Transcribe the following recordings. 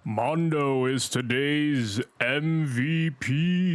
Mondo is today's MVP.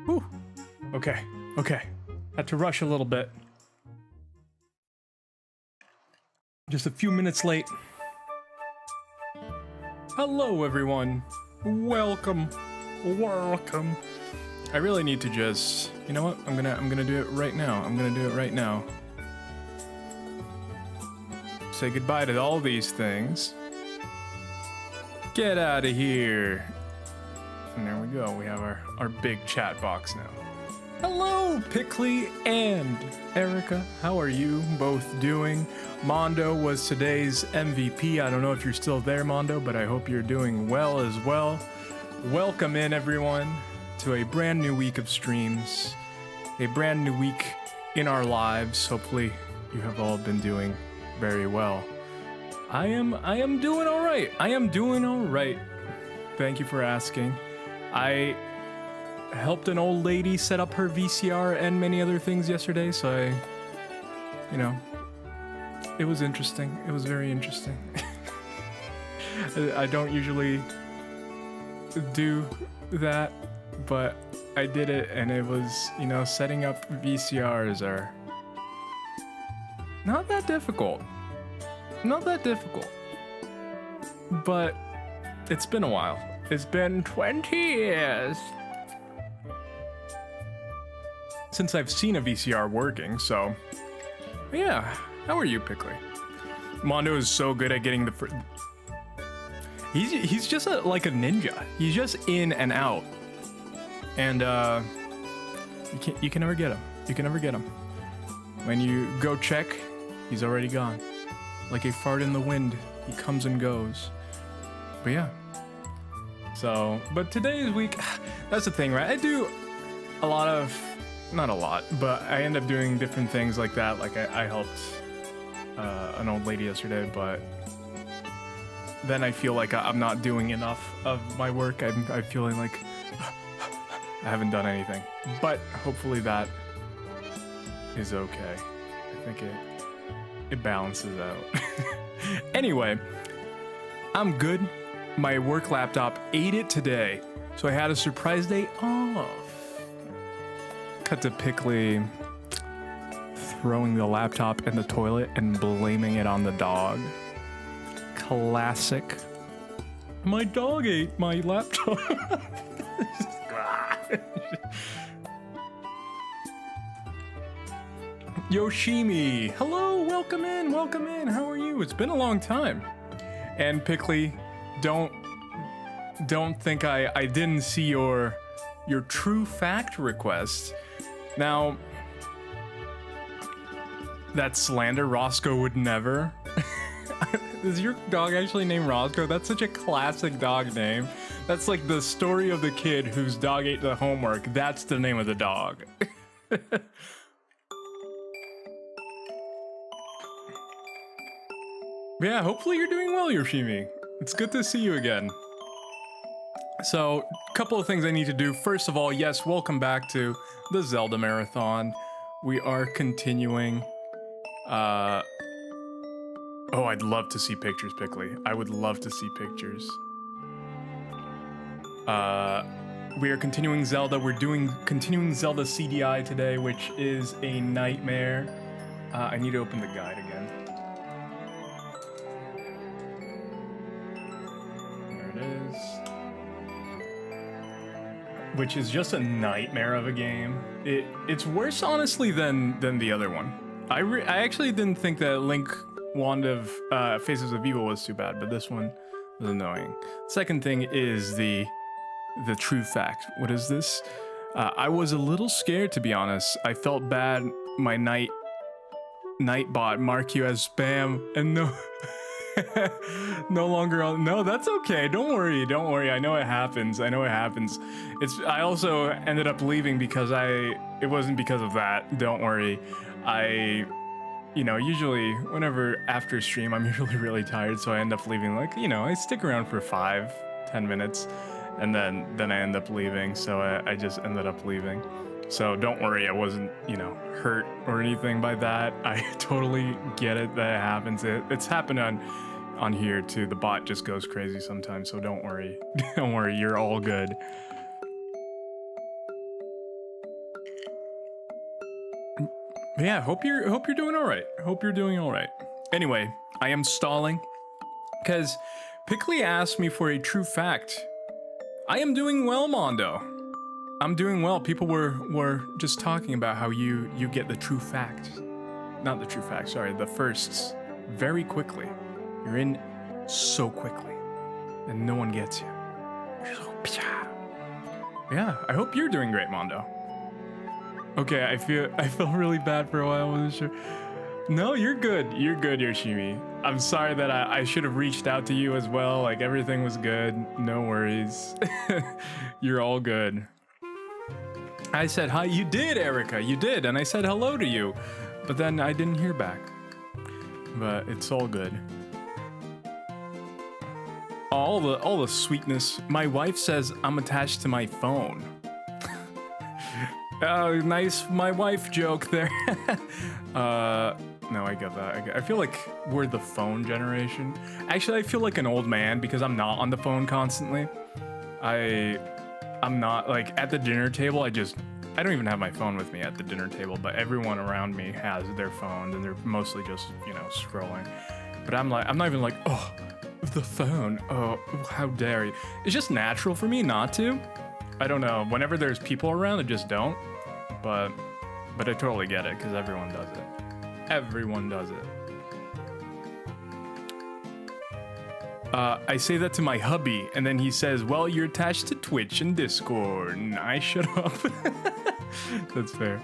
Whew. Okay, okay. Had to rush a little bit. Just a few minutes late. Hello, everyone. Welcome. Welcome. I really need to just, you know what? I'm gonna do it right now. I'm gonna do it right now. Say goodbye to all these things. Get out of here. And there we go. We have our big chat box now. Hello, Pickley and Erica. How are you both doing? Mondo was today's MVP. I don't know if you're still there, Mondo, but I hope you're doing well as well. Welcome in, everyone, to a brand new week of streams, a brand new week in our lives. Hopefully, you have all been doing very well. I am doing all right. I am doing all right. Thank you for asking. I helped an old lady set up her VCR and many other things yesterday, so it was interesting. It was very interesting. I don't usually do that, but I did it, and it was, setting up VCRs are not that difficult. Not that difficult. But it's been a while. It's been 20 years since I've seen a VCR working, so yeah. How are you, Pickley? Mondo is so good at getting the he's just like a ninja. He's just in and out. And you can never get him. You can never get him. When you go check, he's already gone. Like a fart in the wind, he comes and goes. But yeah. So, but today's week, that's the thing, right? I do a lot of, not a lot, but I end up doing different things like that. Like I helped an old lady yesterday, but then I feel like I'm not doing enough of my work. I'm feeling like I haven't done anything, but hopefully that is okay. I think it balances out. Anyway, I'm good. My work laptop ate it today, so I had a surprise day off. Cut to Pickley throwing the laptop in the toilet and blaming it on the dog. Classic. My dog ate my laptop. Yoshimi, hello, welcome in, welcome in. How are you? It's been a long time. And Pickley, don't think I didn't see your true fact request. Now, that's slander. Roscoe would never. Is your dog actually named Roscoe? That's such a classic dog name. That's like the story of the kid whose dog ate the homework. That's the name of the dog. Yeah, hopefully you're doing well, Yoshimi. It's good to see you again. So, a couple of things I need to do. First of all, yes, welcome back to the Zelda Marathon. We are continuing. Oh, I'd love to see pictures, Pickley. I would love to see pictures. We are continuing Zelda. We're continuing Zelda CDI today, which is a nightmare. I need to open the guide again. Which is just a nightmare of a game. It's worse, honestly, than the other one. I actually didn't think that Link Wand of Faces of Evil was too bad, but this one was annoying. Second thing is the true fact. What is this? I was a little scared, to be honest. I felt bad. My Nightbot mark you as spam, and no longer on. No, that's okay. Don't worry. I know it happens. I also ended up leaving because it wasn't because of that. Don't worry. Usually whenever after stream, I'm usually really tired, so I end up leaving. Like, I stick around for 5-10 minutes, and then I end up leaving. So I just ended up leaving. So don't worry, I wasn't, hurt or anything by that. I totally get it that it happens. It's happened on here too. The bot just goes crazy sometimes, so don't worry. Don't worry, you're all good. But yeah, hope you're doing all right. Hope you're doing all right. Anyway, I am stalling because Pickley asked me for a true fact. I am doing well, Mondo. I'm doing well. People were just talking about how you get the true fact. Not the true fact, sorry, the firsts very quickly. You're in so quickly. And no one gets you. You're so yeah, I hope you're doing great, Mondo. Okay, I feel really bad for a while. I wasn't sure. No, you're good. You're good, Yoshimi. I'm sorry that I should have reached out to you as well. Like, everything was good. No worries. You're all good. I said hi. You did, Erica. You did. And I said hello to you. But then I didn't hear back. But it's all good. All the sweetness. My wife says I'm attached to my phone. Oh, nice my wife joke there. No, I get that. I feel like we're the phone generation. Actually, I feel like an old man because I'm not on the phone constantly. I'm not, like, at the dinner table, I don't even have my phone with me at the dinner table, but everyone around me has their phones and they're mostly just, you know, scrolling. But I'm not even like, oh, the phone. Oh, how dare you. It's just natural for me not to. I don't know. Whenever there's people around, I just don't. But I totally get it because everyone does it. Everyone does it. I say that to my hubby, and then he says, well, you're attached to Twitch and Discord, and I shut up. That's fair.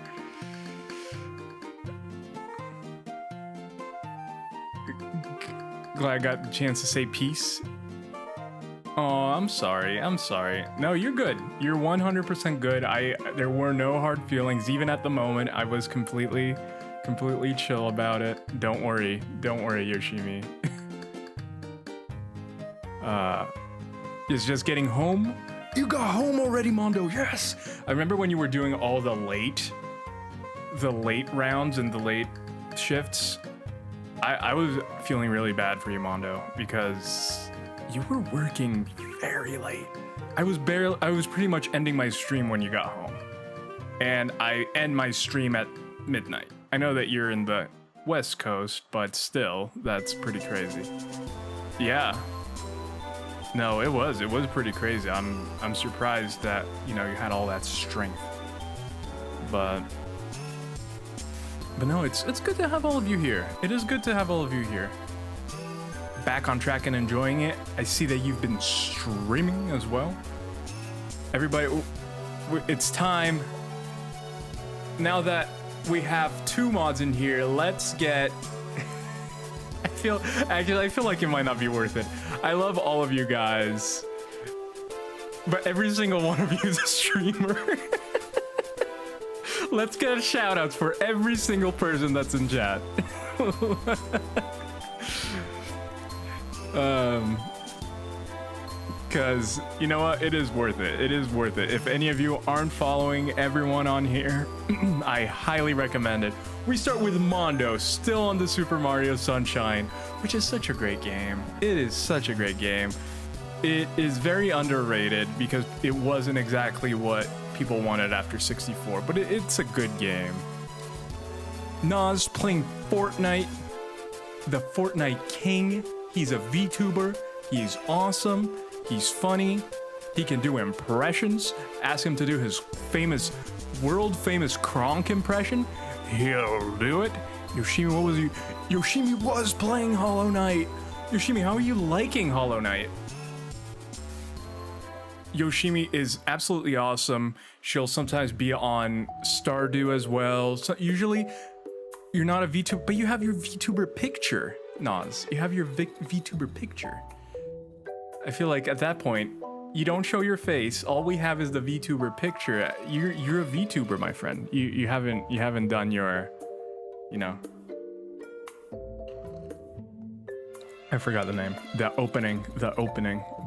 Glad I got the chance to say peace. Oh, I'm sorry. No, you're good. You're 100% good. There were no hard feelings. Even at the moment, I was completely chill about it. Don't worry, Yoshimi. Is just getting home. You got home already, Mondo. Yes. I remember when you were doing all the late rounds and the late shifts. I was feeling really bad for you, Mondo, because you were working very late. I was pretty much ending my stream when you got home. And I end my stream at midnight. I know that you're in the West Coast, but still, that's pretty crazy. Yeah. No, it was pretty crazy. I'm surprised that, you know, you had all that strength. But no, it's good to have all of you here. It is good to have all of you here. Back on track and enjoying it. I see that you've been streaming as well. Everybody, it's time. Now that we have 2 mods in here, let's get... I feel like it might not be worth it. I love all of you guys, but every single one of you is a streamer. Let's get shout outs for every single person that's in chat. Because, you know what, it is worth it. It is worth it. If any of you aren't following everyone on here, I highly recommend it. We start with Mondo, still on the Super Mario Sunshine, which is such a great game. It is such a great game. It is very underrated because it wasn't exactly what people wanted after 64, but it's a good game. Nas playing Fortnite, the Fortnite king. He's a VTuber. He's awesome. He's funny. He can do impressions. Ask him to do his world famous Kronk impression. He'll do it. Yoshimi, what was you? Yoshimi was playing Hollow Knight. Yoshimi, how are you liking Hollow Knight? Yoshimi is absolutely awesome. She'll sometimes be on Stardew as well. So usually, you're not a VTuber, but you have your VTuber picture, Nas. You have your VTuber picture. I feel like at that point, you don't show your face. All we have is the VTuber picture. You're a VTuber, my friend. You haven't done your, you know. I forgot the name. The opening.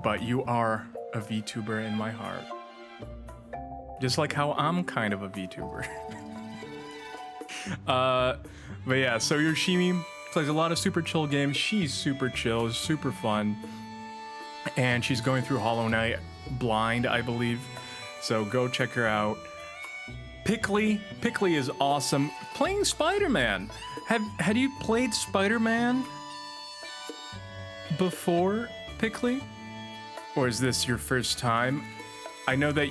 But you are a VTuber in my heart. Just like how I'm kind of a VTuber. But yeah, so Yoshimi plays a lot of super chill games. She's super chill, super fun. And she's going through Hollow Knight blind, I believe. So go check her out. Pickley is awesome. Playing Spider-Man. Had you played Spider-Man before, Pickley? Or is this your first time? I know that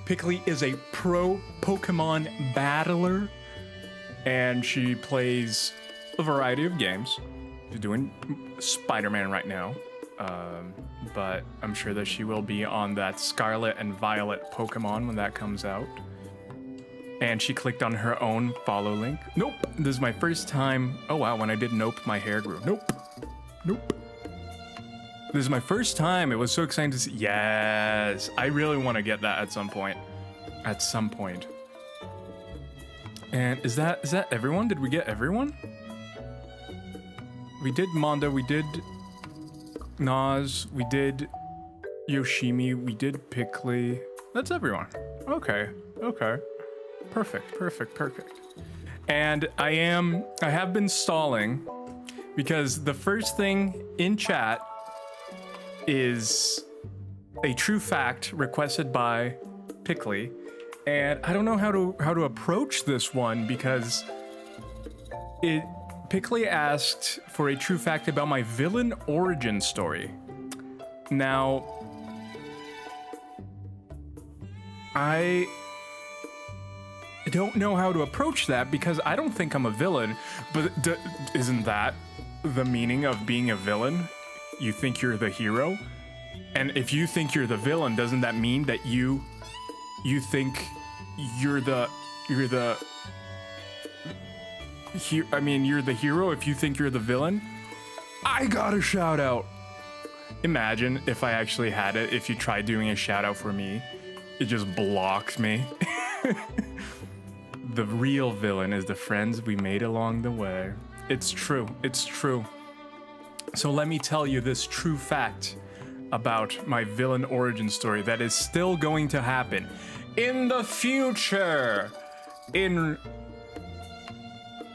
Pickley is a pro Pokemon battler, and she plays a variety of games. She's doing Spider-Man right now, but I'm sure that she will be on that Scarlet and Violet Pokemon when that comes out. And she clicked on her own follow link. Nope, this is my first time. Oh wow, when I did nope, my hair grew. Nope. This is my first time. It was so exciting to see. Yes, I really want to get that at some point. And is that everyone? Did we get everyone? We did Mondo, we did Naz, we did Yoshimi, we did Pickley. That's everyone. Okay. Perfect. And I have been stalling because the first thing in chat is a true fact requested by Pickley, and I don't know how to approach this one because Pickley asked for a true fact about my villain origin story. Now, I don't know how to approach that because I don't think I'm a villain, but isn't that the meaning of being a villain? You think you're the hero? And if you think you're the villain, doesn't that mean that you think you're the hero if you think you're the villain? I got a shout out. Imagine if I actually had it, if you tried doing a shout out for me, it just blocked me. The real villain is the friends we made along the way. It's true. So let me tell you this true fact about my villain origin story that is still going to happen in the future.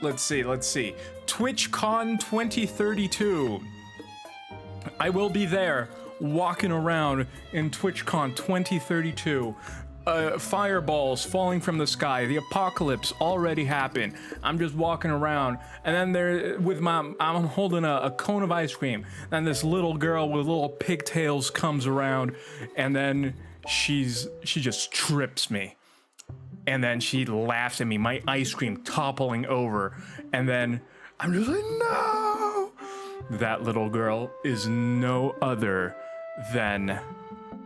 Let's see. TwitchCon 2032. I will be there walking around in TwitchCon 2032. Fireballs falling from the sky. The apocalypse already happened. I'm just walking around, and then I'm holding a cone of ice cream. And this little girl with little pigtails comes around, and then she just trips me. And then she laughs at me, my ice cream toppling over. And then I'm just like, no! That little girl is no other than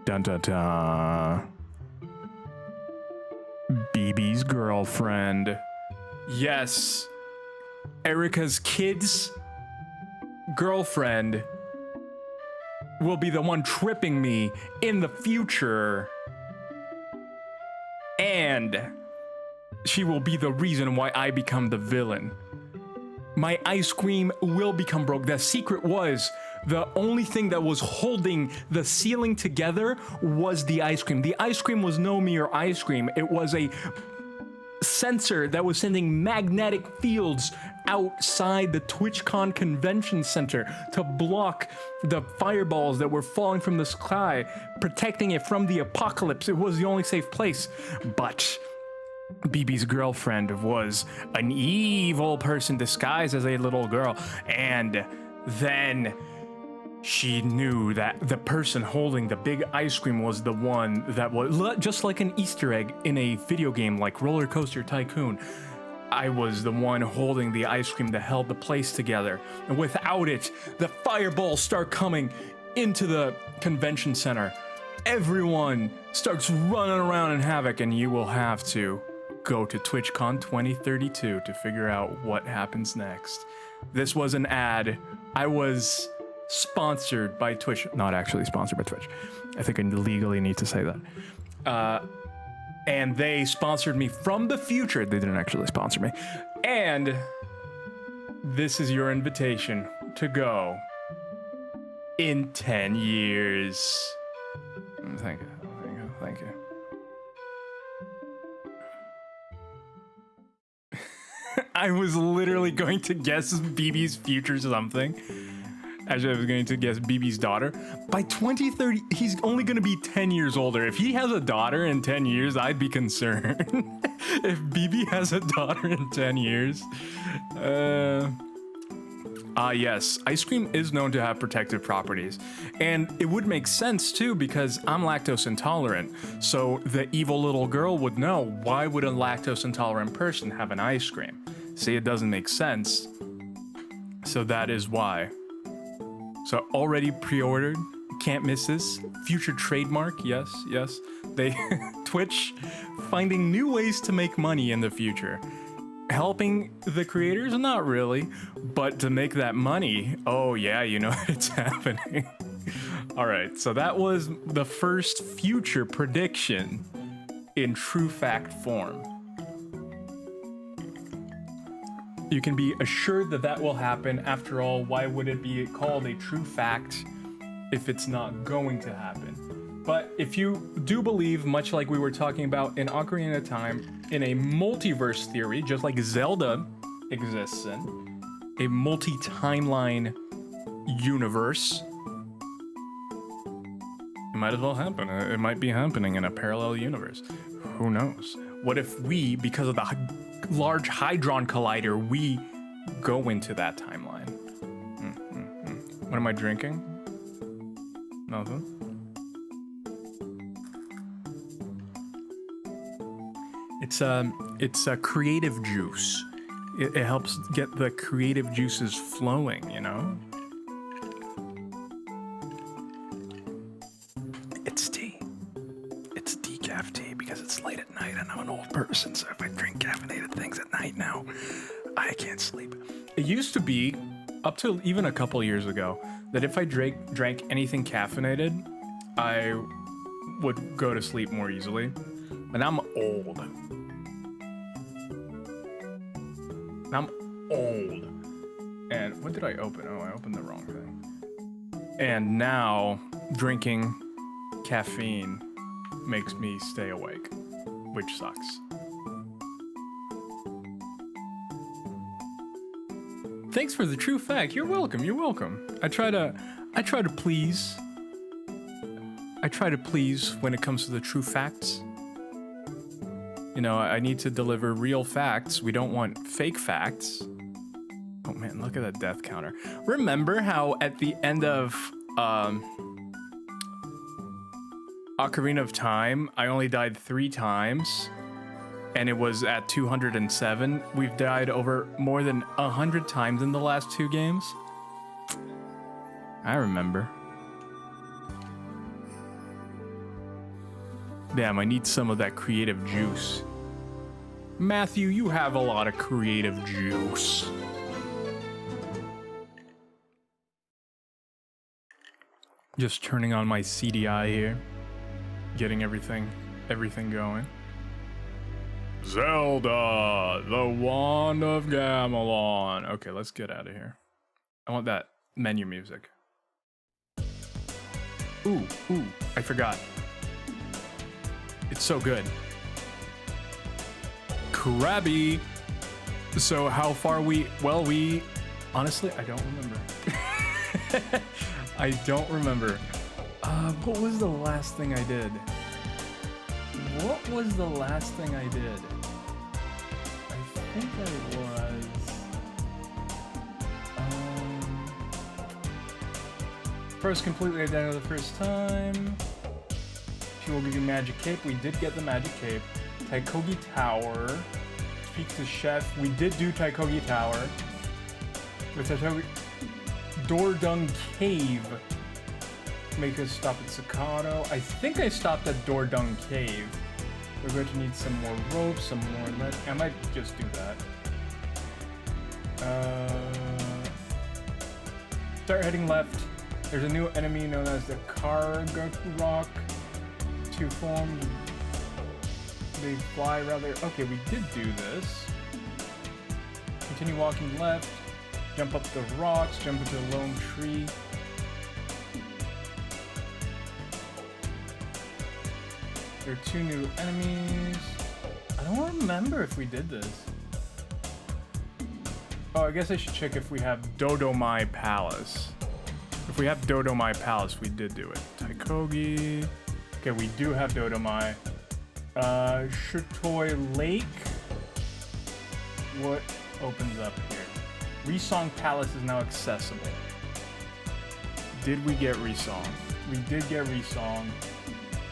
dun dun dun. BB's girlfriend. Yes, Erica's kid's girlfriend will be the one tripping me in the future. And she will be the reason why I become the villain. My ice cream will become broke. The secret was the only thing that was holding the ceiling together was the ice cream. The ice cream was no mere ice cream. It was a sensor that was sending magnetic fields outside the TwitchCon Convention Center to block the fireballs that were falling from the sky, protecting it from the apocalypse. It was the only safe place. But BB's girlfriend was an evil person disguised as a little girl, and then she knew that the person holding the big ice cream was the one that was just like an Easter egg in a video game like Roller Coaster Tycoon. I was the one holding the ice cream that held the place together, and without it, the fireballs start coming into the convention center. Everyone starts running around in havoc, and you will have to go to TwitchCon 2032 to figure out what happens next. This was an ad. I was sponsored by Twitch. Not actually sponsored by Twitch. I think I legally need to say that. And they sponsored me from the future. They didn't actually sponsor me. And this is your invitation to go in 10 years. Thank you. I was literally going to guess BB's future something. Actually, I was going to guess BB's daughter. By 2030, he's only going to be 10 years older. If he has a daughter in 10 years, I'd be concerned. If BB has a daughter in 10 years. Yes, ice cream is known to have protective properties. And it would make sense too, because I'm lactose intolerant. So the evil little girl would know, why would a lactose intolerant person have an ice cream? See, it doesn't make sense. So that is why. So already pre-ordered, can't miss this. Future trademark, yes. They, Twitch, finding new ways to make money in the future. Helping the creators? Not really, but to make that money, oh yeah, you know it's happening. All right, so that was the first future prediction in true fact form. You can be assured that that will happen. After all, why would it be called a true fact if it's not going to happen? But if you do believe, much like we were talking about in Ocarina of Time, in a multiverse theory, just like Zelda exists in, a multi-timeline universe, it might as well happen. It might be happening in a parallel universe. Who knows? What if we, because of the Large Hadron Collider, we go into that timeline? What am I drinking? Nothing. It's a creative juice. It helps get the creative juices flowing, you know? It's tea. It's decaf tea because it's late at night and I'm an old person, so if I drink caffeinated things at night now, I can't sleep. It used to be, up to even a couple years ago, that if I drank anything caffeinated, I would go to sleep more easily. And I'm old. And what did I open? Oh, I opened the wrong thing. And now drinking caffeine makes me stay awake, which sucks. Thanks for the true fact. You're welcome. You're welcome. I try to please. I try to please when it comes to the true facts. You know, I need to deliver real facts. We don't want fake facts. Oh man, look at that death counter. Remember how at the end of Ocarina of Time, I only died 3 times, and it was at 207. We've died over more than 100 times in the last 2 games. I remember. Damn, I need some of that creative juice. Matthew, you have a lot of creative juice. Just turning on my CDI here. Getting everything going. Zelda, the Wand of Gamelon. Okay, let's get out of here. I want that menu music. Ooh, I forgot. It's so good. Krabby. So how far we honestly, I don't remember. I don't remember. What was the last thing I did? I think I was first completely identical the first time. She will give you magic cape. We did get the magic cape. Taikogi Tower. Speak to chef. We did do Taikogi Tower. With Taikogi Dordung Cave. Make us stop at Sakato. I think I stopped at Dordung Cave. We're going to need some more rope, some more lead. I might just do that. Start heading left. There's a new enemy known as the Kargok. 2 forms. They fly rather. Okay, we did do this. Continue walking left. Jump up the rocks. Jump into a lone tree. There are 2 new enemies. I don't remember if we did this. Oh, I guess I should check if we have Dodomai Palace. If we have Dodomai Palace, we did do it. Taikogi. Okay, we do have Dodomai. Shutoy Lake. What opens up here? Resong Palace is now accessible. Did we get Resong? We did get Resong.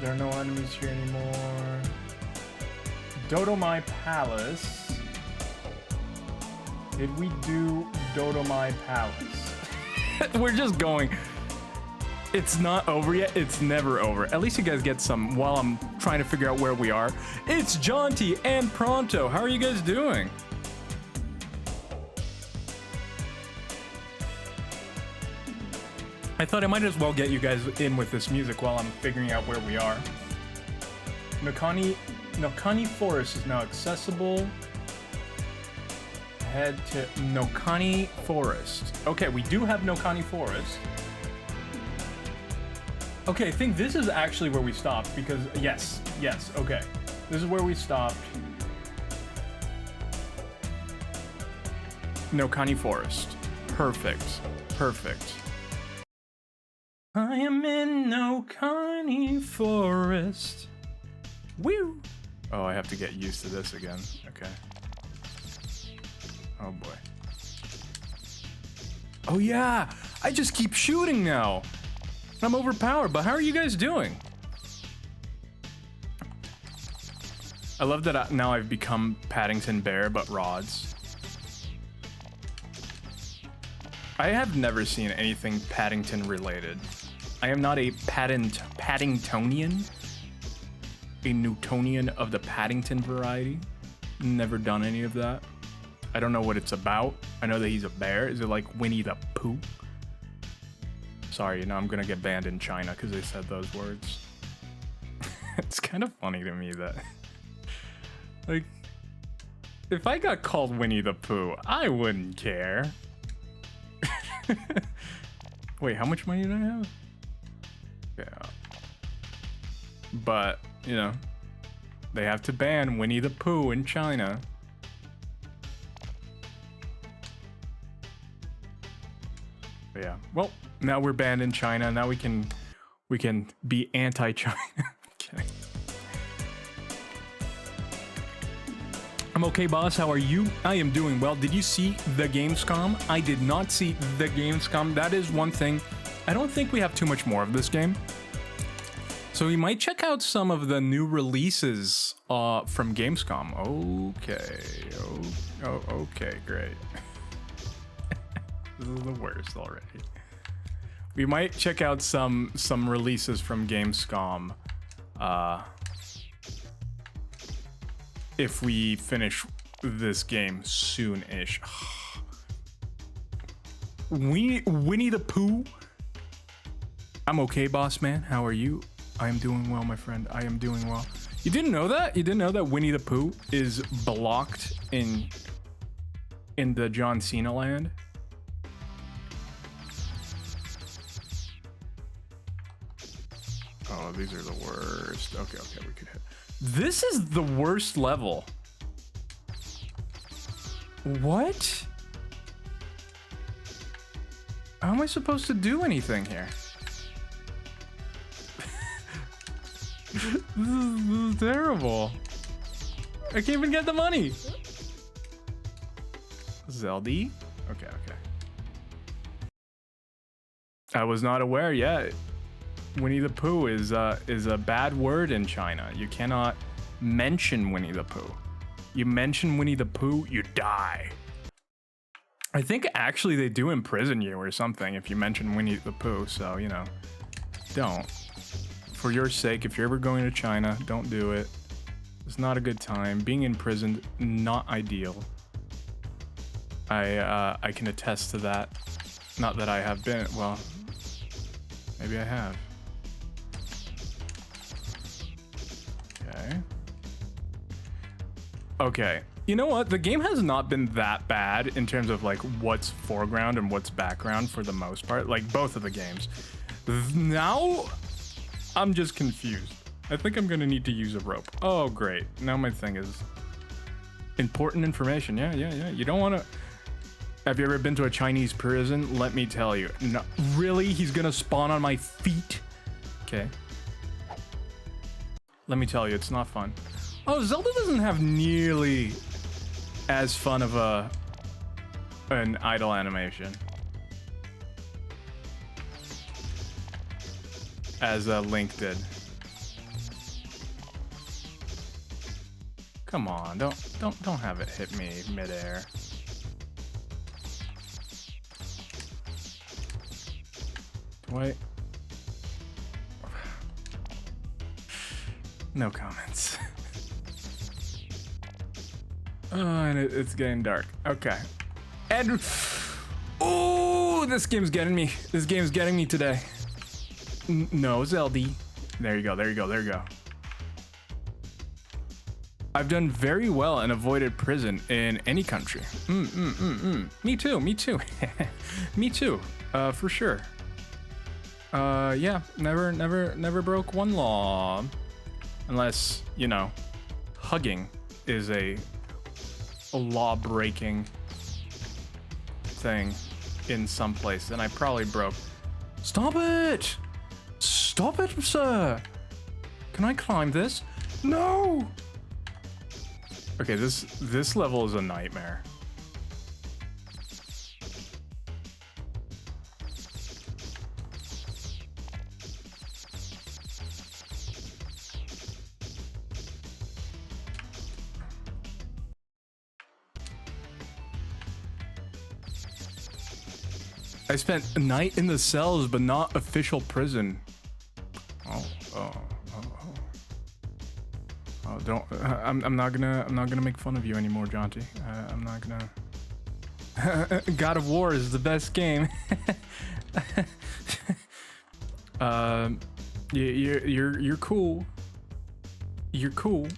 There are no enemies here anymore. Dodomai Palace. Did we do Dodomai Palace? We're just going. It's not over yet. It's never over. At least you guys get some while I'm trying to figure out where we are. It's Jaunty and Pronto. How are you guys doing? I thought I might as well get you guys in with this music while I'm figuring out where we are. Nokani Forest is now accessible. Head to Nokani Forest. Okay, we do have Nokani Forest. Okay, I think this is actually where we stopped because, yes, okay. This is where we stopped. Nokani Forest. Perfect. I am in Nokani Forest. Woo! Oh, I have to get used to this again. Okay. Oh boy. Oh yeah! I just keep shooting now! I'm overpowered, but how are you guys doing? I love that now I've become Paddington Bear, but rods. I have never seen anything Paddington related. I am not a Paddingtonian. A Newtonian of the Paddington variety. Never done any of that. I don't know what it's about. I know that he's a bear. Is it like Winnie the Pooh? Sorry, I'm gonna get banned in China because they said those words. It's kind of funny to me that, like, if I got called Winnie the Pooh, I wouldn't care. Wait, how much money do I have? Yeah. But, you know, they have to ban Winnie the Pooh in China. But yeah. Well, now we're banned in China. Now we can be anti-China. Kidding. I'm okay, boss. How are you? I am doing well. Did you see the Gamescom? I did not see the Gamescom. That is one thing. I don't think we have too much more of this game. So we might check out some of the new releases from Gamescom. Okay. Oh, okay, great. This is the worst already. We might check out some releases from Gamescom if we finish this game soon-ish. Winnie the Pooh. I'm okay, boss man. How are you? I am doing well, my friend. I am doing well. You didn't know that? You didn't know that Winnie the Pooh is blocked in the John Cena land? Oh, these are the worst. Okay, we could hit. This is the worst level. What? How am I supposed to do anything here? This is terrible. I can't even get the money. Zelda? Okay. I was not aware yet. Winnie the Pooh is a bad word in China. You cannot mention Winnie the Pooh. You mention Winnie the Pooh, you die. I think actually they do imprison you or something if you mention Winnie the Pooh, so, you know, don't. For your sake, if you're ever going to China, don't do it. It's not a good time. Being imprisoned, not ideal. I can attest to that. Not that I have been, well, maybe I have. Okay. You know what? The game has not been that bad in terms of like what's foreground and what's background for the most part. Like both of the games. Now, I'm just confused. I think I'm gonna need to use a rope. Oh, great. Now my thing is important information. Yeah. You don't want to. Have you ever been to a Chinese prison? Let me tell you. No, really? He's gonna spawn on my feet? Okay. Let me tell you, it's not fun. Oh, Zelda doesn't have nearly as fun of an idle animation as Link did. Come on, don't have it hit me midair. Wait. No comments. Oh, and it's getting dark. Okay. And oh, this game's getting me. This game's getting me today. No, Zelda. There you go. There you go. There you go. I've done very well and avoided prison in any country. Me too. Me too. Me too. For sure. Yeah. Never broke one law, unless you know, hugging is a law-breaking thing in some place, and I probably broke. Stop it! Stop it, sir! Can I climb this? No! Okay, this level is a nightmare. I spent a night in the cells, but not official prison. Oh, don't. I'm not gonna make fun of you anymore, Jonty. I'm not gonna. God of War is the best game. You're cool. You're cool.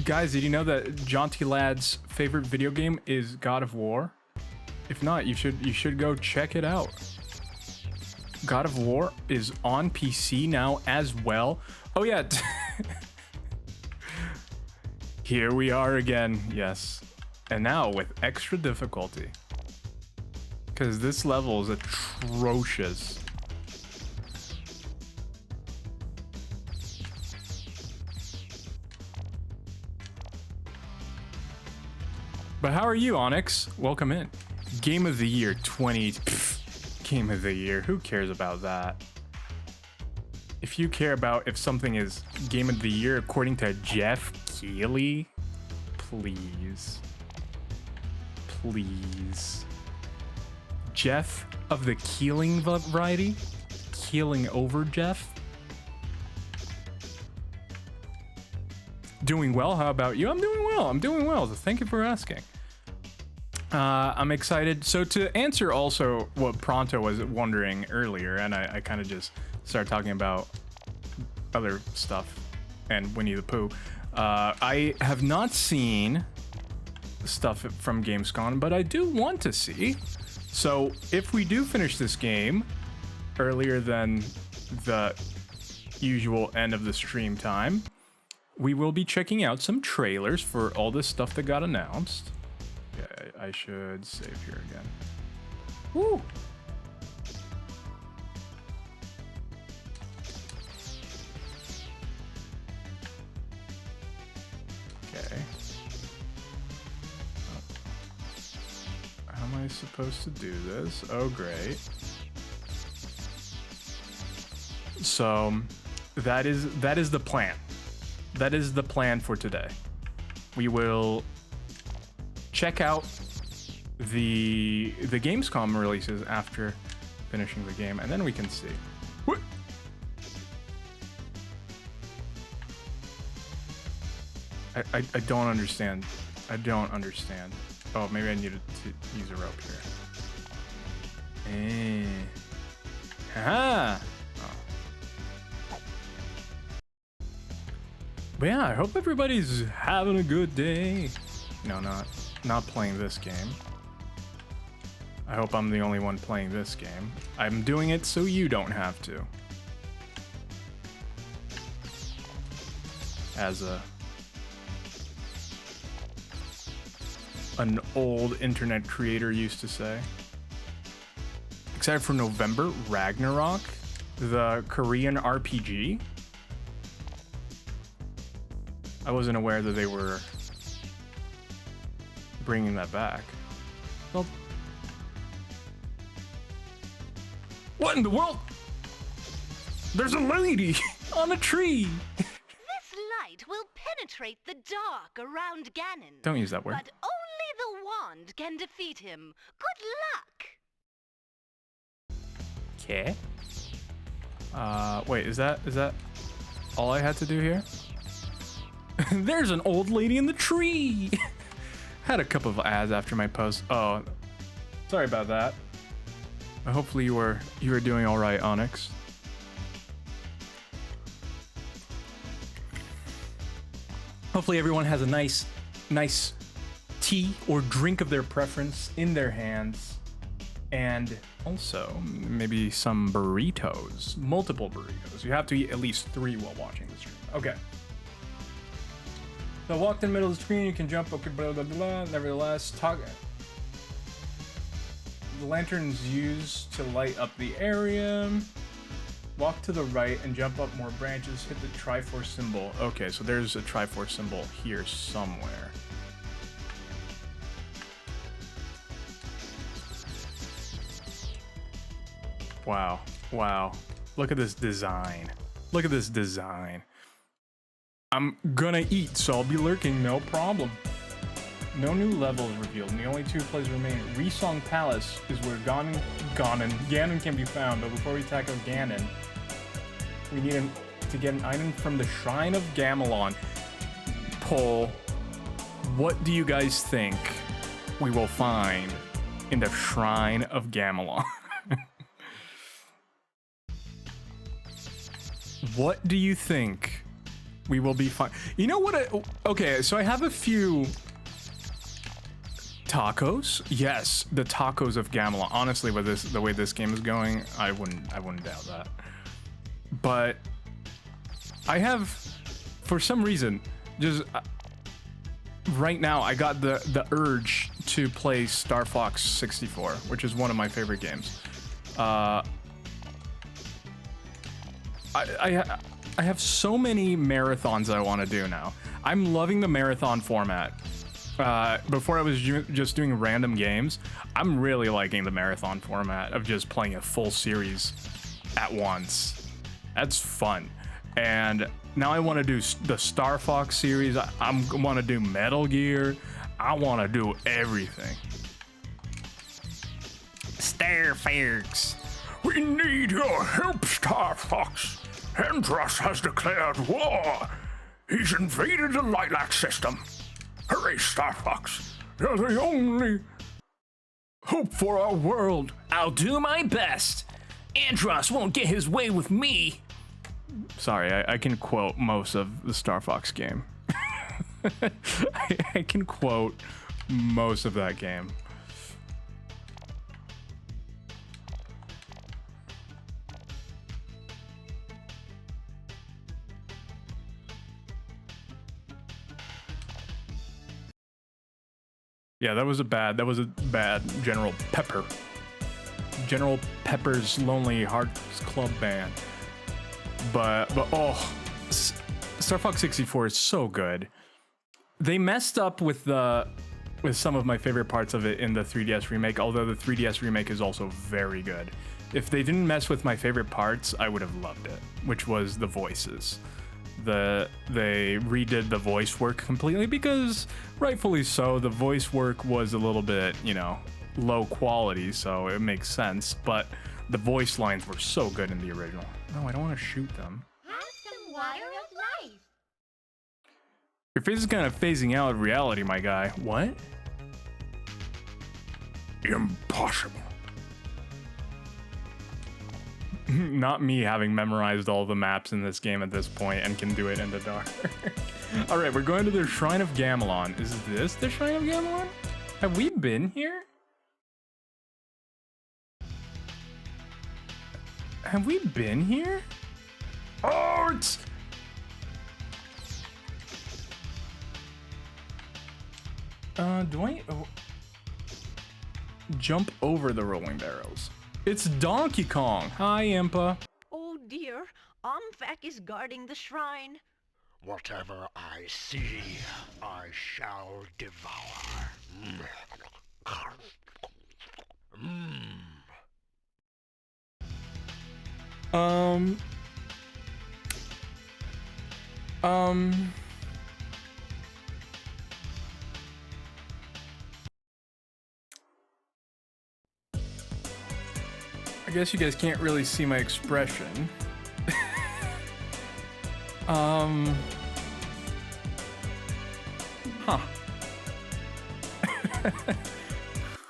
Guys, did you know that Jonty Lad's favorite video game is God of War? If not, you should go check it out. God of War is on PC now as well. Oh yeah. Here we are again. Yes. And now with extra difficulty. Because this level is atrocious. But how are you, Onyx? Welcome in. Game of the Year 20... Game of the Year. Who cares about that? If you care about if something is Game of the Year according to Jeff Keighley, please. Please. Jeff of the Keeling variety? Keeling over Jeff? Doing well. How about you? I'm doing well. I'm doing well. So thank you for asking. I'm excited. So to answer also what Pronto was wondering earlier, and I kind of just started talking about other stuff and Winnie the Pooh. I have not seen stuff from Gamescom, but I do want to see. So if we do finish this game earlier than the usual end of the stream time, we will be checking out some trailers for all this stuff that got announced. Okay, I should save here again. Woo! Okay. How am I supposed to do this? Oh, great. So that is the plan. That is the plan for today. We will check out the Gamescom releases after finishing the game, and then we can see. What? I don't understand. I don't understand. Oh, maybe I needed to use a rope here. Aha! But yeah, I hope everybody's having a good day. No, not playing this game. I hope I'm the only one playing this game. I'm doing it so you don't have to. as an old internet creator used to say. Excited for November, Ragnarok, the Korean RPG. I wasn't aware that they were bringing that back. Well, what in the world? There's a lady on a tree. This light will penetrate the dark around Ganon. Don't use that word. But only the wand can defeat him. Good luck. Okay. Wait, is that all I had to do here? There's an old lady in the tree. Had a couple of ads after my post. Oh, sorry about that. Hopefully you were doing all right, Onyx. Hopefully everyone has a nice tea or drink of their preference in their hands, and also maybe some burritos, multiple burritos. You have to eat at least 3 while watching the stream. Okay. So walk in the middle of the screen, you can jump, okay, blah, blah, blah. Nevertheless, the lantern's used to light up the area. Walk to the right and jump up more branches, hit the Triforce symbol. Okay, so there's a Triforce symbol here somewhere. Wow, wow. Look at this design. Look at this design. I'm gonna eat, so I'll be lurking, no problem. No new levels revealed, and the only 2 places remain. Resong Palace is where Ganon can be found, but before we tackle Ganon, we need to get an item from the Shrine of Gamelon. Poll, what do you guys think we will find in the Shrine of Gamelon? What do you think we will be fine? You know what? Okay, so I have a few tacos. Yes, the tacos of Gamelon. Honestly, with the way this game is going, I wouldn't doubt that. But I have, for some reason, just right now, I got the urge to play Star Fox 64, which is one of my favorite games. I have so many marathons I want to do now. I'm loving the marathon format. Before I was just doing random games, I'm really liking the marathon format of just playing a full series at once. That's fun. And now I want to do the Star Fox series. I want to do Metal Gear. I want to do everything. Star Fox. We need your help, Star Fox. Andros has declared war. He's invaded the Lilac system. Hurry, Star Fox. You're the only hope for our world. I'll do my best. Andros won't get his way with me. Sorry, I can quote most of the Star Fox game. I can quote most of that game. Yeah, that was a bad General Pepper. General Pepper's Lonely Hearts Club Band. But oh, Star Fox 64 is so good. They messed up with some of my favorite parts of it in the 3DS remake, although the 3DS remake is also very good. If they didn't mess with my favorite parts, I would have loved it, which was the voices. They redid the voice work completely because, rightfully so, the voice work was a little bit, low quality, so it makes sense, but the voice lines were so good in the original. No, I don't want to shoot them. Have some water of life. Your face is kind of phasing out of reality, my guy. What? Impossible. Not me having memorized all the maps in this game at this point and can do it in the dark. All right, we're going to the Shrine of Gamelon. Is this the Shrine of Gamelon? Have we been here? Have we been here? Oh, Do I jump over the rolling barrels? It's Donkey Kong. Hi, Impa. Oh dear, Omfak is guarding the shrine. Whatever I see, I shall devour. Um. I guess you guys can't really see my expression. Huh.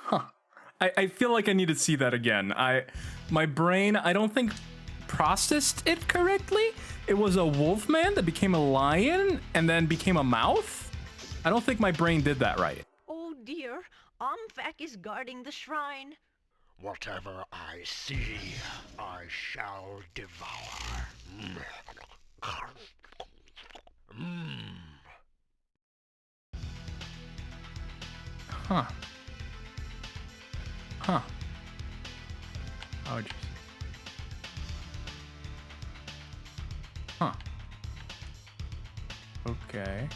Huh. I feel like I need to see that again. My brain, I don't think processed it correctly. It was a wolf man that became a lion and then became a mouth. I don't think my brain did that right. Oh dear, Omfak is guarding the shrine. Whatever I see, I shall devour. Huh. Huh. Oh, jeez. Huh. Okay.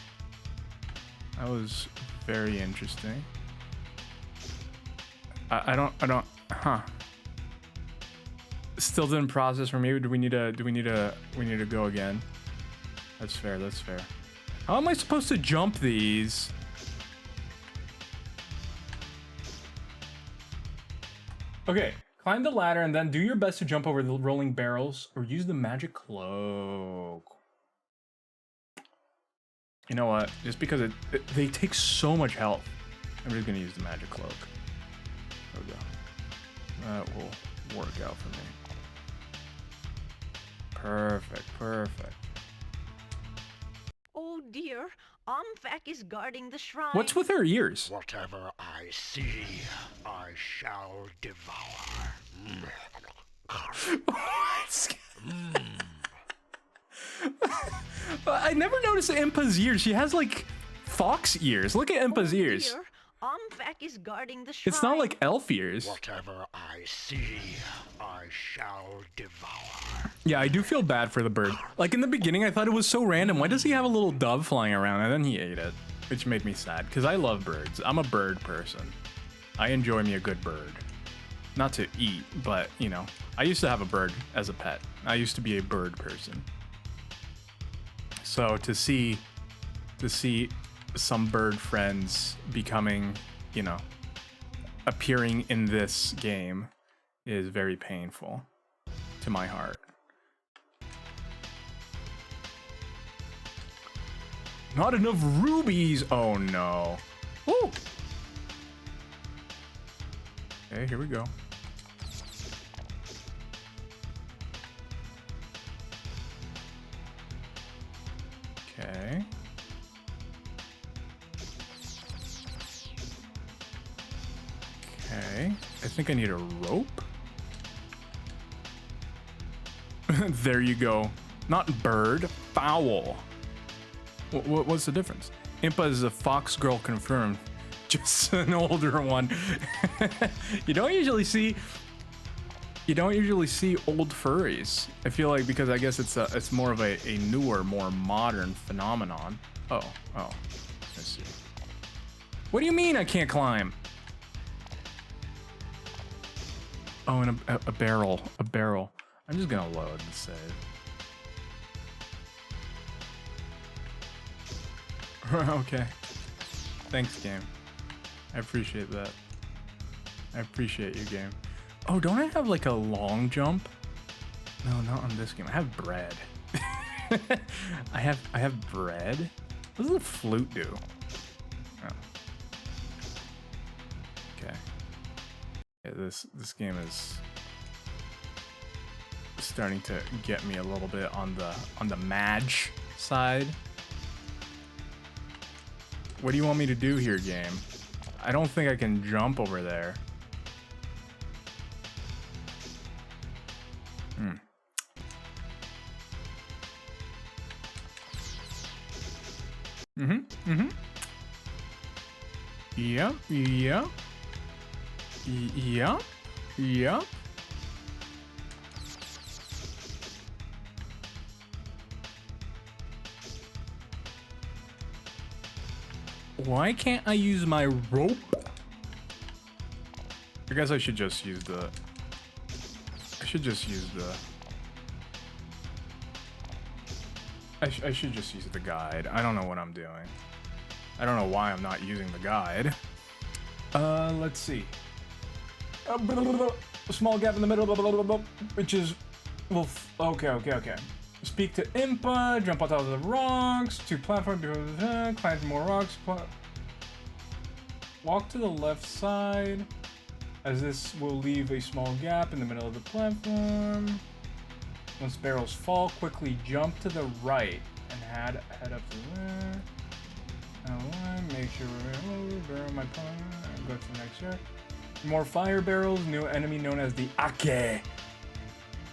That was very interesting. I don't, huh. Still didn't process for me. Do we need to go again? That's fair, that's fair. How am I supposed to jump these? Okay, climb the ladder and then do your best to jump over the rolling barrels or use the magic cloak. You know what? Just because they take so much health, I'm just gonna use the magic cloak. There we go. That will work out for me. Perfect, perfect. Oh dear, Omfak is guarding the shrine. What's with her ears? Whatever I see, I shall devour. I never noticed Impa's ears. She has like fox ears. Look at Impa's ears. Dear, Omfak is guarding the shrine. It's not like elf ears. Whatever I see, I shall devour. Yeah, I do feel bad for the bird. Like in the beginning, I thought it was so random. Why does he have a little dove flying around? And then he ate it, which made me sad because I love birds. I'm a bird person. I enjoy me a good bird. Not to eat, but you know, I used to have a bird as a pet. I used to be a bird person. So to see some bird friends becoming, you know, appearing in this game is very painful to my heart. Not enough rubies. Oh no. Woo. Okay, here we go. Okay. Okay. I think I need a rope. There you go. Not bird, fowl. What's the difference? Impa is a fox girl confirmed. Just an older one. You don't usually see old furries. I feel like because I guess it's more of a newer, more modern phenomenon. Oh, I see. What do you mean I can't climb? Oh, and a barrel. I'm just gonna load and save. Okay. Thanks, game. I appreciate that. I appreciate you, game. Oh, don't I have like a long jump? No, not on this game. I have bread. I have bread. What does the flute do? Oh. Okay. Yeah, this game is starting to get me a little bit on the Madge side. What do you want me to do here, game? I don't think I can jump over there. Yep. Yep. Yep. Yep. Why can't I use my rope? I guess I should just use the... I should just use the... I should just use the guide. I don't know what I'm doing. I don't know why I'm not using the guide. Let's see. A small gap in the middle, which is... Well, okay. Speak to Impa, jump on top of the rocks, to platform, climb more rocks, walk to the left side, as this will leave a small gap in the middle of the platform. Once barrels fall, quickly jump to the right and head up to there. Make sure we're barrel my point. Go to the next area. More fire barrels, new enemy known as the Ake.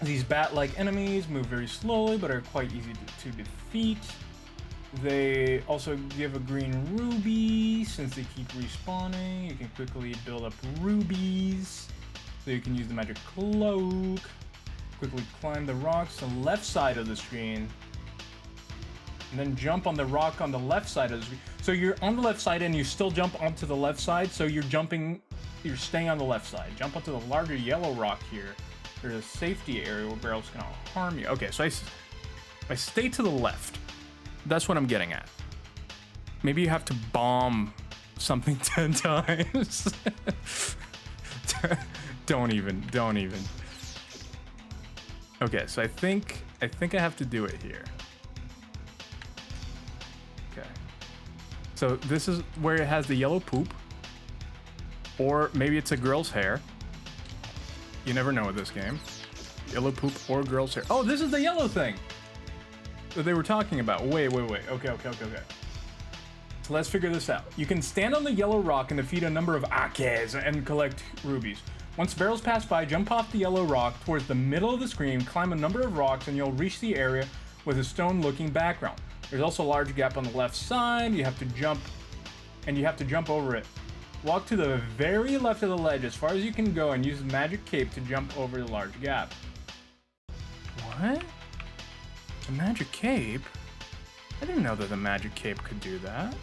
These bat-like enemies move very slowly but are quite easy to defeat. They also give a green ruby since they keep respawning. You can quickly build up rubies so you can use the magic cloak. Quickly climb the rocks on the left side of the screen and then jump on the rock on the left side of the screen. So you're on the left side and you still jump onto the left side, so you're staying on the left side. Jump onto the larger yellow rock here. There's a safety area where barrels cannot harm you. Okay, so I stay to the left. That's what I'm getting at. Maybe you have to bomb something 10 times. Don't even. Okay, so I think I have to do it here. Okay. So this is where it has the yellow poop. Or maybe it's a girl's hair. You never know with this game. Yellow poop or girl's hair. Oh, this is the yellow thing that they were talking about. Wait. Okay. So let's figure this out. You can stand on the yellow rock and defeat a number of Akes and collect rubies. Once barrels pass by, jump off the yellow rock towards the middle of the screen, climb a number of rocks, and you'll reach the area with a stone-looking background. There's also a large gap on the left side. You have to jump over it. Walk to the very left of the ledge as far as you can go and use the magic cape to jump over the large gap. What? The magic cape? I didn't know that the magic cape could do that.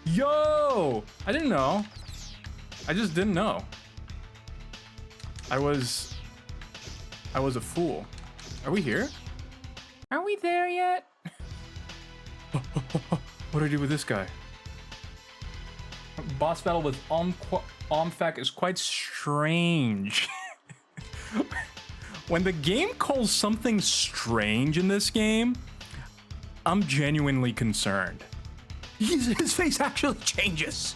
Yo! I didn't know. I just didn't know. I was a fool. Are we here? Are we there yet? What do I do with this guy? Boss battle with Omfak is quite strange. When the game calls something strange in this game, I'm genuinely concerned. His face actually changes.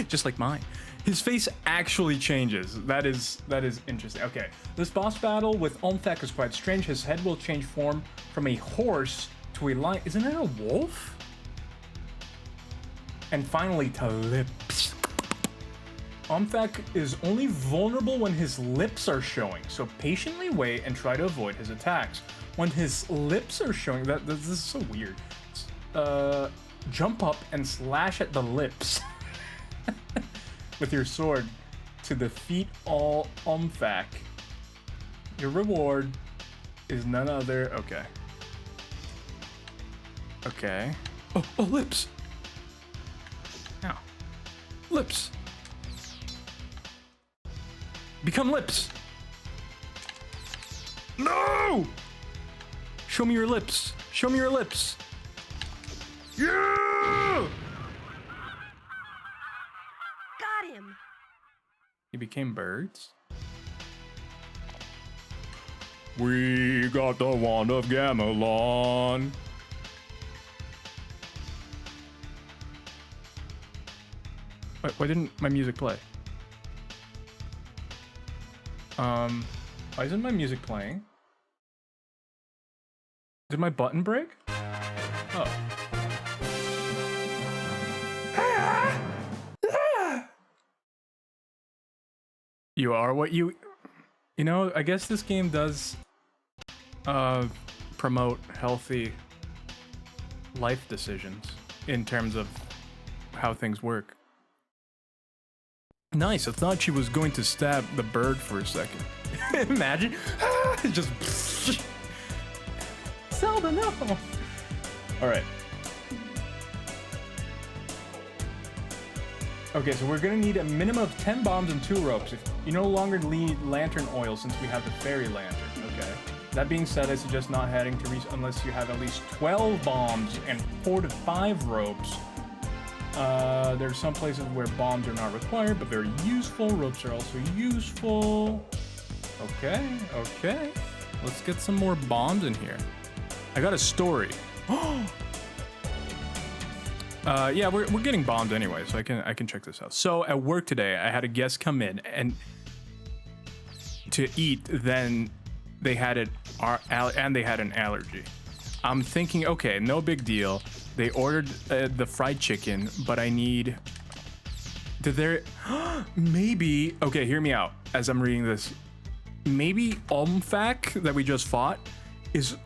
Just like mine. His face actually changes. That is interesting. Okay, this boss battle with Omfak is quite strange. His head will change form from a horse to a lion. Isn't it a wolf? And finally to lips. Omfak is only vulnerable when his lips are showing, so patiently wait and try to avoid his attacks. When his lips are showing, this is so weird. Jump up and slash at the lips with your sword to defeat all Omfak. Your reward is none other. Okay. Oh, lips. Ow. Lips. Become lips. No! Show me your lips. Show me your lips. Yeah! Got him. You became birds? We got the wand of Gamelon. Why didn't my music play? Why isn't my music playing? Did my button break? Oh. You are what you know, I guess this game does promote healthy life decisions in terms of how things work. Nice. I thought she was going to stab the bird for a second. Imagine. Just. Zelda, no. All right. Okay, so we're gonna need a minimum of 10 bombs and 2 ropes. If you no longer need lantern oil since we have the fairy lantern. Okay. That being said, I suggest not heading to reach unless you have at least 12 bombs and 4 to 5 ropes. There's some places where bombs are not required, but very useful. Ropes are also useful. Okay, okay. Let's get some more bombs in here. I got a story. Yeah, we're getting bombed anyway, so I can check this out. So at work today, I had a guest come in and to eat. Then they had it, and they had an allergy. I'm thinking, okay, no big deal. They ordered the fried chicken, but I need. Did there? Maybe. Okay, hear me out as I'm reading this. Maybe Omfak that we just fought is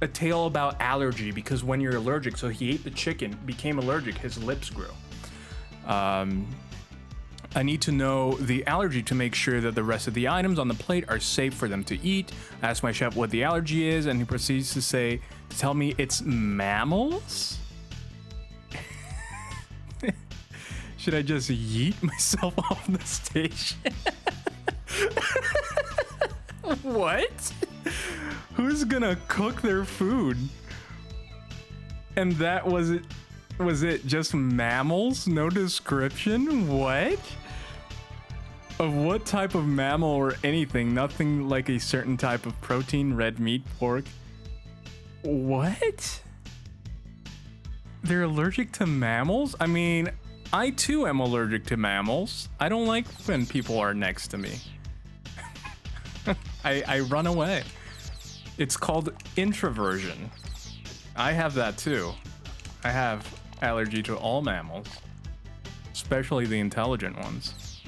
a tale about allergy, because when you're allergic, so he ate the chicken, became allergic, his lips grew. I need to know the allergy to make sure that the rest of the items on the plate are safe for them to eat. I ask my chef what the allergy is, and he proceeds to tell me it's mammals? Should I just yeet myself off the station? What? Who's gonna cook their food? And that was it. Was it just mammals? No description? What? Of what type of mammal or anything? Nothing like a certain type of protein, red meat, pork. What? They're allergic to mammals? I mean, I too am allergic to mammals. I don't like when people are next to me. I run away. It's called introversion. I have that too. I have allergy to all mammals, especially the intelligent ones.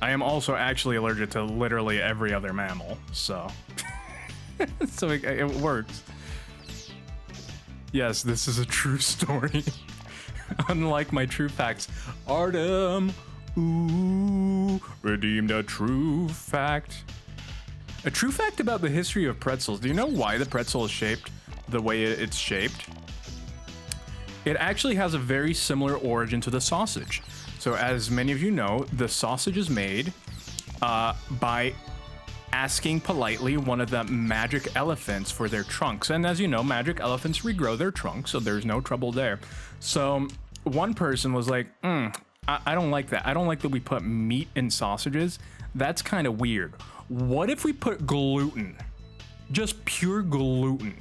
I am also actually allergic to literally every other mammal, so so it works. Yes, this is a true story. Unlike my true facts, Artem, ooh, redeemed a true fact. A true fact about the history of pretzels. Do you know why the pretzel is shaped the way it's shaped? It actually has a very similar origin to the sausage. So as many of you know, the sausage is made by asking politely one of the magic elephants for their trunks. And as you know, magic elephants regrow their trunks, so there's no trouble there. So one person was like, I don't like that. I don't like that we put meat in sausages. That's kind of weird. What if we put gluten? Just pure gluten.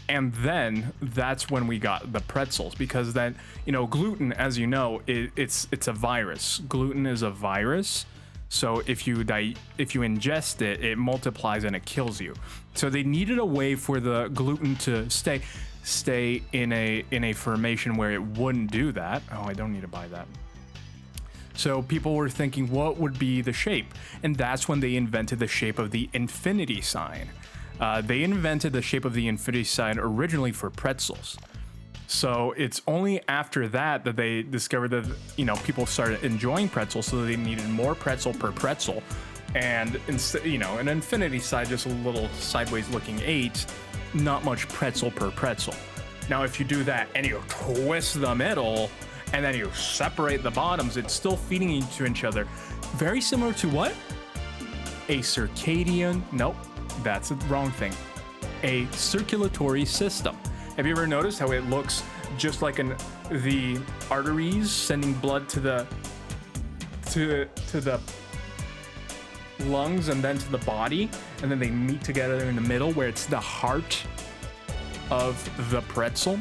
And then that's when we got the pretzels, because then, you know, gluten, as you know, it's a virus. Gluten is a virus. So if you ingest it, it multiplies and it kills you. So they needed a way for the gluten to stay in a formation where it wouldn't do that. Oh, I don't need to buy that. So people were thinking, what would be the shape? And that's when they invented the shape of the infinity sign. They invented the shape of the infinity sign originally for pretzels. So it's only after that that they discovered that, you know, people started enjoying pretzels, so they needed more pretzel per pretzel. And instead, you know, an infinity sign, just a little sideways looking 8, not much pretzel per pretzel. Now, if you do that and you twist the middle and then you separate the bottoms, it's still feeding into each other. Very similar to what? A circadian, nope, that's the wrong thing. A circulatory system. Have you ever noticed how it looks just like the arteries sending blood to the lungs and then to the body, and then they meet together in the middle where it's the heart of the pretzel?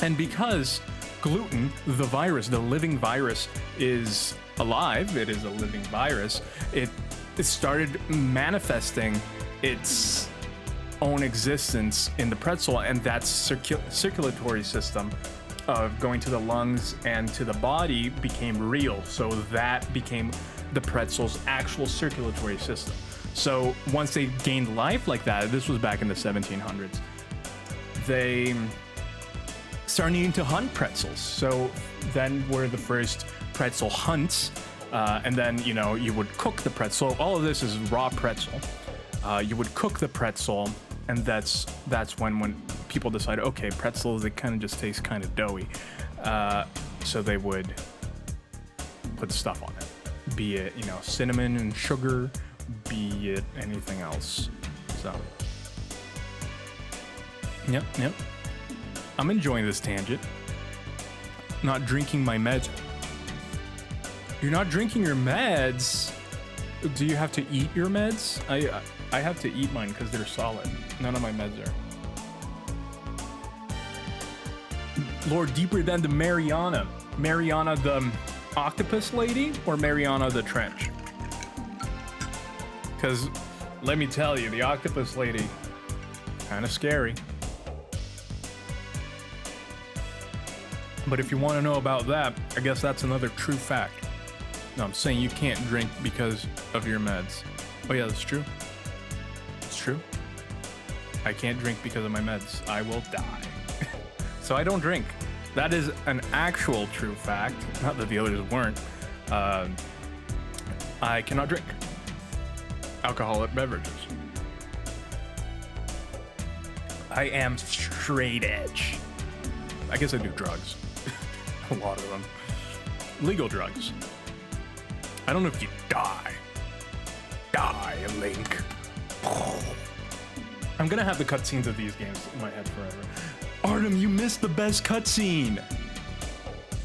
And because gluten, the virus, the living virus, is alive, it is a living virus, it started manifesting its own existence in the pretzel, and that circulatory system of going to the lungs and to the body became real. So that became the pretzel's actual circulatory system. So once they gained life like that, this was back in the 1700s, they starting to hunt pretzels. So then were the first pretzel hunts, and then you would cook the pretzel. All of this is raw pretzel. You would cook the pretzel, and that's when people decided, okay, pretzels, they kind of just taste kind of doughy, so they would put stuff on it, be it cinnamon and sugar, be it anything else. So yep. I'm enjoying this tangent. Not drinking my meds. You're not drinking your meds? Do you have to eat your meds? I have to eat mine because they're solid. None of my meds are. Lord, deeper than the Mariana. Mariana the octopus lady or Mariana the trench? Because let me tell you, the octopus lady, kind of scary. But if you want to know about that, I guess that's another true fact. No, I'm saying you can't drink because of your meds. Oh yeah, that's true. It's true. I can't drink because of my meds. I will die. So I don't drink. That is an actual true fact. Not that the others weren't. I cannot drink alcoholic beverages. I am straight edge. I guess I do drugs. A lot of them. Legal drugs. I don't know if you die. Die, Link. I'm gonna have the cutscenes of these games in my head forever. Artem, you missed the best cutscene.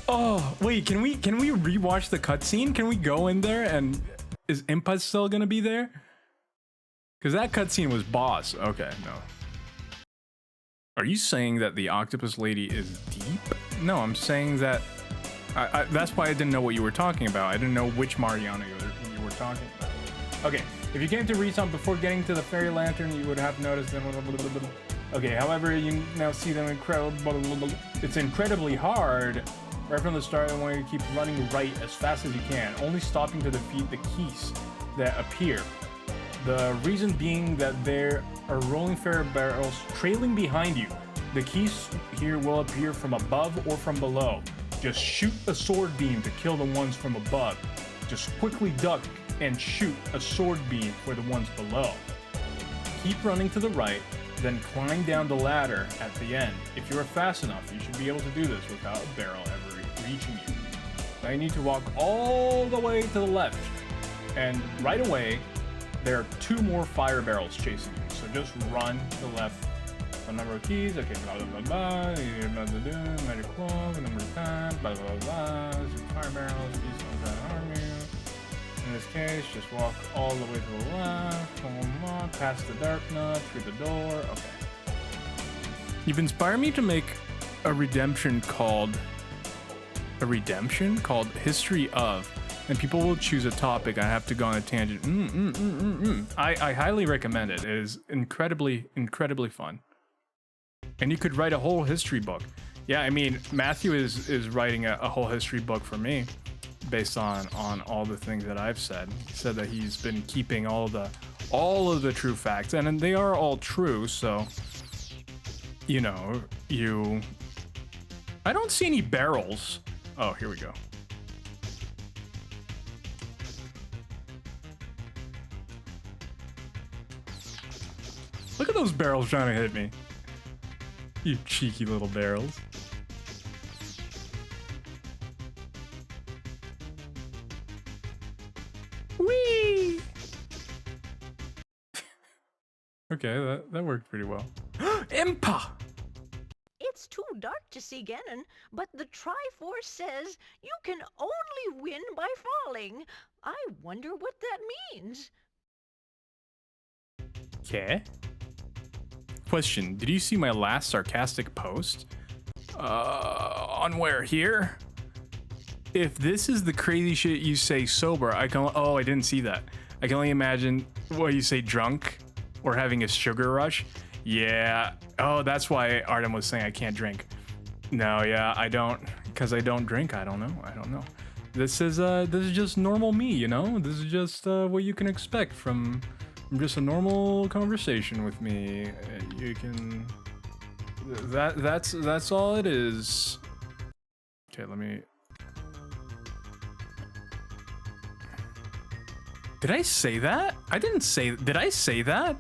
Oh, wait, can we rewatch the cutscene? Can we go in there and is Impa still gonna be there? Because that cutscene was boss. Okay, no. Are you saying that the octopus lady is deep? No, I'm saying that that's why I didn't know what you were talking about. I didn't know which Mariana you were talking about. Okay, if you came to Resort before getting to the fairy lantern, you would have noticed them. Okay, however, you now see them it's incredibly hard. Right from the start, I want you to keep running right as fast as you can, only stopping to defeat the keys that appear. The reason being that there are rolling fairy barrels trailing behind you. The keys here will appear from above or from below. Just shoot a sword beam to kill the ones from above. Just quickly duck and shoot a sword beam for the ones below. Keep running to the right, then climb down the ladder at the end. If you are fast enough, you should be able to do this without a barrel ever reaching you. Now you need to walk all the way to the left, and right away, there are 2 more fire barrels chasing you. So just run to the left. The number of keys, okay, blah blah blah blah. Magic cloak, number of times, blah blah blah. Fire barrels, keys don't try to harm you. In this case, just walk all the way to the left. Past the dark nut, through the door. Okay. You've inspired me to make a redemption called History of. And people will choose a topic. I have to go on a tangent. I highly recommend it. It is incredibly fun. And you could write a whole history book. Yeah, I mean, Matthew is writing a whole history book for me based on all the things that I've said. He said that he's been keeping all of the true facts, and they are all true, so I don't see any barrels. Oh, here we go. Look at those barrels trying to hit me. You cheeky little barrels. Whee! Okay, that worked pretty well. Impa! It's too dark to see Ganon, but the Triforce says you can only win by falling. I wonder what that means. Okay. Question, did you see my last sarcastic post? On where? Here? If this is the crazy shit you say sober, I didn't see that. I can only imagine what you say drunk or having a sugar rush. Yeah. Oh, that's why Artem was saying I can't drink. No, yeah, I don't, because I don't drink. I don't know. This is just normal me, you know? This is just what you can expect from just a normal conversation with me. You That's all it is. Okay, let me. Did I say that? I didn't say. Did I say that?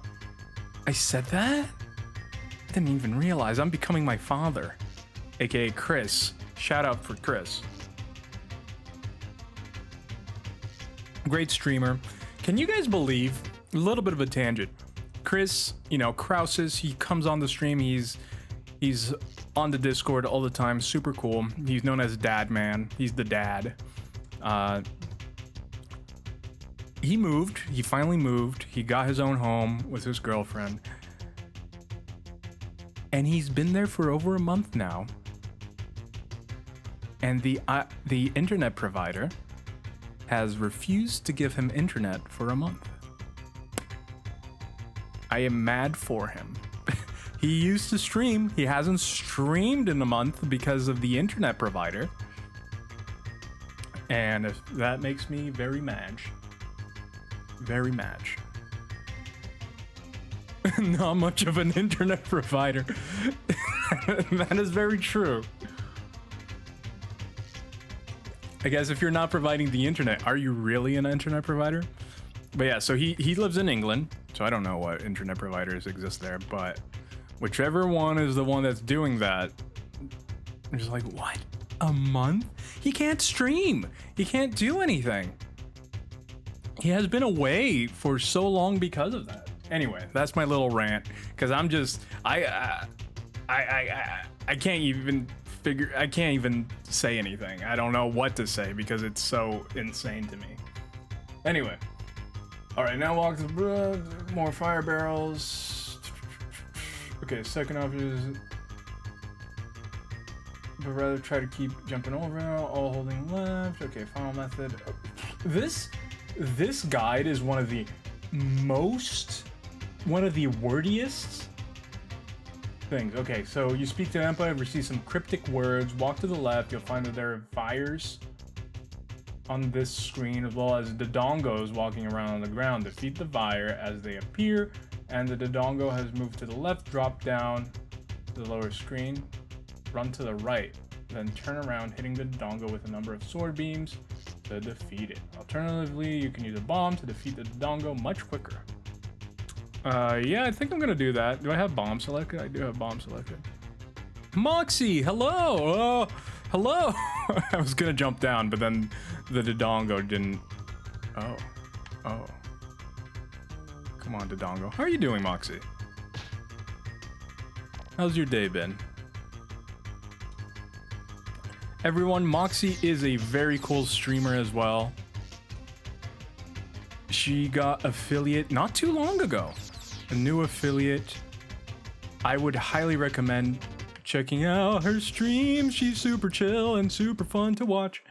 I said that? I didn't even realize I'm becoming my father, aka Chris. Shout out for Chris. Great streamer. Can you guys believe? A little bit of a tangent. Chris, you know, Krauses, he comes on the stream. He's on the Discord all the time. Super cool. He's known as Dad Man. He's the dad. He moved. He finally moved. He got his own home with his girlfriend. And he's been there for over a month now. And the internet provider has refused to give him internet for a month. I am mad for him. He used to stream. He hasn't streamed in a month because of the internet provider. And that makes me very mad. Very mad. Not much of an internet provider. That is very true. I guess if you're not providing the internet, are you really an internet provider? But yeah, so he lives in England, so I don't know what internet providers exist there, but whichever one is the one that's doing that, I'm just like, what? A month? He can't stream. He can't do anything. He has been away for so long because of that. Anyway, that's my little rant, because I'm just, I can't even I can't even say anything. I don't know what to say because it's so insane to me. Anyway. All right, now walk the more fire barrels. Okay, second option is, but rather try to keep jumping over, all holding left. Okay, final method. This guide is one of the wordiest things. Okay, so you speak to the Empire, receive some cryptic words, walk to the left, you'll find that there are fires on this screen, as well as Dodongos walking around on the ground. Defeat the Vire as they appear, and the Dodongo has moved to the left, drop down to the lower screen, run to the right, then turn around, hitting the Dodongo with a number of sword beams to defeat it. Alternatively, you can use a bomb to defeat the Dodongo much quicker. Yeah, I think I'm gonna do that. Do I have bomb selected? I do have bomb selected. Moxie, hello! Hello! I was gonna jump down, but then the Dodongo didn't. Oh. Come on, Dodongo. How are you doing, Moxie? How's your day been? Everyone, Moxie is a very cool streamer as well. She got affiliate not too long ago. A new affiliate. I would highly recommend checking out her stream. She's super chill and super fun to watch.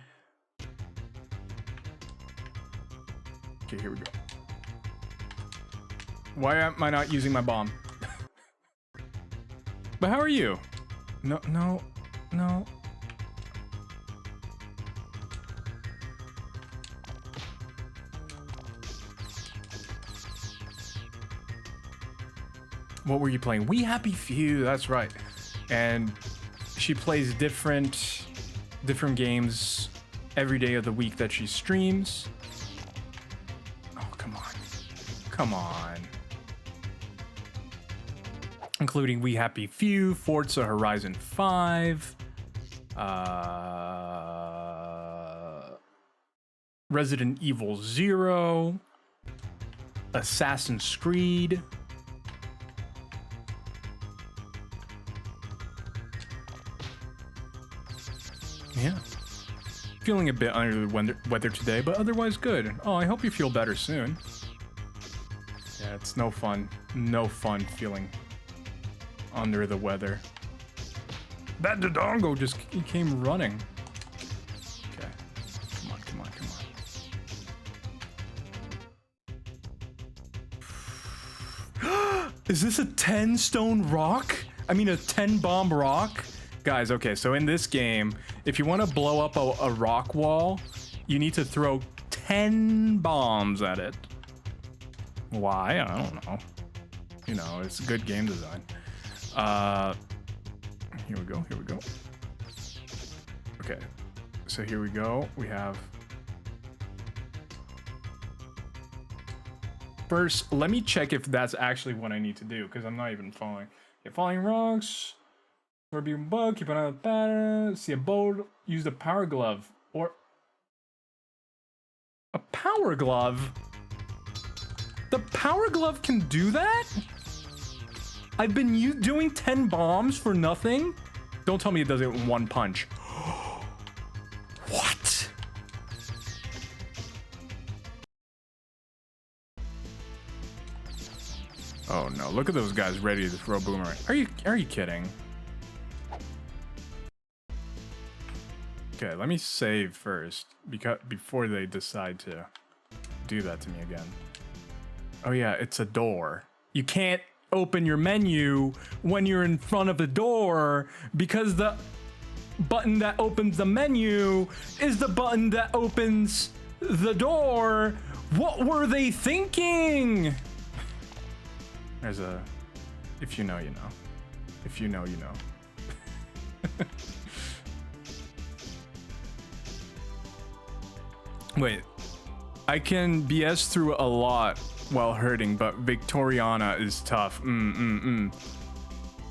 Okay, here we go. Why am I not using my bomb? But how are you? No. What were you playing? We Happy Few, that's right. And she plays different games every day of the week that she streams. Oh, come on. Including We Happy Few, Forza Horizon 5, Resident Evil 0, Assassin's Creed. Yeah. Feeling a bit under the weather today, but otherwise good. Oh, I hope you feel better soon. Yeah, it's no fun feeling under the weather. That Dodongo just came running. Okay. Come on. Is this a 10 stone rock? I mean a 10 bomb rock? Guys, okay, so in this game, if you want to blow up a rock wall, you need to throw 10 bombs at it. Why? I don't know. You know, it's good game design. Here we go. Here we go. Okay. So here we go. We have... First, let me check if that's actually what I need to do, because I'm not even following. Okay, falling rocks. Scorpion bug. Keep an eye on the pattern. See a bolt. Use the power glove. Or... A power glove? The power glove can do that? I've been doing 10 bombs for nothing? Don't tell me it does it in one punch. What? Oh no, look at those guys ready to throw boomerang. Are you kidding? Okay, let me save first before they decide to do that to me again. Oh yeah, it's a door. You can't open your menu when you're in front of the door because the button that opens the menu is the button that opens the door. What were they thinking? There's a, if you know, you know. If you know, you know. Wait, I can BS through a lot while hurting, but Victoriana is tough.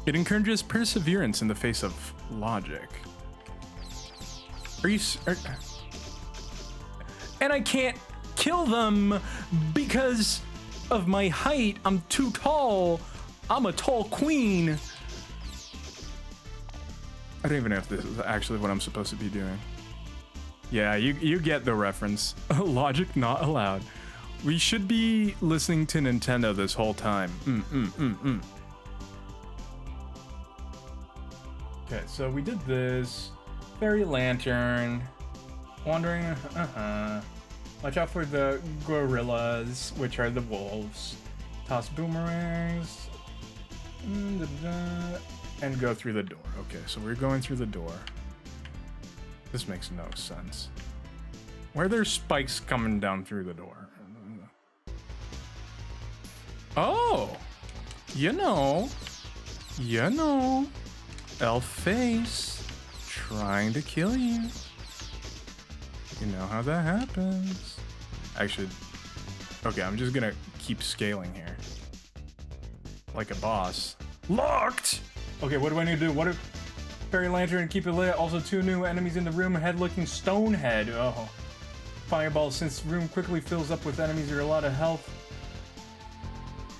It encourages perseverance in the face of logic. And I can't kill them because of my height. I'm too tall. I'm a tall queen. I don't even know if this is actually what I'm supposed to be doing. Yeah, you get the reference. Logic not allowed. We should be listening to Nintendo this whole time. Okay, so we did this. Fairy lantern. Wandering. Watch out for the gorillas, which are the wolves. Toss boomerangs. And go through the door. Okay, so we're going through the door. This makes no sense. Why are there spikes coming down through the door? Oh! You know. Elf face. Trying to kill you. You know how that happens. Actually, okay, I'm just gonna keep scaling here. Like a boss. Locked! Okay, what do I need to do? What if... Fairy lantern, keep it lit. Also 2 new enemies in the room. Head-looking stone head. Oh. Fireball, since the room quickly fills up with enemies, there are a lot of health.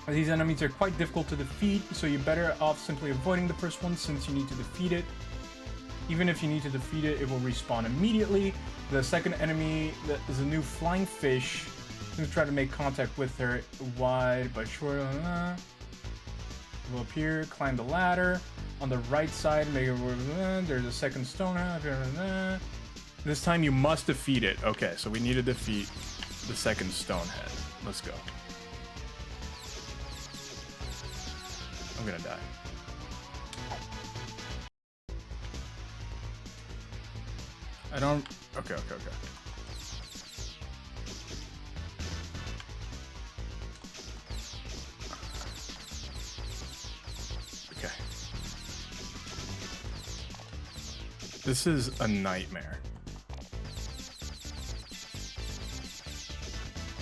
These enemies are quite difficult to defeat, so you're better off simply avoiding the first one since you need to defeat it. Even if you need to defeat it, it will respawn immediately. The second enemy is a new flying fish. I'm gonna try to make contact with her. Wide but short. Will appear. Climb the ladder. On the right side, there's a second stone head. This time you must defeat it. Okay, so we need to defeat the second stone head. Let's go. I'm gonna die. I don't... Okay. Okay. This is a nightmare.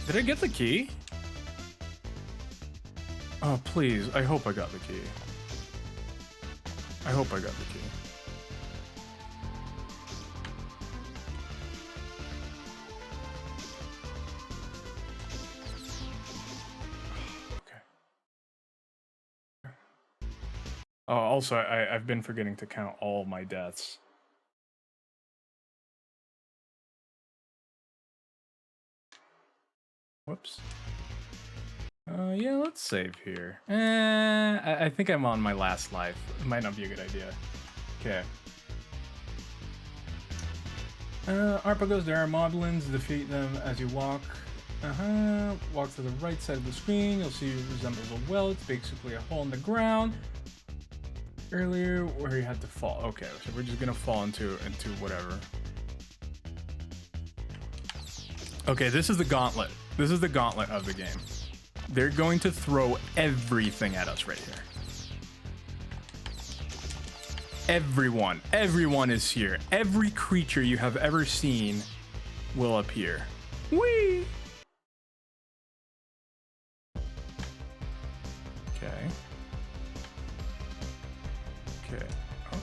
Did I get the key? Oh, please. I hope I got the key. I hope I got the key. Okay. Oh, also, I've been forgetting to count all my deaths. Whoops. Yeah, let's save here. I think I'm on my last life. It might not be a good idea. Okay. Arpagos, there are moblins. Defeat them as you walk. Walk to the right side of the screen. You'll see it resembles a well. It's basically a hole in the ground. Earlier, where you had to fall. Okay, so we're just gonna fall into whatever. Okay, this is the gauntlet. This is the gauntlet of the game. They're going to throw everything at us right here. Everyone is here. Every creature you have ever seen will appear. Whee! Okay. Okay. Oh.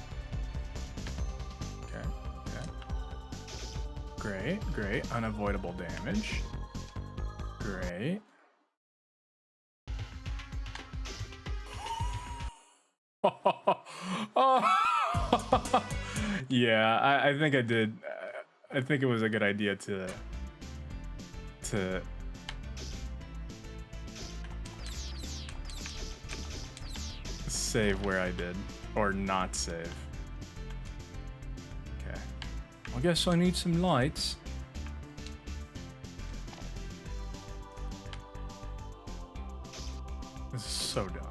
Okay. Okay. Great. Unavoidable damage. Great. Oh. Yeah, I think I did. I think it was a good idea to save where I did, or not save. Okay. I guess I need some lights. This is so dumb.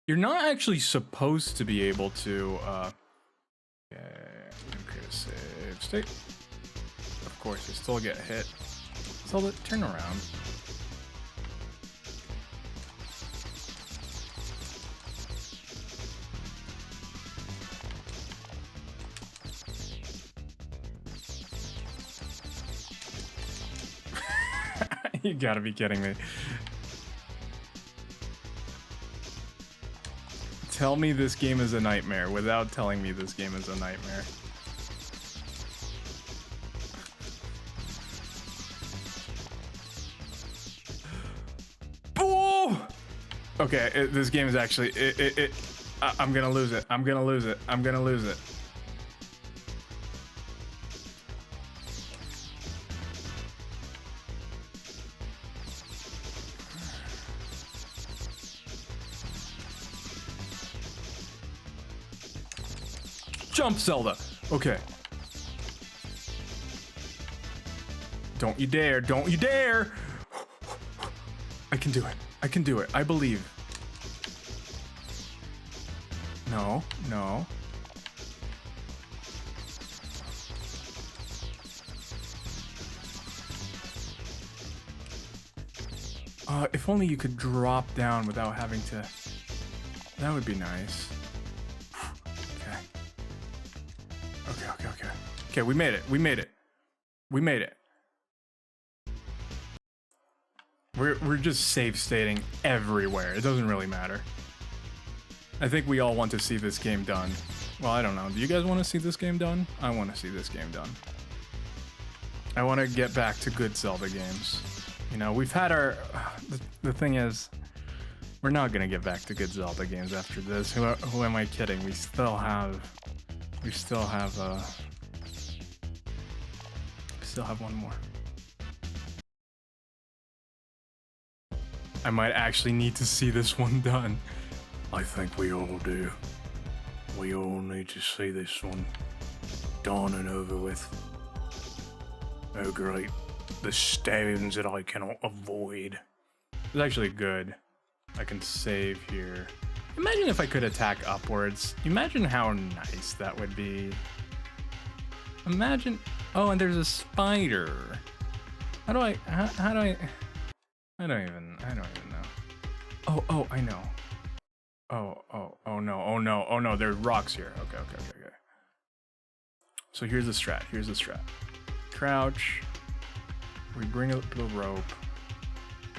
You're not actually supposed to be able to, create a save state. Of course, you still get hit. Zelda, turn around. You gotta be kidding me. Tell me this game is a nightmare without telling me this game is a nightmare. Oh! Okay, this game is actually... I'm gonna lose it. I'm gonna lose it. I'm gonna lose it. Jump, Zelda. Okay. Don't you dare. Don't you dare. I can do it. I can do it. I believe. No. No. If only you could drop down without having to... That would be nice. Okay, we made it. We made it. We made it. We're just save stating everywhere. It doesn't really matter. I think we all want to see this game done. Well, I don't know. Do you guys want to see this game done? I want to see this game done. I want to get back to good Zelda games. You know, we've had our... The thing is, we're not going to get back to good Zelda games after this. Who am I kidding? We still have one more. I might actually need to see this one done. I think we all do. We all need to see this one done and over with. Oh great, the stones that I cannot avoid. It's actually good. I can save here. Imagine if I could attack upwards. Imagine how nice that would be. Imagine... Oh, and there's a spider. How do I... I don't even know. Oh, I know. Oh no, there's rocks here. Okay. So here's the strat. Crouch. We bring up the rope.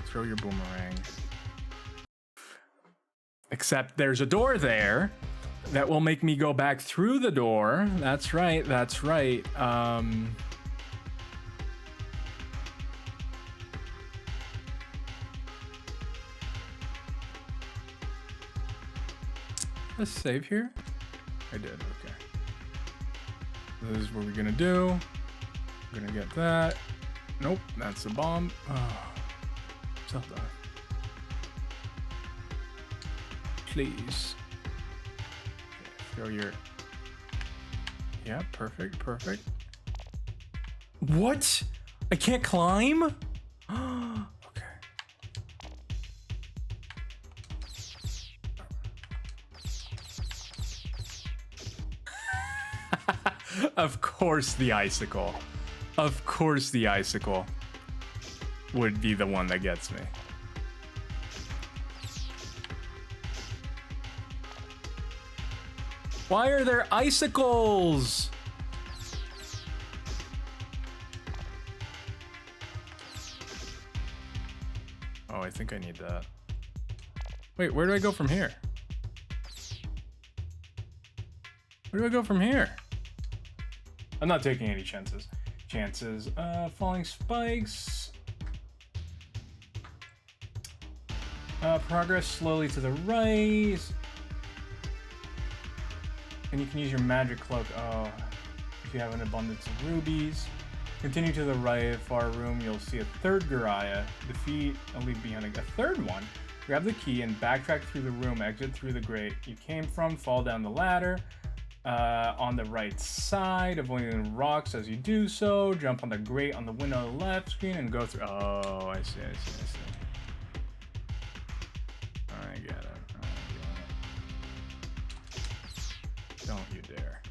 Throw your boomerang. Except there's a door there that will make me go back through the door. That's right. Let's save here. I did, okay. This is what we're gonna do. We're gonna get that. Nope, that's a bomb. Oh, Zelda. Please. Okay, throw your... Yeah, perfect. What? I can't climb? Okay. Of course the icicle. Of course the icicle would be the one that gets me. Why are there icicles? Oh, I think I need that. Wait, where do I go from here? Where do I go from here? I'm not taking any chances. Falling spikes. Progress slowly to the right. And you can use your magic cloak. Oh, if you have an abundance of rubies. Continue to the right, far room, you'll see a third Gariah. Defeat and leave behind a third one. Grab the key and backtrack through the room, exit through the grate you came from, fall down the ladder. On the right side, avoiding rocks as you do so. Jump on the grate on the window on the left screen and go through. Oh, I see. I get it. Don't you dare.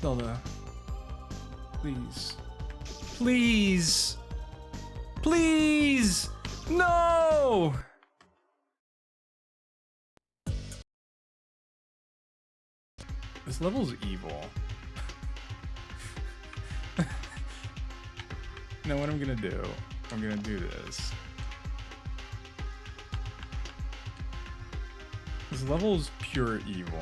Zelda. Please. Please! Please! No! This level's evil. Now what I'm gonna do, I'm gonna do this. This level's pure evil.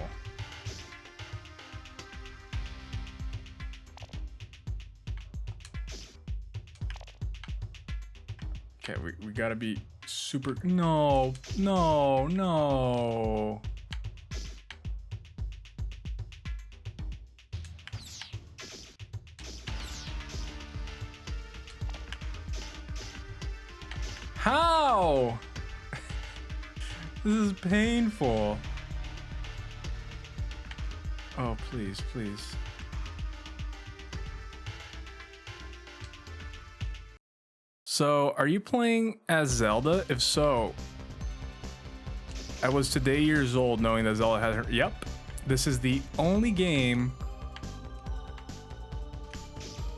Okay, we gotta be super. No. How? This is painful. Oh, please. So, are you playing as Zelda? If so, I was today years old knowing that Zelda had her. Yep. This is the only game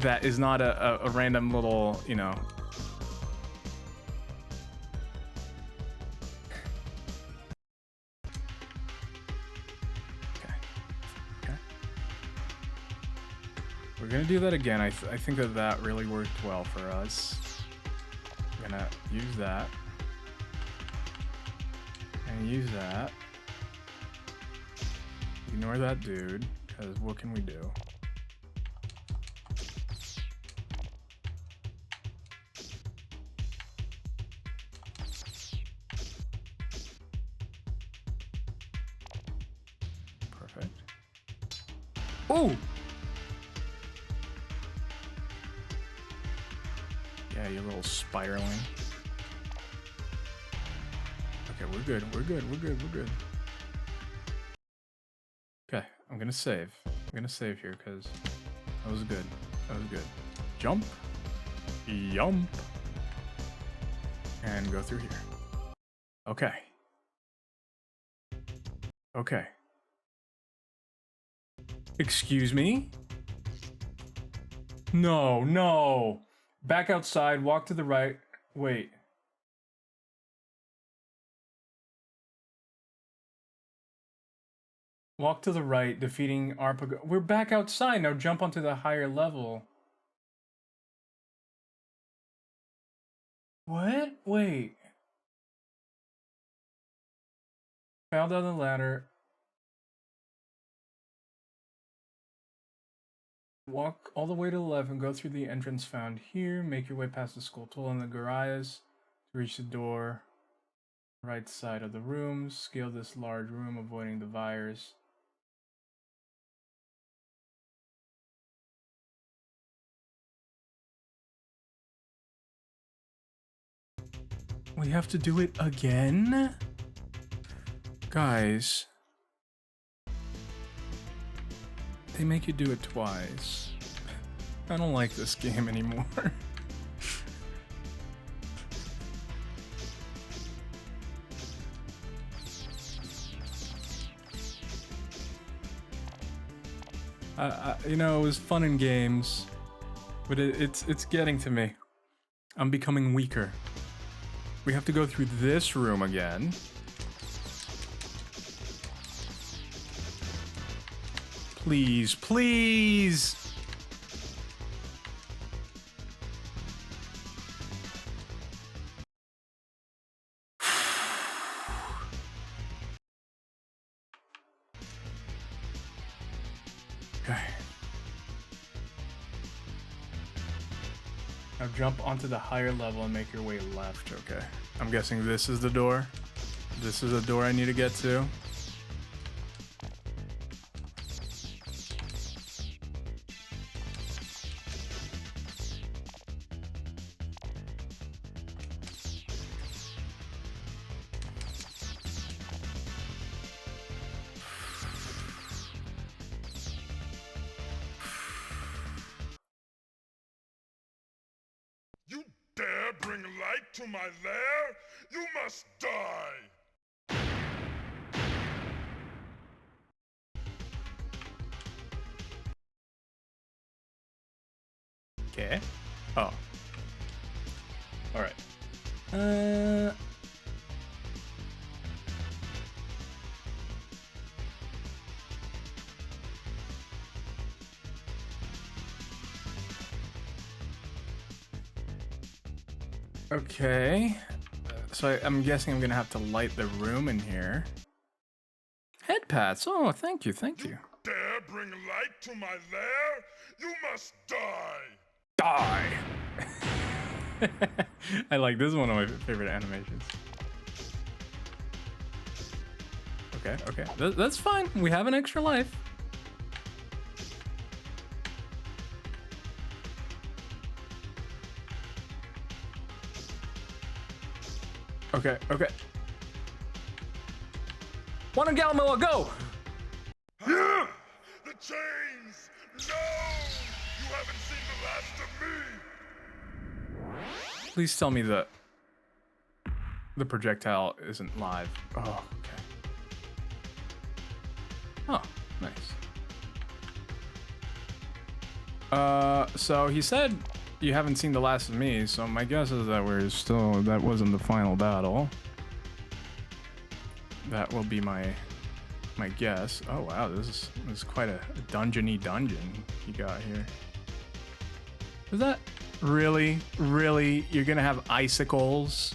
that is not a random little, you know. Okay. We're gonna do that again. I think that really worked well for us. Gonna use that and use that. Ignore that dude, because what can we do? Perfect. Oh! Yeah, you little spiraling. Okay, we're good. Okay, I'm gonna save. Here because that was good. Jump. Yump. And go through here. Okay. Excuse me? No. Back outside, walk to the right. Wait. Walk to the right, defeating Arpago. We're back outside. Now jump onto the higher level. What? Wait. Fell down the ladder. Walk all the way to the left and go through the entrance found here. Make your way past the skull and the Gariahs to reach the door. Right side of the room. Scale this large room, avoiding the virus. We have to do it again? Guys. They make you do it twice. I don't like this game anymore. You know, it was fun in games, but it's getting to me. I'm becoming weaker. We have to go through this room again. Please, please! Okay. Now jump onto the higher level and make your way left. Okay. I'm guessing this is the door. This is the door I need to get to. You dare bring light to my lair? You must die! Okay. Oh. Alright. Okay. So I'm guessing I'm gonna have to light the room in here. Head pats. Oh, thank you, thank you. Dare bring light to my lair? You must die! Die! I like this is one of my favorite animations. Okay, okay. That's fine. We have an extra life. Okay, okay. One in Gamelon, go! The chains! No! You haven't seen the last of me! Please tell me that the projectile isn't live. Oh, okay. Oh, nice. So he said you haven't seen the last of me, so my guess is that that wasn't the final battle. That will be my guess. Oh wow, this is quite a dungeon-y dungeon you got here. Is that really you're gonna have icicles?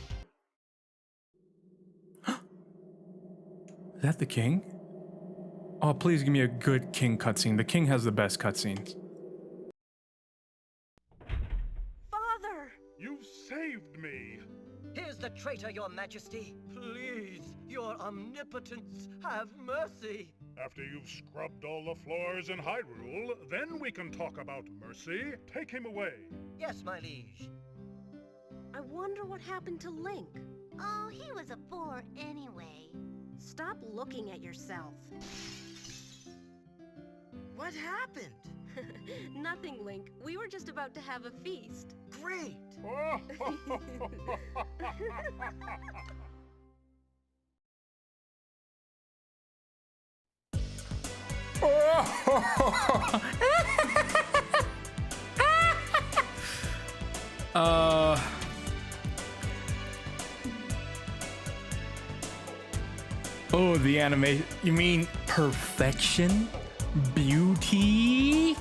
Is that the king? Oh, please give me a good king cutscene. The king has the best cutscenes. Father! You saved me! Here's the traitor, your majesty. Please, your omnipotence, have mercy. After you've scrubbed all the floors in Hyrule, then we can talk about mercy. Take him away. Yes, my liege. I wonder what happened to Link. Oh, he was a bore anyway. Stop looking at yourself. What happened? Nothing, Link. We were just about to have a feast. Great. Oh, the anime. You mean perfection? Beauty?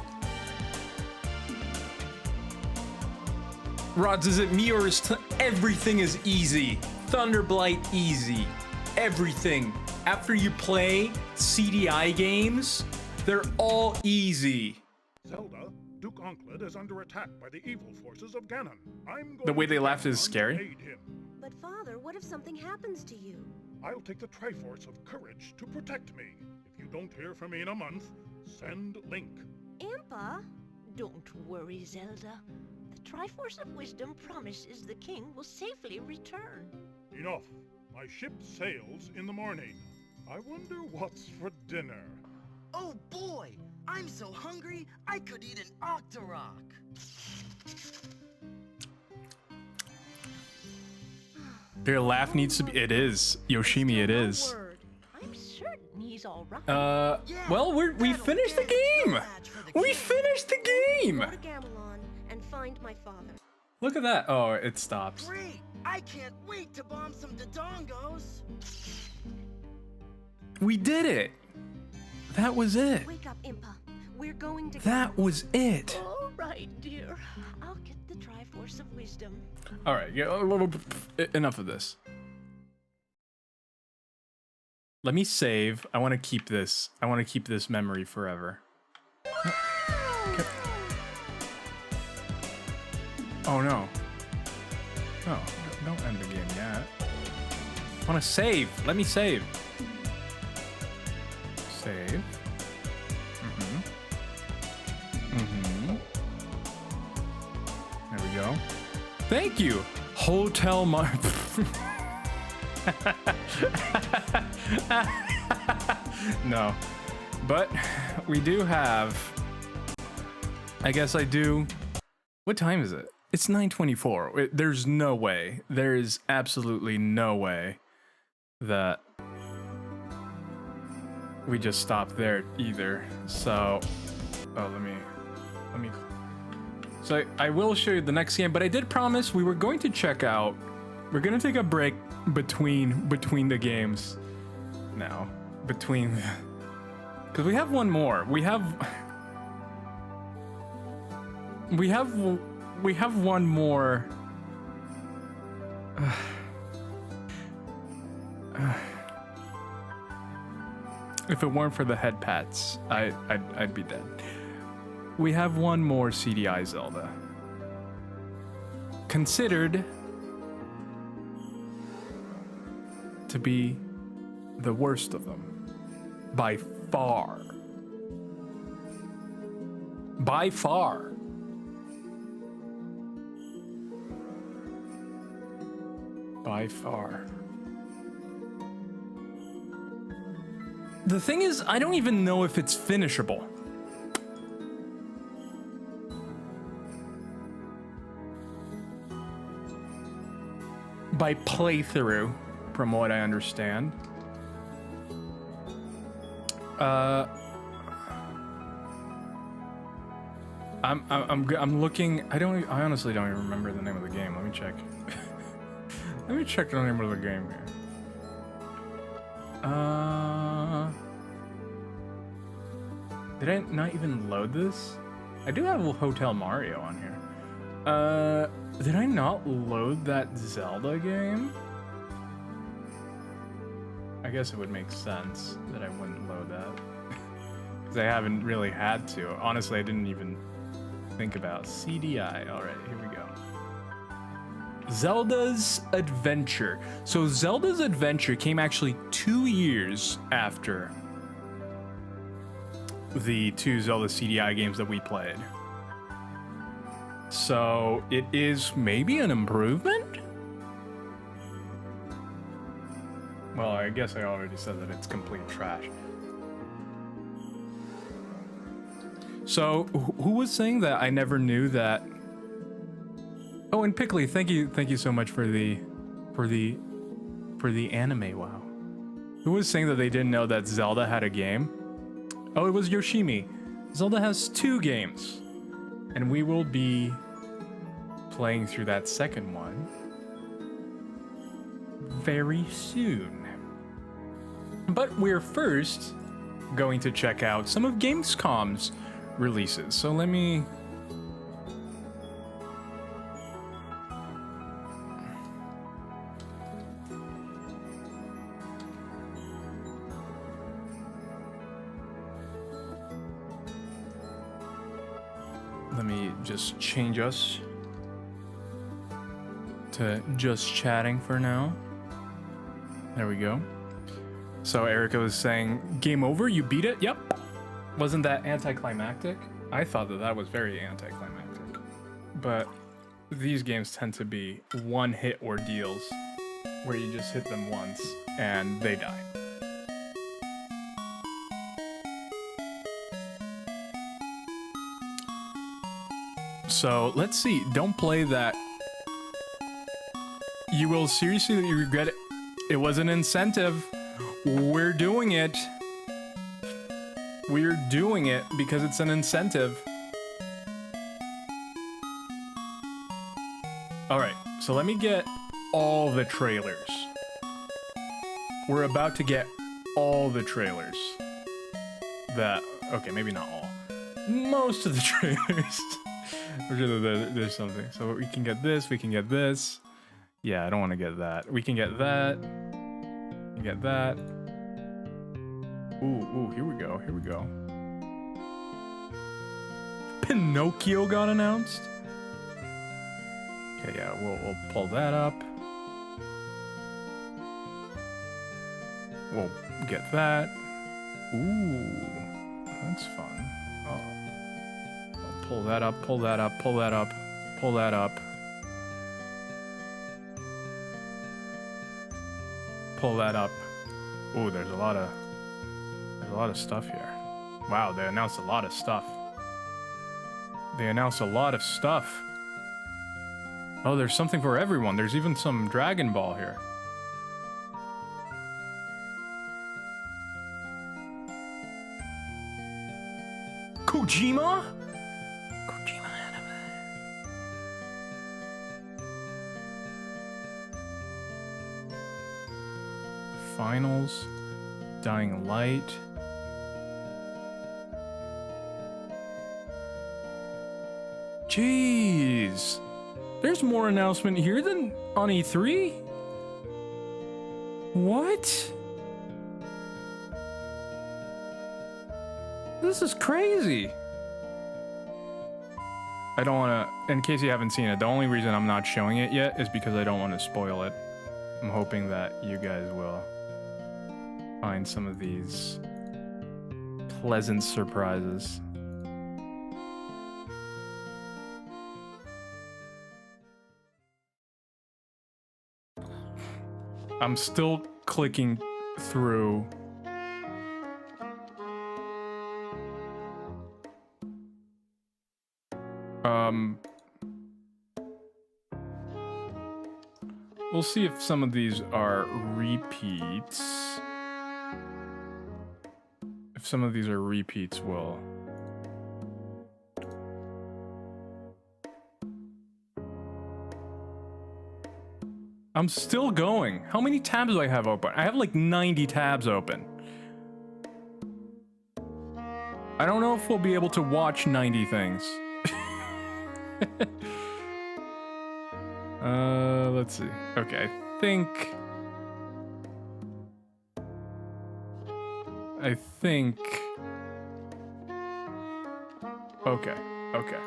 Rods, is it me or is everything is easy? Thunderblight easy. Everything. After you play CDI games, they're all easy. Zelda, Duke Onkled is under attack by the evil forces of Ganon. I'm going The way they to laughed is Ganon to scary. aid him. But Father, what if something happens to you? I'll take the Triforce of Courage to protect me. If you don't hear from me in a month, send Link. Impa? Don't worry, Zelda. The Triforce of Wisdom promises the king will safely return. Enough. My ship sails in the morning. I wonder what's for dinner. Oh boy, I'm so hungry I could eat an Octorok. Their laugh needs to be. It is. Yoshimi, it is. Word. I'm certain he's all right. Well, we finished the game. We finished the game. Go to Gamelon and find my father. Look at that. Oh, it stops. Great! I can't wait to bomb some Dodongos! We did it. That was it. Wake up, Impa. We're going to That was it. All right, dear. I'll get the Triforce of Wisdom. All right. Yeah, enough of this. Let me save. I want to keep this. I want to keep this memory forever. Okay. Oh no. No, don't end the game yet. I want to save. Let me save. Save. There we go. Thank you. Hotel Mar. No, but we do have. I guess I do. What time is it? It's 9:24. There's no way. There is absolutely no way that we just stop there either. So, oh, let me. So I will show you the next game, but I did promise we were going to check out. We're gonna take a break between the games now. Because we have one more. We have one more. If it weren't for the head pats, I'd be dead. We have one more CDI Zelda. Considered to be the worst of them. By far. By far. By far. The thing is, I don't even know if it's finishable. By playthrough, from what I understand. I'm looking. I honestly don't even remember the name of the game. Let me check. Let me check the name of the game here. Did I not even load this? I do have Hotel Mario on here. Did I not load that Zelda game? I guess it would make sense that I wouldn't load that. Because I haven't really had to. Honestly, I didn't even think about CDI. Alright, here we go. Zelda's Adventure. So Zelda's Adventure came actually 2 years after the 2 Zelda CDI games that we played. So it is maybe an improvement? Well, I guess I already said that it's complete trash. So who was saying that I never knew that? Oh, and Pickley, thank you so much for the anime. Wow. Who was saying that they didn't know that Zelda had a game? Oh, it was Yoshimi. Zelda has 2 games, and we will be playing through that second one very soon. But we're first going to check out some of Gamescom's releases. So let me... Let me just change us to just chatting for now. There we go. So Erica was saying, game over, you beat it? Yep. Wasn't that anticlimactic? I thought that was very anticlimactic. But these games tend to be one-hit ordeals where you just hit them once and they die. So let's see. Don't play that. You will seriously regret it. It was an incentive. We're doing it. We're doing it because it's an incentive. All right, so let me get all the trailers. We're about to get all the trailers. Okay, maybe not all. Most of the trailers. There's something. So we can get this, we can get this. Yeah, I don't want to get that. We can get that. We can get that. Ooh, here we go, here we go. Pinocchio got announced? Okay, yeah, we'll pull that up. We'll get that. Ooh, that's fun. Oh. I'll pull that up, pull that up, pull that up, pull that up. Pull that up. Ooh, there's a lot of stuff here. Wow, they announced a lot of stuff. They announced a lot of stuff. Oh, there's something for everyone. There's even some Dragon Ball here. Kojima? Kojima anime. Finals. Dying Light. Jeez. There's more announcement here than on E3? What? This is crazy. I don't want to, in case you haven't seen it, the only reason I'm not showing it yet is because I don't want to spoil it. I'm hoping that you guys will find some of these pleasant surprises. I'm still clicking through. We'll see if some of these are repeats. If some of these are repeats, we'll... I'm still going. How many tabs do I have open? I have like 90 tabs open. I don't know if we'll be able to watch 90 things. Let's see. Okay, I think... Okay, okay.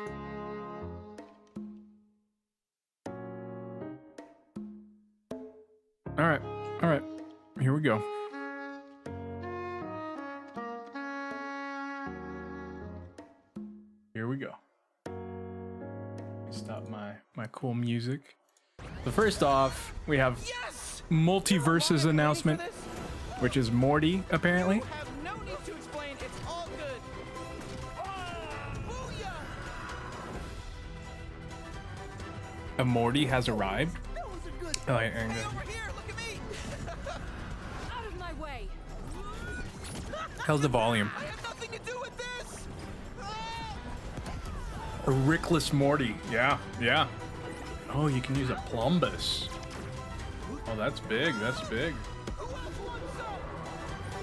Alright. Here we go. Here we go. Stop my cool music. So first off, we have Multiverse's announcement, which is Morty, apparently. You have no need to explain. It's all good. A Morty has arrived. Oh, Over here, look at me. Out of my way. How's the volume? I had nothing to do with this. A Rickless Morty. Yeah. Oh, you can use a plumbus. Oh, that's big. That's big. Who else wants some?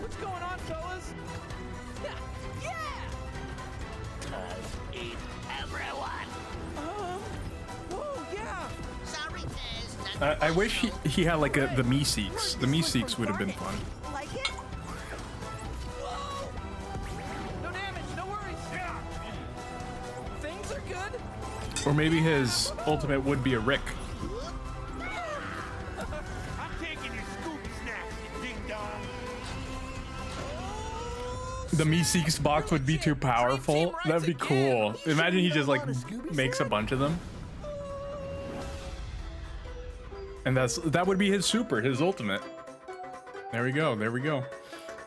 What's going on, fellas? Yeah. Eat everyone. Whoa, yeah. Sorry, Tez. I wish he had like the Meeseeks. The Meeseeks would have been fun. Like it? Whoa. No damage, no worries. Yeah. Things are good. Or maybe his ultimate would be a Rick. I'm taking your Scooby snacks, you ding dong. The Meeseeks box would be too powerful. That'd be cool. Imagine he just like makes a bunch of them. And that would be his super, his ultimate. There we go.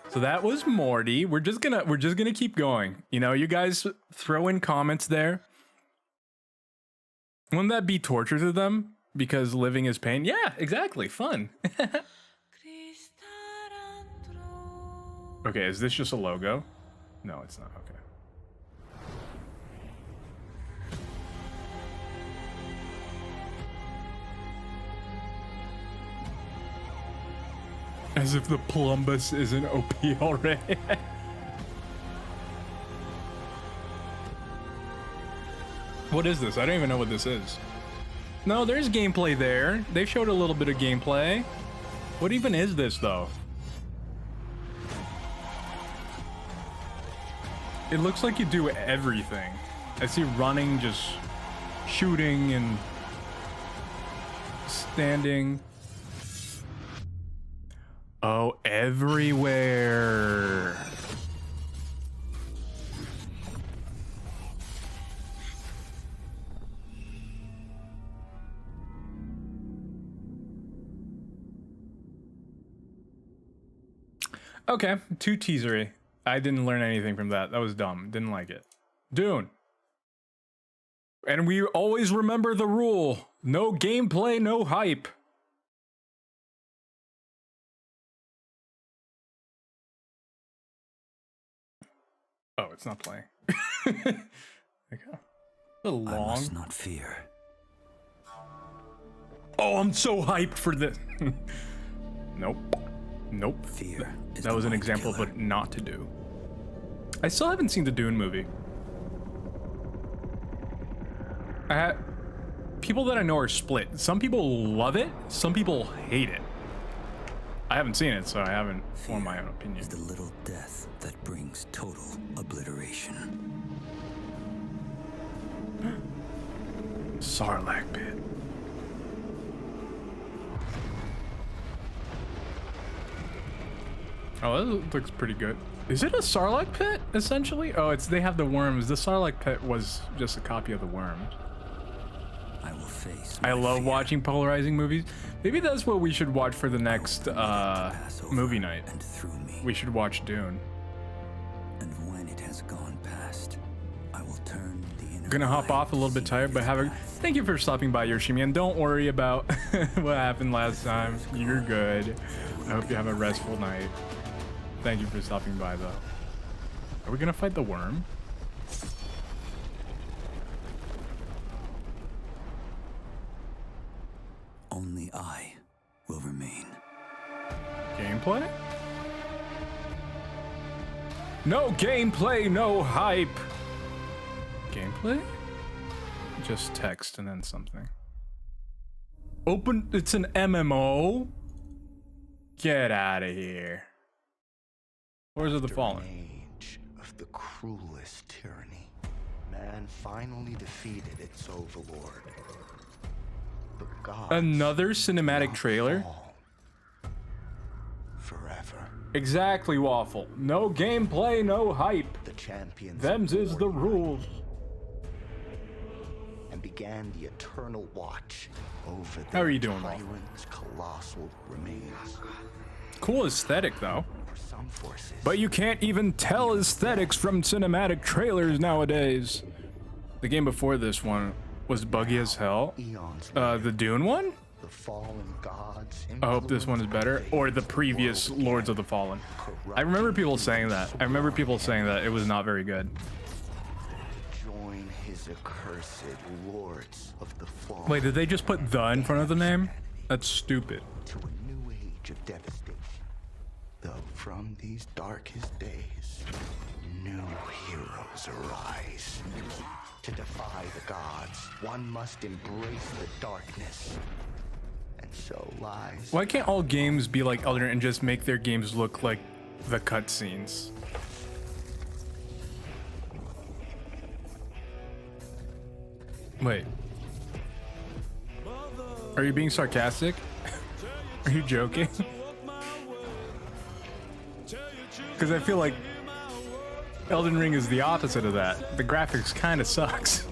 So that was Morty. We're just gonna keep going. You know, you guys throw in comments there. Wouldn't that be torture to them? Because living is pain? Yeah, exactly. Fun. Okay, is this just a logo? No, it's not. Okay. As if the Plumbus isn't OP already. What is this? I don't even know what this is. No, there's gameplay there. They showed a little bit of gameplay. What even is this, though? It looks like you do everything. I see running, just shooting and standing. Oh, everywhere. Okay, too teasery. I didn't learn anything from that. That was dumb. Didn't like it. Dune. And we always remember the rule. No gameplay, no hype. Oh, it's not playing. Okay. A little long. I must not fear. Oh, I'm so hyped for this. Nope. Nope. Fear. That was an example of what not to do. I still haven't seen the Dune movie. People that I know are split. Some people love it, some people hate it. I haven't seen it, so I haven't formed my own opinion. Is the little death that brings total obliteration. Sarlacc pit. Oh, that looks pretty good. Is it a Sarlacc pit, essentially? Oh, they have the worms. The Sarlacc pit was just a copy of the worms. I will face. I love watching polarizing movies. Maybe that's what we should watch for the next movie night. And through me. We should watch Dune. And when it has gone past, I will turn the inner. Gonna hop off a little bit tired, but thank you for stopping by, Yoshimi, and don't worry about what happened last time. You're good. I hope you have a restful night. Thank you for stopping by, though. Are we gonna fight the worm? Only I will remain. Gameplay? No gameplay, no hype. Gameplay? Just text and then something. Open, it's an MMO? Get out of here. Lords of the Fallen. Age of the cruelest tyranny, man finally defeated its overlord. The gods Another cinematic trailer? forever. Exactly, Waffle. No gameplay, no hype. The champions Them's is the rules. and began the eternal watch over How are you doing, Waffle? tyrant's colossal remains. Cool aesthetic, though. For some forces, But you can't even tell aesthetics from cinematic trailers nowadays. The game before this one was buggy as hell. eons The Dune one? the fallen gods. I hope this one is better. Or the previous Lords of the Fallen. I remember people saying that. It was not very good. Join his accursed lords of the fallen. Wait, did they just put the in front of the name? That's stupid. To a new age of devastation. Though from these darkest days, new heroes arise. To defy the gods, one must embrace the darkness. And so lies. Why can't all games be like Elden Ring and just make their games look like the cutscenes? Wait. Are you being sarcastic? Are you joking? Because I feel like Elden Ring is the opposite of that. The graphics kind of sucks.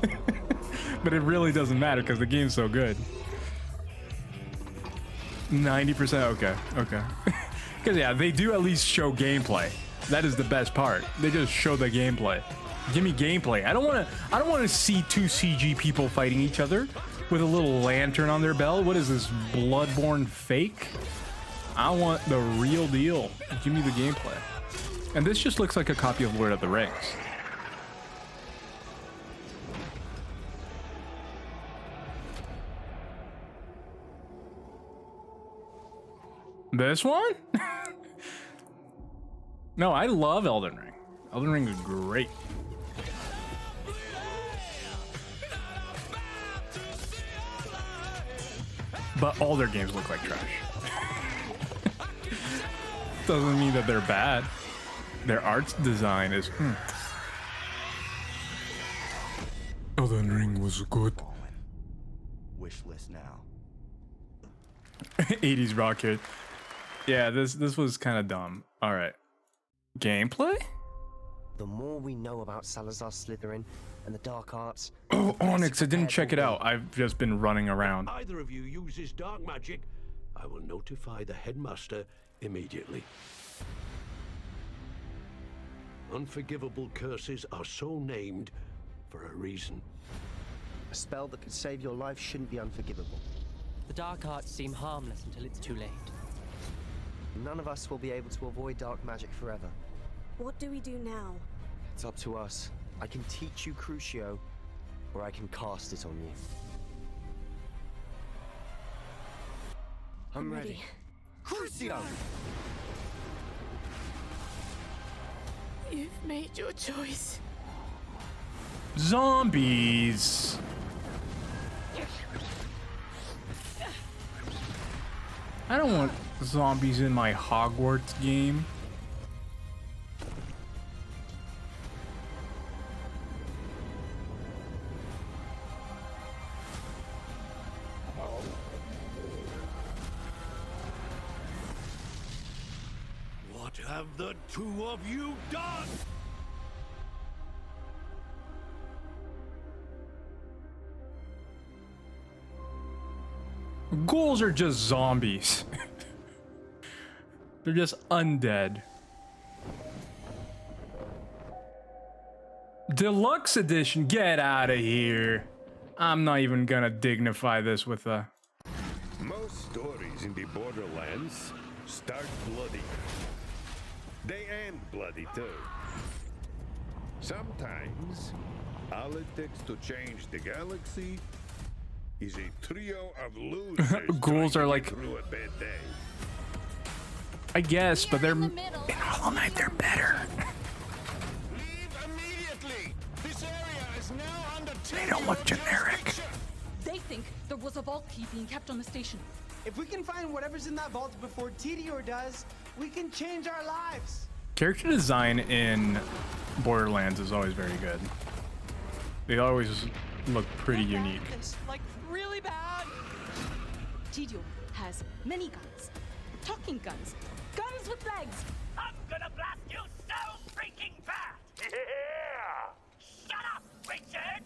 But it really doesn't matter because the game's so good. 90%? Okay. Because yeah, they do at least show gameplay. That is the best part. They just show the gameplay. Give me gameplay. I don't want to see two CG people fighting each other with a little lantern on their belt. What is this, Bloodborne fake? I want the real deal. Give me the gameplay. And this just looks like a copy of Lord of the Rings. This one? No, I love Elden Ring. Elden Ring is great. But all their games look like trash. Doesn't mean that they're bad. Their art design is... Elden Ring was good. Wish list now. 80s rocket. Yeah, this was kind of dumb. All right. Gameplay? The more we know about Salazar Slytherin and the dark arts... Oh, Onyx, I didn't check it out. I've just been running around. If either of you uses dark magic, I will notify the headmaster immediately. Unforgivable curses are so named for a reason. A spell that could save your life shouldn't be unforgivable. The dark arts seem harmless until it's too late. None of us will be able to avoid dark magic forever. What do we do now? It's up to us. I can teach you Crucio, or I can cast it on you. I'm ready. Crucio! You've made your choice. Zombies. I don't want zombies in my Hogwarts game. What have the two of you done? Ghouls are just zombies. They're just undead. Deluxe edition, get out of here. I'm not even gonna dignify this with a... Most stories in the Borderlands start bloody. They end bloody too. Sometimes, all it takes to change the galaxy is a trio of losers. Ghouls are like... through a bad day. I guess, but they're... In Hollow Knight, they're better. Leave immediately! This area is now under They don't look generic. They think there was a vault key being kept on the station. If we can find whatever's in that vault before Tedior does, we can change our lives. Character design in Borderlands is always very good. They always look pretty unique. This, like, really bad. Tedior has many guns. Talking guns. Guns with legs. I'm gonna blast you so freaking fast! Yeah! Shut up, Richard!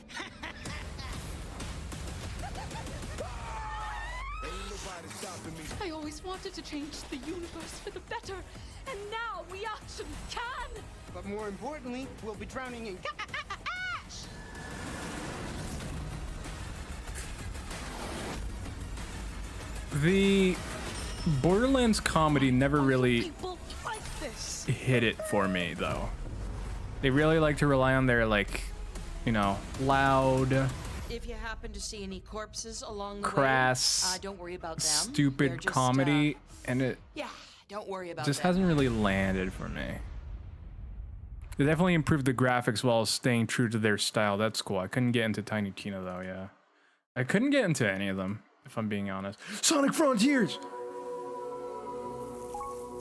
I always wanted to change the universe for the better, and now we actually can! But more importantly, we'll be drowning in ash! The Borderlands comedy never really like this. hit it for me, though. They really like to rely on their, like, you know, loud, If you happen to see any corpses along the crass, way, don't worry about them. stupid They're just, comedy, and it yeah, don't worry about just them. hasn't really landed for me. They definitely improved the graphics while staying true to their style. That's cool. I couldn't get into Tiny Tina, though, yeah. I couldn't get into any of them, if I'm being honest. Sonic Frontiers!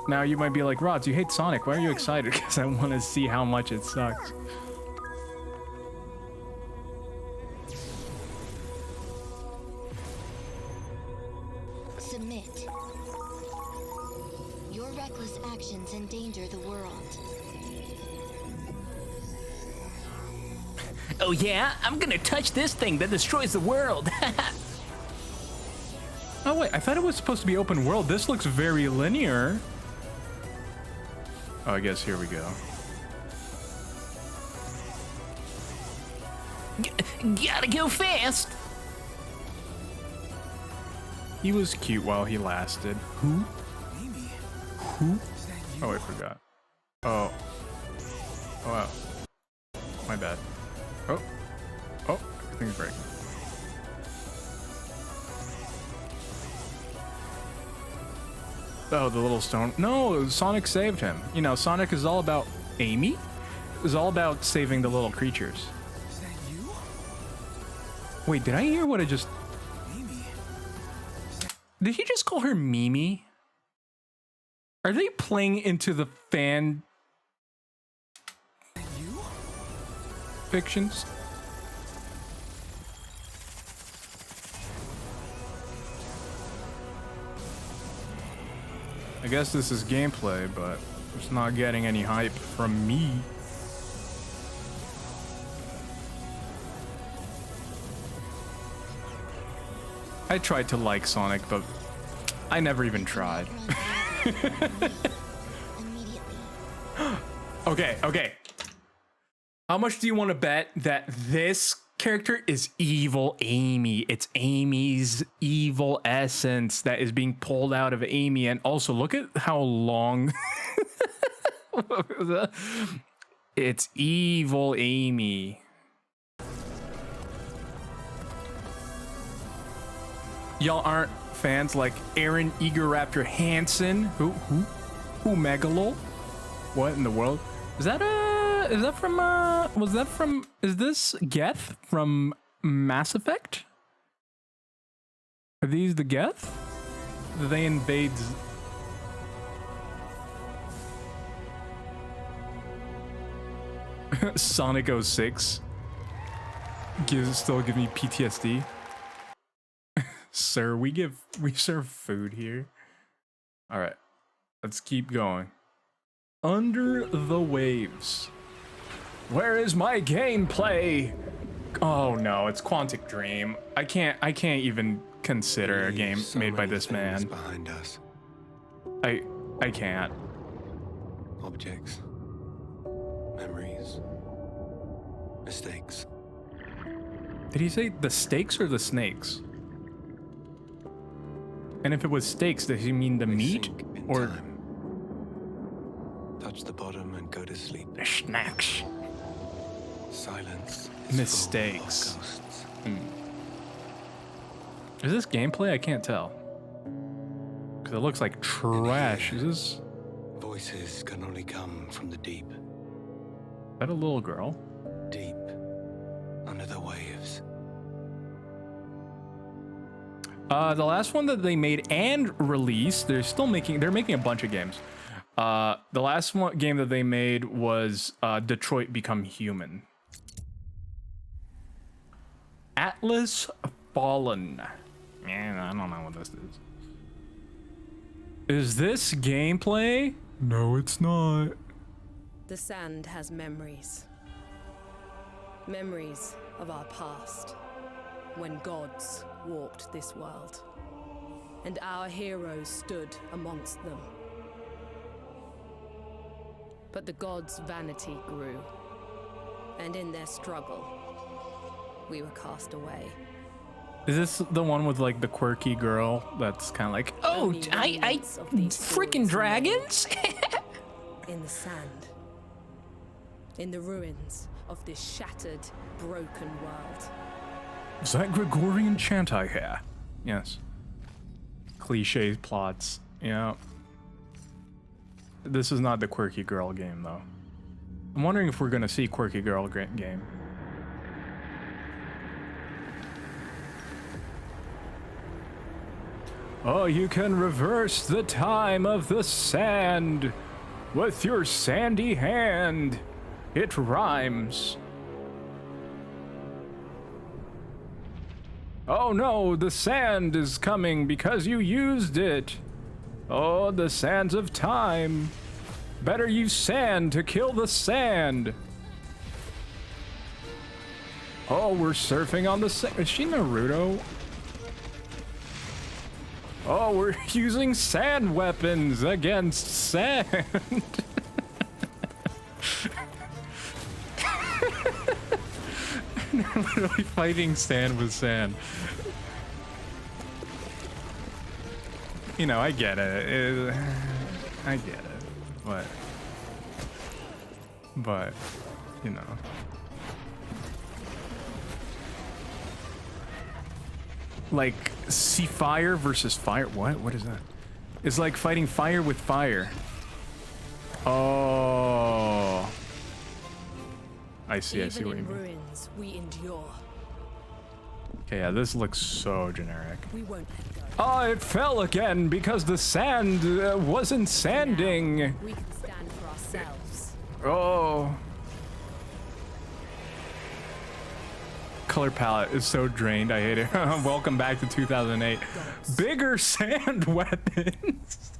Now you might be like, Rod, you hate Sonic. Why are you excited? Because I want to see how much it sucks. Submit. Your reckless actions endanger the world. Oh yeah? I'm gonna touch this thing that destroys the world. Oh wait, I thought it was supposed to be open world. This looks very linear. Oh, I guess here we go. Gotta go fast. He was cute while he lasted. Who? Who? Oh, I forgot. Oh. Oh, wow. My bad. Oh. Oh, everything's breaking. Oh, the little stone. No, Sonic saved him. You know, Sonic is all about Amy. It's all about saving the little creatures. Is that you? Wait, did I hear what I just... Mimi. Did he just call her Mimi? Are they playing into the fan... You? fictions? I guess this is gameplay, but it's not getting any hype from me. I tried to like Sonic, but I never even tried. Okay, okay. How much do you want to bet that this character is evil Amy? It's Amy's evil essence that is being pulled out of Amy. And also, look at how long... What was that? It's evil Amy. Y'all aren't fans like Aaron Eagerraptor Hansen? Who Megalo? What in the world? Is that from is this Geth from Mass Effect? Are these the Geth? Do they invade? Sonic 06 still give me PTSD. Sir, we serve food here. All right, let's keep going. Under the waves. Where is my gameplay? Oh no, it's Quantic Dream. I can't even consider a game made by this man. Behind us. I can't. Objects. Memories. Mistakes. Did he say the stakes or the snakes? And if it was steaks, does he mean the meat or time. Touch the bottom and go to sleep. The snacks? Silence. Mistakes. Is this gameplay? I can't tell. Because it looks like trash. Is this? Voices can only come from the deep. Is that a little girl? Deep. Under the waves. The last one that they made and released, they're making a bunch of games. The last game that they made was Detroit Become Human. Atlas Fallen. Man, I don't know what this is. Is this gameplay? No, it's not. The sand has memories. Memories of our past, when gods walked this world, and our heroes stood amongst them. But the gods' vanity grew, and in their struggle, we were cast away. Is this the one with like the quirky girl that's kind of like, oh, I freaking dragons? In the sand, in the ruins of this shattered, broken world. Is that Gregorian chant I hear? Yes. Cliche plots. Yeah. This is not the quirky girl game, though. I'm wondering if we're gonna see quirky girl game. Oh, you can reverse the time of the sand with your sandy hand. It rhymes. Oh no, the sand is coming because you used it. Oh, the sands of time. Better use sand to kill the sand. Oh, we're surfing on the sand. Is she Naruto? Oh, we're using sand weapons against sand. Literally fighting sand with sand. You know, I get it. I get it. but you know. Like, see fire versus fire. What is that? It's like fighting fire with fire. Oh. I see what you mean. Even in ruins, we endure. Okay, yeah, this looks so generic. We won't let go. Oh, it fell again because the sand wasn't sanding. Now, we can stand for ourselves. Oh. Color palette is so drained. I hate it. Welcome back to 2008. Bigger sand weapons.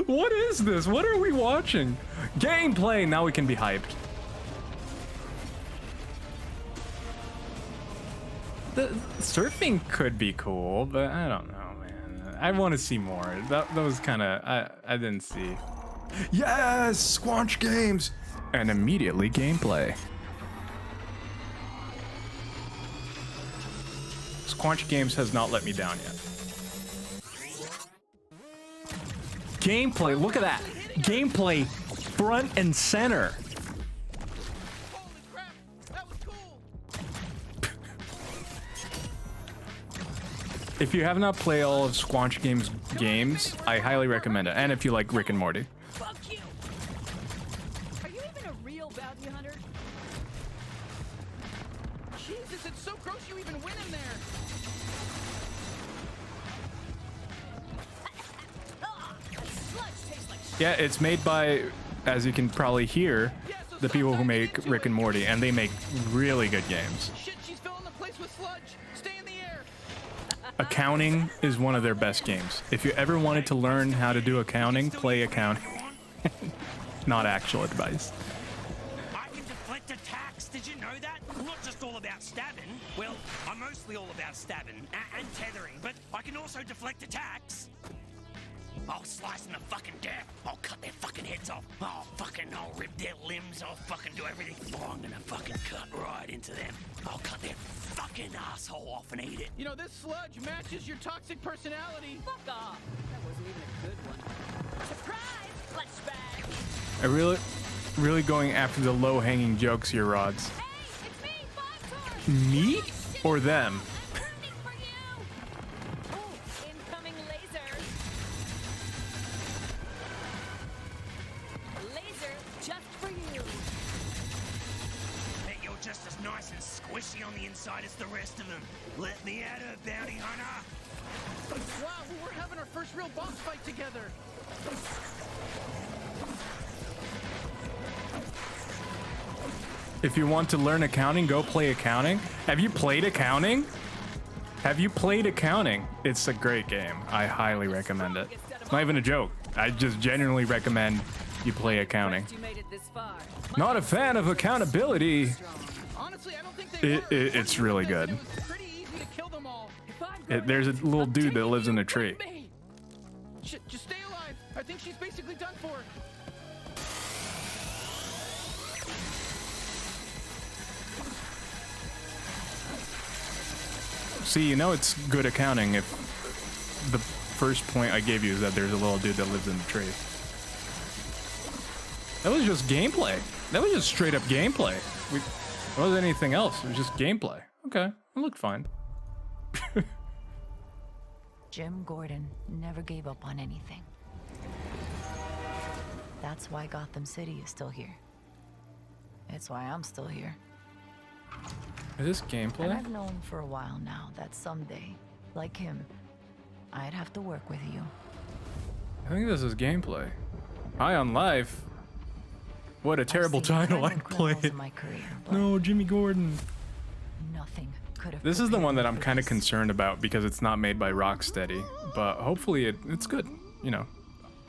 What is this? What are we watching? Gameplay. Now we can be hyped. The surfing could be cool, but I don't know, man. I want to see more. That was kind of I didn't see. Yes, Squanch Games, and immediately gameplay. Squanch Games has not let me down yet. Gameplay, look at that. Gameplay, front and center. If you have not played all of Squanch games, I highly recommend it. And if you like Rick and Morty. Fuck you! Are you even a real bounty hunter? Jesus, it's so gross you even went in there! Yeah, it's made by, as you can probably hear, the people who make Rick and Morty, and they make really good games. Shit, she's filling the place with sludge! Stay in the air! Accounting is one of their best games. If you ever wanted to learn how to do accounting, play accounting. Not actual advice. I can deflect attacks. Did you know that? I'm not just all about stabbing. Well, I'm mostly all about stabbing and tethering, but I can also deflect attacks. I'll slice them to fucking death. I'll cut their fucking heads off. I'll rip their limbs. I'll fucking do everything. Oh, I'm gonna fucking cut right into them. I'll cut their fucking asshole off and eat it. You know, this sludge matches your toxic personality. Fuck off! That wasn't even a good one. Surprise! Flashback! I really going after the low-hanging jokes here, Rods. Hey, it's me, Me or them? incoming lasers. Laser just for you. Bet you're just as nice and squishy on the inside as the rest of them. Let me at her, bounty hunter. Wow, we're having our first real boss fight together. If you want to learn accounting, go play accounting. Have you played accounting? Have you played accounting? It's a great game. I highly recommend it. It's not even a joke. I just genuinely recommend you play accounting. Not a fan of accountability. Honestly, I don't think they It's really good. There's a little dude that lives in a tree. Just stay alive. I think she's basically done for. See, you know it's good accounting if the first point I gave you is that there's a little dude that lives in the tree. That was just gameplay. That was just straight up gameplay. It wasn't anything else. It was just gameplay. Okay, it looked fine. Jim Gordon never gave up on anything. That's why Gotham City is still here. It's why I'm still here. Is this And gameplay? I've known for a while now that someday, like him, I'd have to work with you. I think this is gameplay. High on Life. What a terrible title I played. No, Jimmy Gordon. Nothing could have. This is the one that I'm kind of concerned about because it's not made by Rocksteady, but hopefully it's good. You know,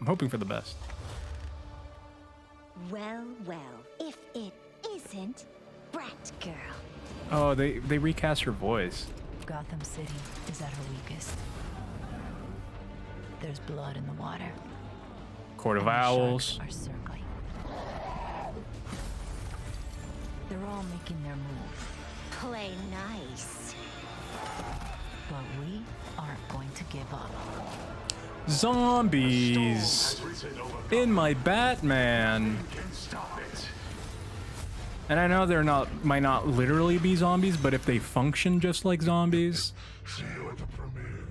I'm hoping for the best. Well, if it isn't Brat Girl. Oh, they recast her voice. Gotham City is at her weakest. There's blood in the water. Court of And the Owls. sharks are circling. They're all making their move. Play nice. But we aren't going to give up. Zombies in my Batman. And I know they're might not literally be zombies, but if they function just like zombies. See you at the premiere.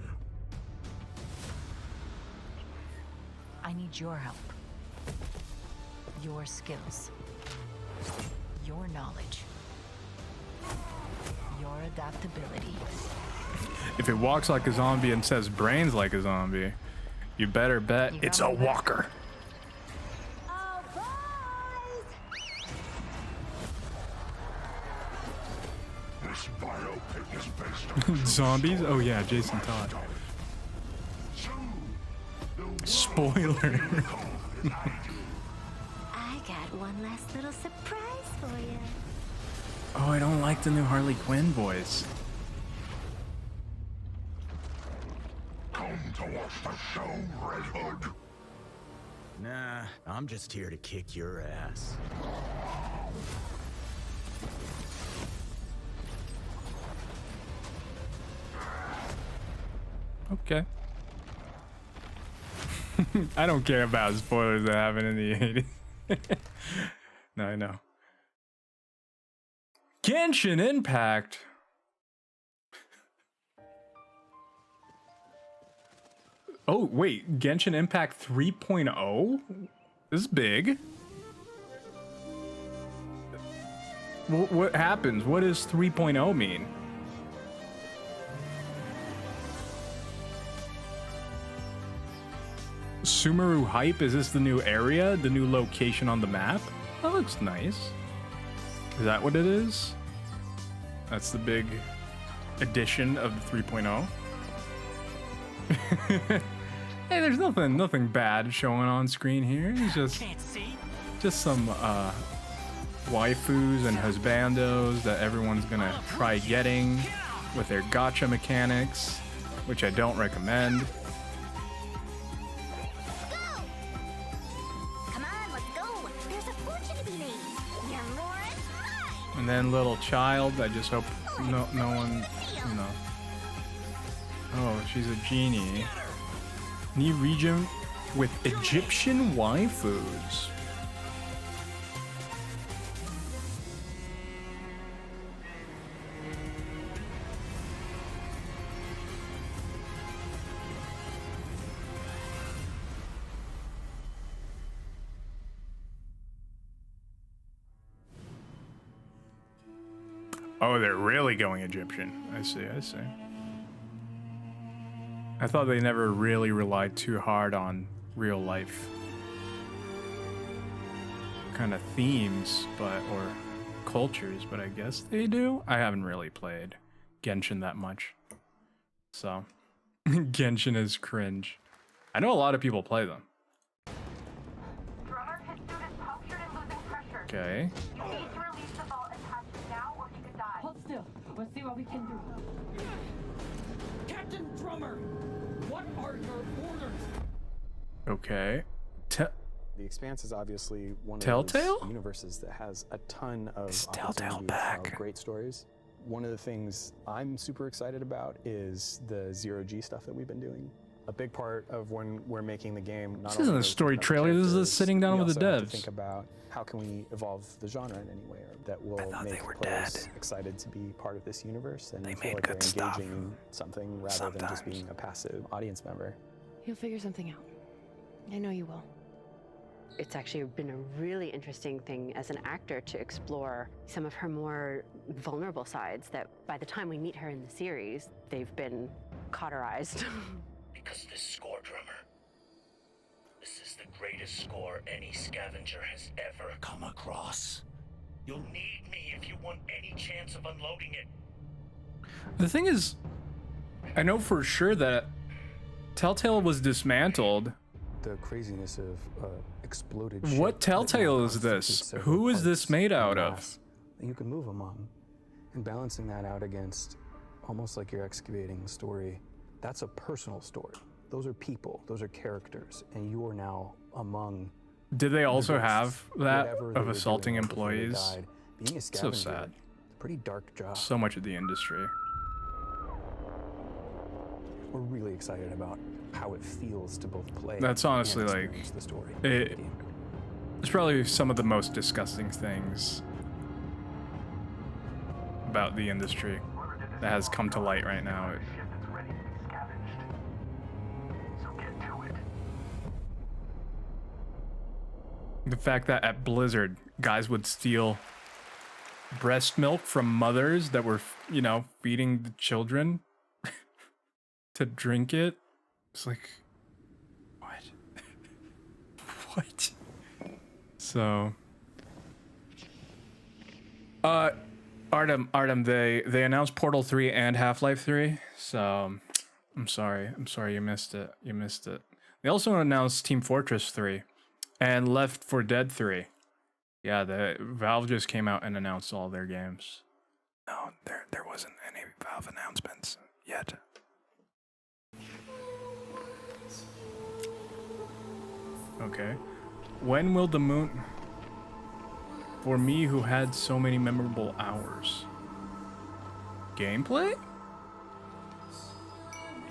I need your help. Your skills. Your knowledge. Your adaptability. If it walks like a zombie and says brains like a zombie, you better bet it's a walker. This biopic is based on Zombies? Oh yeah, Jason Todd. Spoiler. I got one last little surprise for you. Oh, I don't like the new Harley Quinn voice. Come to watch the show, Red Hood. Nah, I'm just here to kick your ass. Okay. I don't care about spoilers that happen in the 80s. No, I know. Genshin Impact. Oh, wait. Genshin Impact 3.0? This is big. What happens? What does 3.0 mean? Sumeru Hype, is this the new area? The new location on the map? That looks nice. Is that what it is? That's the big addition of the 3.0. Hey, there's nothing bad showing on screen here. It's just some waifus and husbandos that everyone's gonna try getting with their gacha mechanics, which I don't recommend. And then little child, I just hope no one, you know. Oh, she's a genie. New region with Egyptian waifus. Oh, they're really going Egyptian. I see. I thought they never really relied too hard on real life kind of themes, or cultures, but I guess they do. I haven't really played Genshin that much, so Genshin is cringe. I know a lot of people play them. Okay. You need to release the vault and touch him now or he could die. Hold still. We'll see what we can do. Captain Drummer, what are your orders? Okay. The Expanse is obviously one of Telltale? those universes that has a ton of Telltale opportunities back? to tell great stories. One of the things I'm super excited about is the zero-G stuff that we've been doing. A big part of when we're making the game. This isn't a story trailer. This is us sitting down with the devs. To devs. think about how can we evolve the genre in any way that will make players excited to be part of this universe and feel like they're engaging in something rather than just being a passive audience member. You'll figure something out. I know you will. It's actually been a really interesting thing as an actor to explore some of her more vulnerable sides that by the time we meet her in the series, they've been cauterized. Because this score, Drummer, this is the greatest score any scavenger has ever come across. You'll need me if you want any chance of unloading it. The thing is, I know for sure that Telltale was dismantled. The craziness of exploded. What Telltale is this? Who is this made out of? You can move among, and balancing that out against almost like you're excavating a story. That's a personal story. Those are people. Those are characters, and you are now among. Did they also have that whatever they of were assaulting doing before they employees? died. Being a So scavenger, sad. it's a pretty dark job. So much of the industry. We're really excited about how it feels to both play. That's honestly and like experience the story. it's probably some of the most disgusting things about the industry that has come to light right now. The fact that at Blizzard, guys would steal breast milk from mothers that were, you know, feeding the children to drink it. It's like, what? What? So, Artem, they announced Portal 3 and Half-Life 3. So, I'm sorry you missed it. They also announced Team Fortress 3 and Left 4 Dead 3. Yeah, the Valve just came out and announced all their games. No, there wasn't any Valve announcements yet. Okay. When will the moon... For me who had so many memorable hours. Gameplay?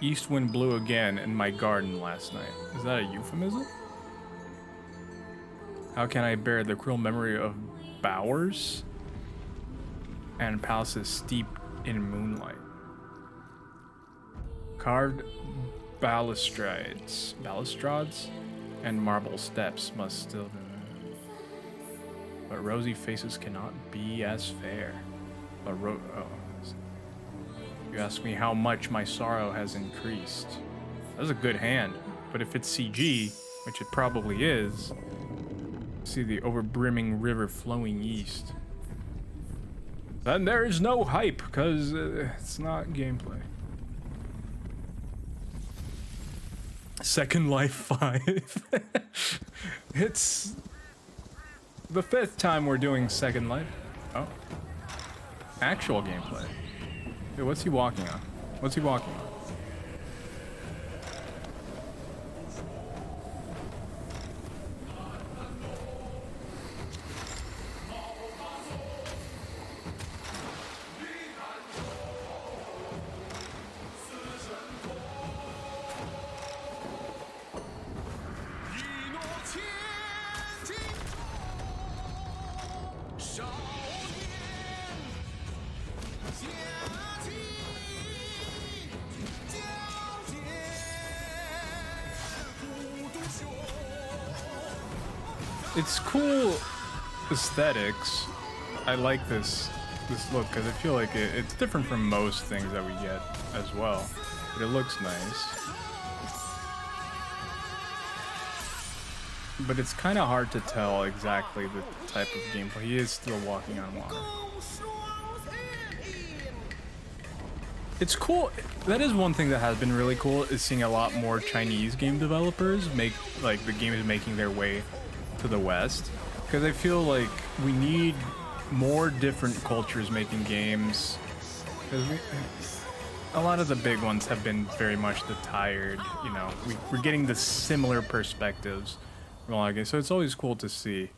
East wind blew again in my garden last night. Is that a euphemism? How can I bear the cruel memory of bowers and palaces steeped in moonlight? Carved balustrades and marble steps must still be. But rosy faces cannot be as fair. But you ask me how much my sorrow has increased. That's a good hand, but if it's CG, which it probably is, see the overbrimming river flowing east. Then there is no hype, because it's not gameplay. Second Life 5. It's the 5th time we're doing Second Life. Oh. Actual gameplay. Hey, what's he walking on? What's he walking on? It's cool aesthetics. I like this look because I feel like it's different from most things that we get as well. But it looks nice. But it's kind of hard to tell exactly the type of gameplay. He is still walking on water. It's cool. That is one thing that has been really cool, is seeing a lot more Chinese game developers make, like, the game is making their way to the West. Because I feel like we need more different cultures making games. Because a lot of the big ones have been very much the tired, you know, we're getting the similar perspectives from a lot of games. So it's always cool to see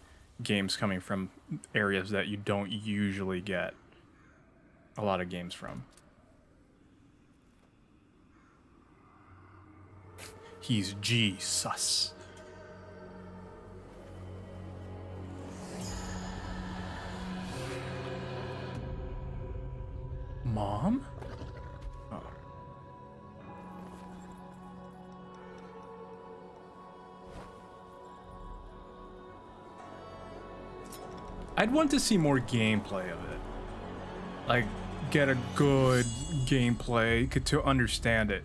games coming from areas that you don't usually get a lot of games from. He's G-sus. Mom? Oh. I'd want to see more gameplay of it. Like, get a good gameplay to understand it.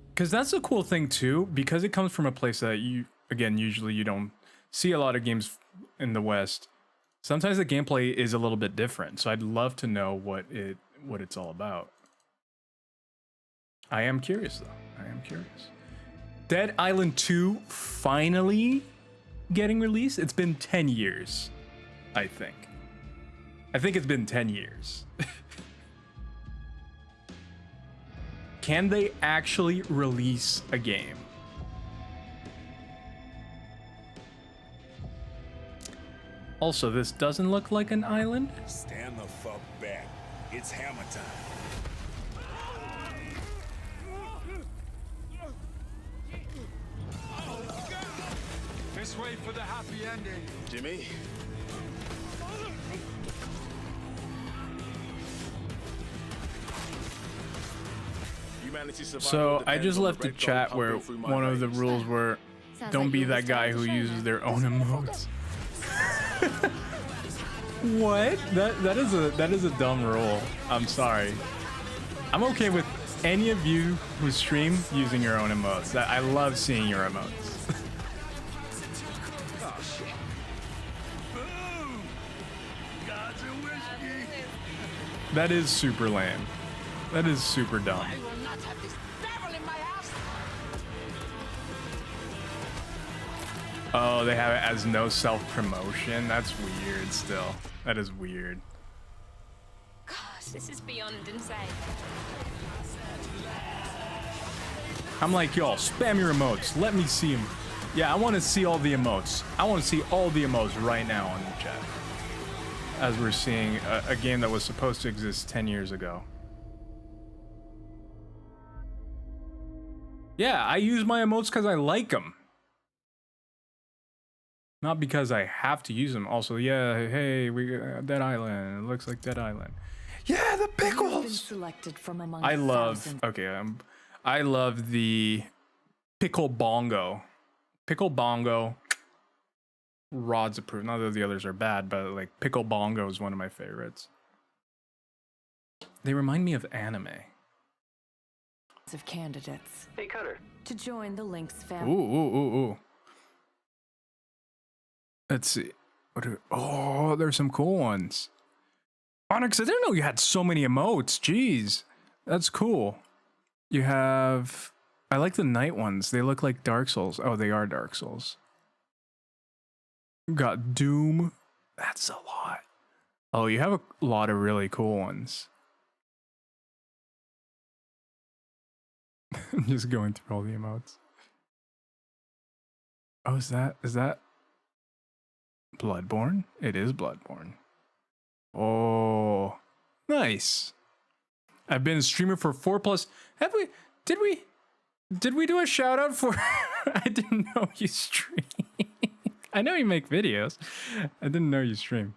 Because that's the cool thing too, because it comes from a place that usually you don't see a lot of games in the West. Sometimes the gameplay is a little bit different, so I'd love to know what it's all about. I am curious though. I am curious. Dead Island 2 finally getting released? It's been 10 years, I think. I think it's been 10 years. Can they actually release a game? Also, this doesn't look like an island. Stand the fuck back. It's hammer time. This way for the happy ending. Jimmy? So I just left a chat where one of the rules were, don't be that guy who uses their own emotes. What? That is a dumb rule. I'm sorry. I'm okay with any of you who stream using your own emotes. I love seeing your emotes. Oh shit. Boom! Gods and whiskey. That is super lame. That is super dumb. I will not have this devil in my house. Oh, they have it as no self-promotion? That's weird still. That is weird. Gosh, this is beyond insane. I'm like, y'all, spam your emotes. Let me see them. Yeah, I want to see all the emotes. I want to see all the emotes right now on the chat. As we're seeing a game that was supposed to exist 10 years ago. Yeah, I use my emotes because I like them. Not because I have to use them. Also, yeah, hey, we Dead Island. It looks like Dead Island. Yeah, the pickles. Selected from among I love. thousands. Okay, I love the pickle bongo. Pickle bongo. Rod's approved. Not that the others are bad, but like pickle bongo is one of my favorites. They remind me of anime. Of candidates. Hey, Cutter. To join the Lynx Ooh, family. ooh, ooh, ooh. Let's see. Oh, there's some cool ones. Onyx, I didn't know you had so many emotes. Jeez. That's cool. You have... I like the night ones. They look like Dark Souls. Oh, they are Dark Souls. Got Doom. That's a lot. Oh, you have a lot of really cool ones. I'm just going through all the emotes. Oh, is that Bloodborne? It is Bloodborne. Oh, nice. I've been a streamer for 4+. Have we? Did we do a shout out for? I didn't know you stream. I know you make videos. I didn't know you stream.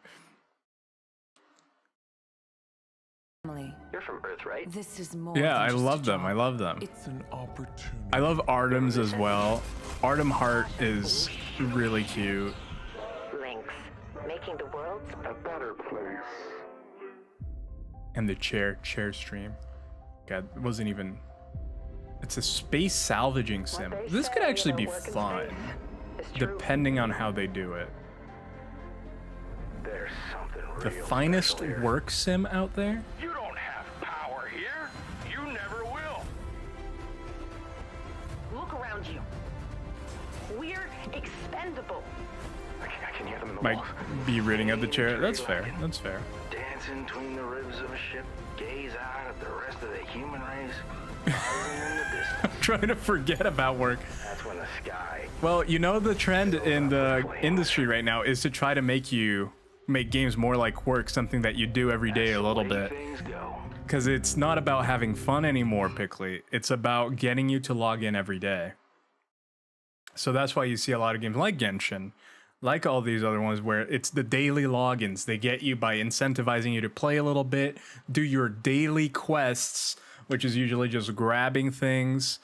You're from Earth, right? This is more. Yeah, I than just love a them. job. I love them. It's an opportunity. I love Artem's as well. Artem Heart is really cute. Lynx, making the world a better place. And the chair stream. God, it wasn't even. It's a space salvaging sim. This could actually be fun, depending on how they do it. There's something The finest work sim out there. You don't have power here. You never will. Look around you. We're expendable. I can hear them in the Might walls. be reading out the chair. That's fair. That's fair. Dancing between the ribs of a ship, gaze out at the rest of the human race. I'm trying to forget about work. That's when the sky. Well, you know the trend in the industry right now is to try to make games more like work, something that you do every day a little bit. Because it's not about having fun anymore, Pickley. It's about getting you to log in every day. So that's why you see a lot of games like Genshin, like all these other ones where it's the daily logins. They get you by incentivizing you to play a little bit, do your daily quests, which is usually just grabbing things.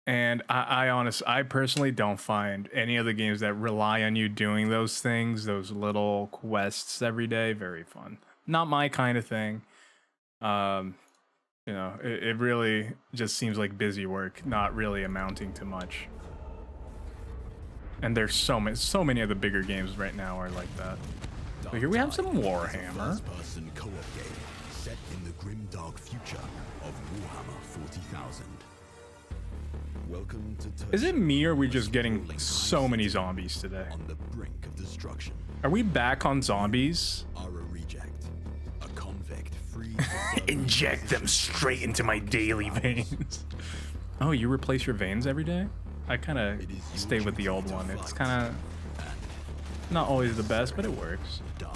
And I personally don't find any of the games that rely on you doing those things, those little quests every day, very fun. Not my kind of thing. You know, it really just seems like busy work, not really amounting to much. And there's so many of the bigger games right now are like that. So here we have some Warhammer. First-person co-op game set in the grimdark future of Warhammer 40,000. Welcome to Is it me or are we just getting so many zombies today? On the brink of destruction. Are we back on zombies? Are a reject, a convict free. Inject them straight into my daily veins. Oh, you replace your veins every day? I kind of stay with the old one. It's kind of not always the best, but it works. Die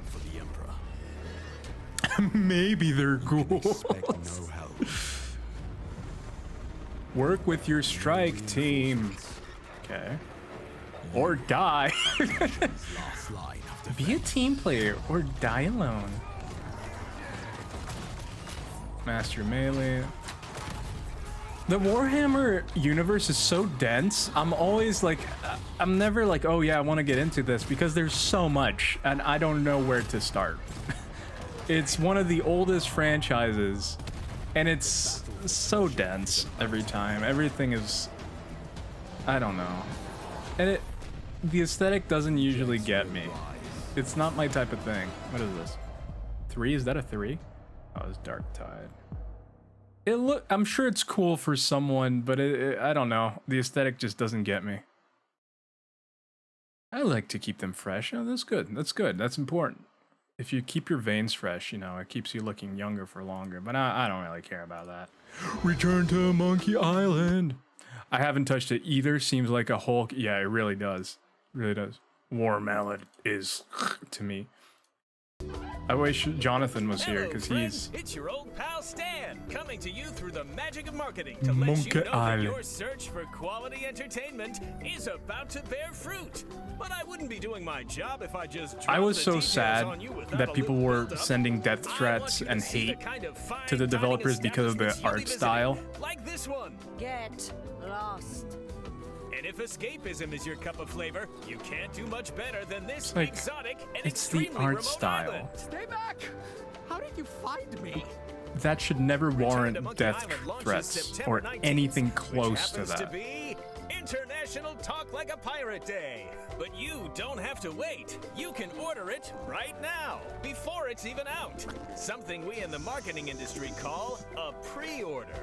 for the Emperor. Maybe they're cool. Expect no help. Work with your strike team. Okay. Or die. Be a team player or die alone. Master melee. The Warhammer universe is so dense. I'm always like, I'm never like, oh yeah, I want to get into this because there's so much and I don't know where to start. It's one of the oldest franchises and it's so dense every time. Everything is, I don't know. And the aesthetic doesn't usually get me. It's not my type of thing. What is this? 3? Is that a 3? Oh, it's Dark Tide. I'm sure it's cool for someone, but I don't know. The aesthetic just doesn't get me. I like to keep them fresh. Oh, that's good. That's good. That's important. If you keep your veins fresh, you know, it keeps you looking younger for longer. But I don't really care about that. Return to Monkey Island. I haven't touched it either. Seems like a Hulk. Yeah, it really does. It really does. Warmelon is to me. I wish Jonathan was here because he's. It's your old pal Stan coming to you through the magic of marketing to let you know that your search for quality entertainment is about to bear fruit. But I wouldn't be doing my job if I just. I was so sad that people were sending death threats and hate to the developers because of the art style. Like this one. Get lost. And if escapism is your cup of flavor, you can't do much better than this like, exotic and it's the extremely art remote style. island. Stay back! How did you find me? That should never warrant death threats or anything close to that. International Talk Like a Pirate Day. But you don't have to wait. You can order it right now, before it's even out. Something we in the marketing industry call a pre-order.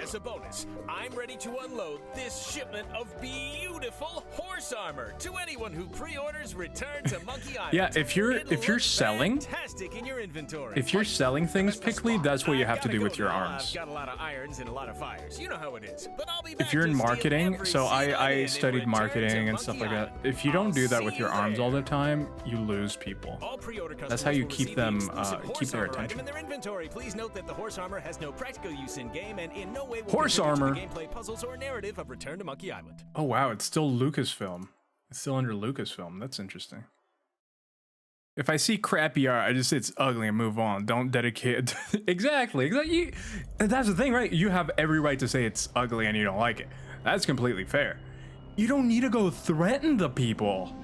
As a bonus, I'm ready to unload this shipment of beautiful horse armor to anyone who pre-orders Return to Monkey Island. Yeah, if you're selling, fantastic in your inventory. if you're selling things, Pickley, that's what you have to do with your arms. I've got a lot of irons and a lot of fires. You know how it is. But I'll be back If you're in to steal marketing, every so seed I in studied Return marketing to and stuff Monkey like that. Island. If you don't do that with See your you arms there. all the time, you lose people. All pre-order That's how customers you will keep receive the them exclusive keep horse their armor item attention. in their inventory. Please note that the horse armor has no practical use in game and in no way will Horse contribute to armor. the gameplay, puzzles, or narrative of Return to Monkey Island. Oh wow, it's still Lucasfilm. It's still under Lucasfilm. That's interesting. If I see crappy art, I just say it's ugly and move on. Don't dedicate it. Exactly. That's the thing, right? You have every right to say it's ugly and you don't like it. That's completely fair. You don't need to go threaten the people.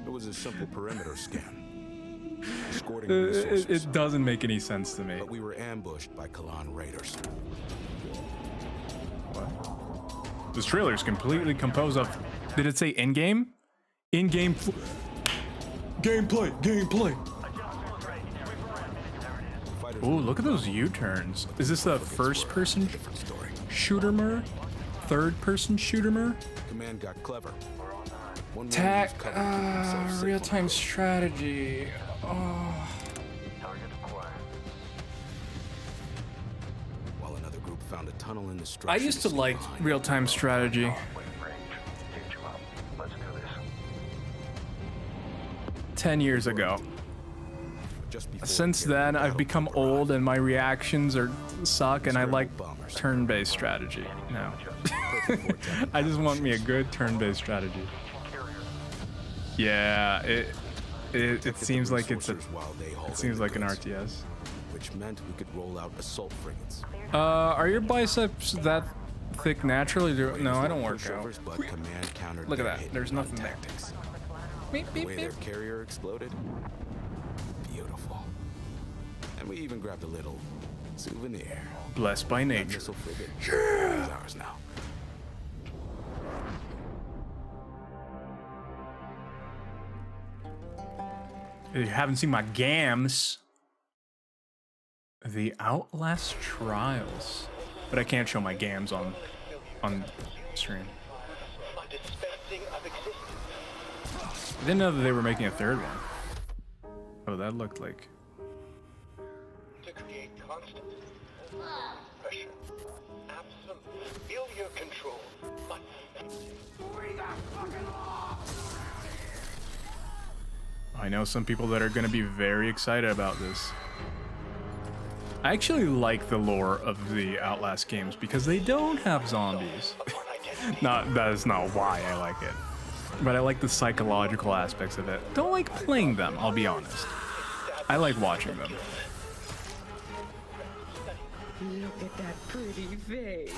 It was a simple perimeter scan. Escorting resources. It doesn't make any sense to me. But we were ambushed by Kalan raiders. What? This trailer is completely composed of. Did it say in-game? In-game. Gameplay. Ooh, look at those U-turns. Is this a first-person shooter-mer? Third-person shooter-mer? Command got clever. Real-time strategy. Oh. While another group found a tunnel in the I structure. used to like real-time strategy. 10 years ago. Since then, I've become old and my reactions suck, and I like turn-based strategy now. I just want me a good turn-based strategy. Yeah, it seems like it seems like an RTS. Which meant we could roll out assault frigates. Are your biceps that thick naturally? No, I don't work out. Look at that. There's nothing there. The way their carrier exploded, beautiful. And we even grabbed a little souvenir. Blessed by nature. Missile frigate is ours now. You haven't seen my gams. The Outlast Trials. But I can't show my gams on stream. I didn't know that they were making a third one. Oh, that looked like... To create constant pressure. Absolute failure control. But we got fucking lost. I know some people that are going to be very excited about this. I actually like the lore of the Outlast games because they don't have zombies. That is not why I like it. But I like the psychological aspects of it. Don't like playing them, I'll be honest. I like watching them. Look at that pretty face.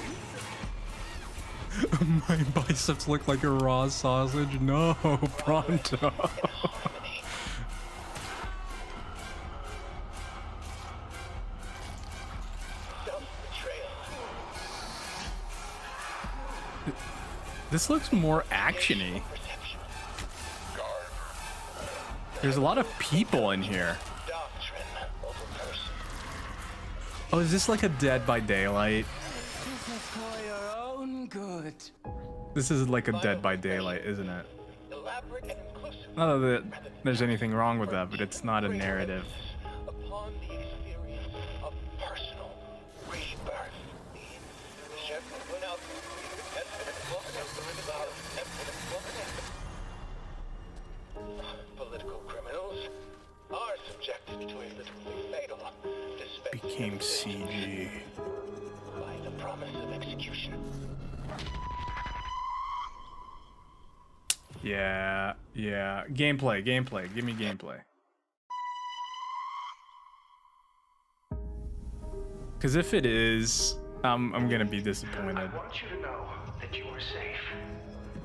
My biceps look like a raw sausage. No, pronto. This looks more actiony. There's a lot of people in here. Oh, is this like a Dead by Daylight? This is like a Dead by Daylight, isn't it? Not that there's anything wrong with that, but it's not a narrative. Political criminals are subjected to a literally fatal Became CG. by the promise of execution. Yeah. Gameplay. Give me gameplay. Because if it is, I'm gonna be disappointed. I want you to know that you are safe.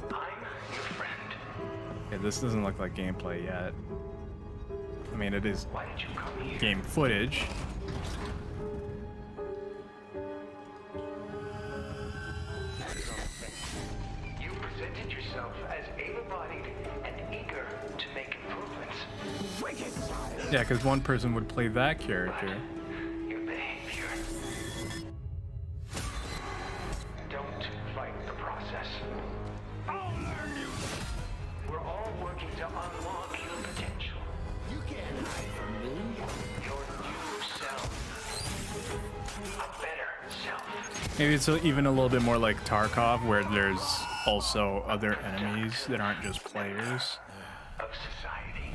I'm your friend. Yeah, this doesn't look like gameplay yet. I mean, it is Why did you come here? game footage. You presented yourself as able-bodied and eager to make improvements. Wicked. Yeah, because one person would play that character. Your behavior. Don't fight the process. I'll learn you. We're all working to unlock your potential. You can't hide from me. Your new self. A better self. Maybe it's even a little bit more like Tarkov, where there's also other enemies that aren't just players. Of society.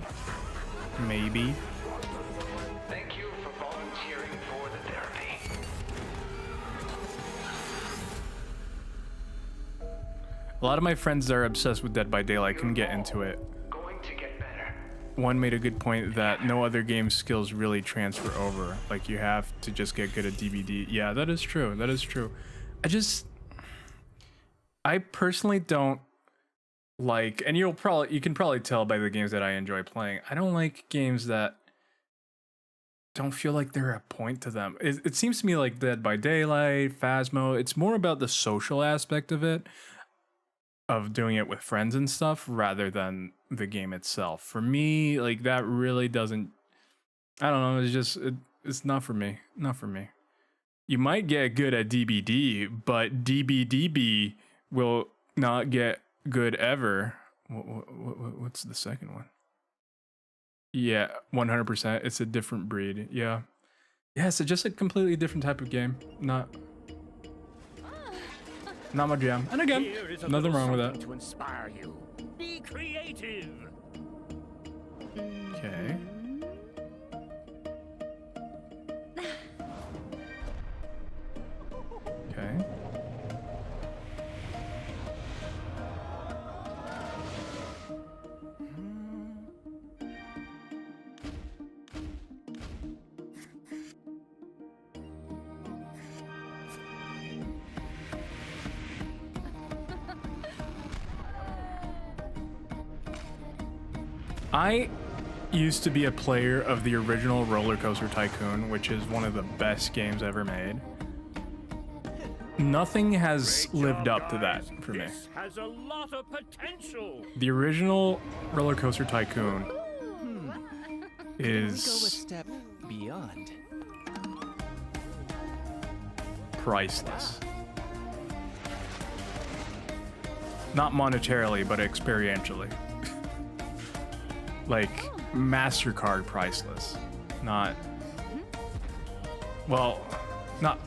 Maybe. Thank you for volunteering for the therapy. A lot of my friends that are obsessed with Dead by Daylight can get into it. Going to get better. One made a good point that no other game skills really transfer over. Like, you have to just get good at DBD. Yeah, that is true. That is true. I personally don't like, and you can probably tell by the games that I enjoy playing, I don't like games that don't feel like there are a point to them. It seems to me like Dead by Daylight, Phasmo, it's more about the social aspect of it, of doing it with friends and stuff, rather than the game itself. For me, like, that really doesn't, I don't know, it's just, it's not for me. Not for me. You might get good at DBD, but DBDB will not get good ever. What's the second one? Yeah, 100%. It's a different breed. Yeah. Yeah, it's just a completely different type of game. Not my jam. And again, nothing wrong with that. To inspire you. Be creative. Okay. Okay. I used to be a player of the original Roller Coaster Tycoon, which is one of the best games ever made. Nothing has lived up to that for me. This has a lot of potential. The original Roller Coaster Tycoon is Go a step beyond. priceless. Not monetarily, but experientially. Like, MasterCard priceless. Not, well, not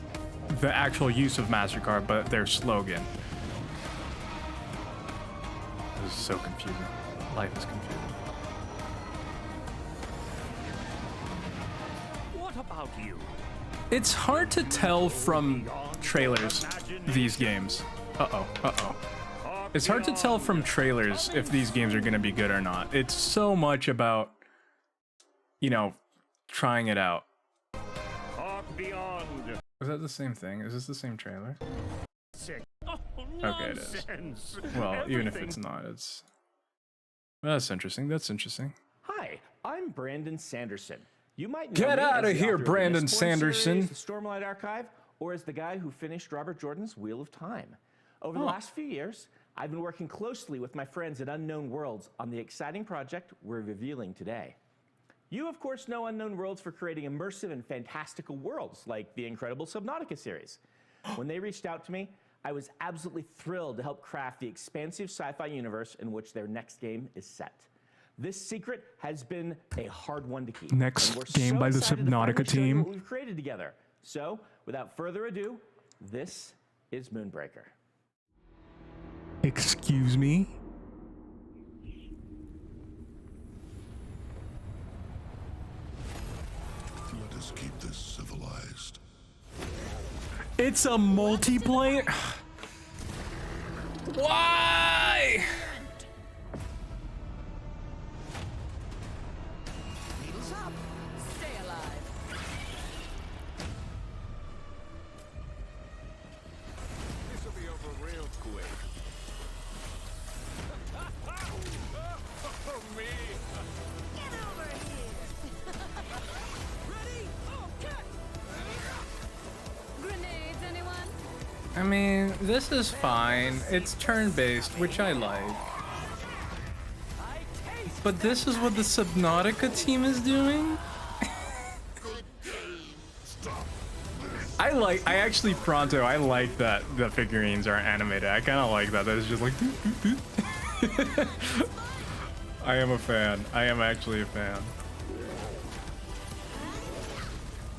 the actual use of MasterCard, but their slogan. This is so confusing. Life is confusing. What about you? It's hard to tell from trailers, these games. Uh-oh. It's hard to tell from trailers if these games are going to be good or not. It's so much about, you know, trying it out. Talk beyond. Was that the same thing? Is this the same trailer? Sick. Oh, Okay, it is. nonsense. Well, even if Everything- it's not, it's... That's interesting. That's interesting. Hi, I'm Brandon Sanderson. You might know Get me outta as the here, author of the Brandon Mistborn Sanderson. series, the Stormlight Archive, or as the guy who finished Robert Jordan's Wheel of Time. Over the Oh. last few years, I've been working closely with my friends at Unknown Worlds on the exciting project we're revealing today. You, of course, know Unknown Worlds for creating immersive and fantastical worlds like the incredible Subnautica series. When they reached out to me, I was absolutely thrilled to help craft the expansive sci-fi universe in which their next game is set. This secret has been a hard one to keep. Next and we're game so by the excited to finally Subnautica show you team. what we've created together. So, without further ado, this is Moonbreaker. Excuse me? Let us keep this civilized. It's a multiplayer? Why? Needles up. Stay alive. This will be over real quick. Oh, me. Get over here. Ready? Okay. Grenades, anyone? I mean, this is fine. It's turn-based, which I like. But this is what the Subnautica team is doing? I actually, Pronto, I like that the figurines are animated. I kind of like that. That is just like... I am a fan. I am actually a fan.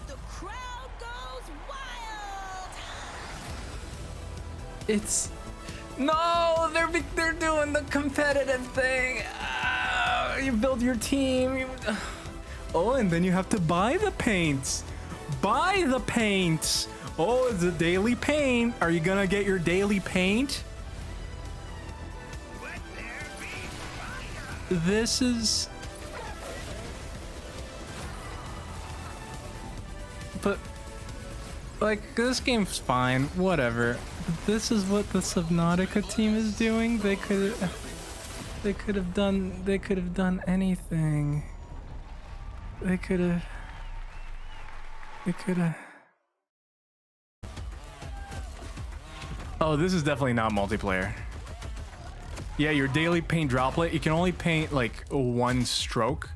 The crowd goes wild. It's... No, they're doing the competitive thing. You build your team. Oh, and then you have to buy the paints. Buy the paints. Oh, it's a daily paint. Are you gonna get your daily paint? This is... But... Like, this game's fine. Whatever. This is what the Subnautica team is doing. They could have done anything. They could have. Oh, this is definitely not multiplayer. Yeah, your daily paint droplet, you can only paint like one stroke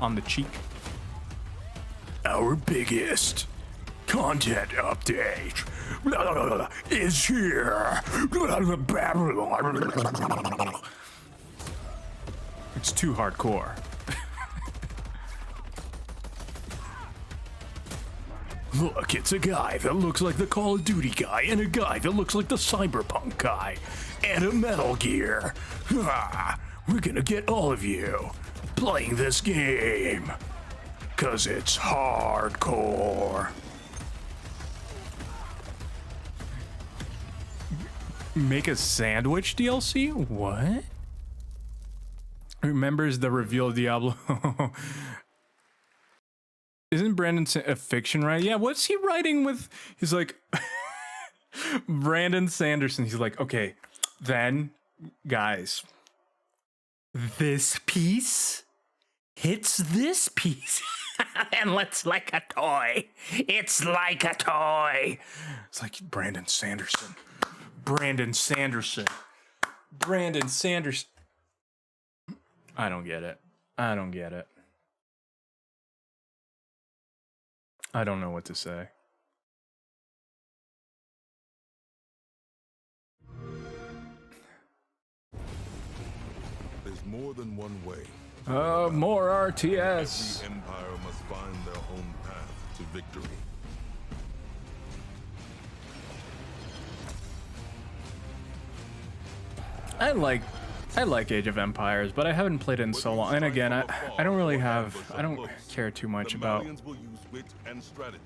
on the cheek. Our biggest content update is here. It's too hardcore. Look, it's a guy that looks like the Call of Duty guy, and a guy that looks like the Cyberpunk guy, and a Metal Gear. We're gonna get all of you playing this game, 'cause it's hardcore. Make a sandwich DLC? What? Remembers the reveal of Diablo? Isn't Brandon a fiction, right? Yeah, what's he writing with? He's like, Brandon Sanderson. He's like, okay, then, guys, this piece hits this piece. And it's like a toy. It's like a toy. It's like Brandon Sanderson. Brandon Sanderson. Brandon Sanderson. I don't get it. I don't get it. I don't know what to say. There's more than one way. More RTS. Every empire must find their own path to victory. I like Age of Empires, but I haven't played it in so long. And again, I don't care too much about. Valiants will use wit and strategy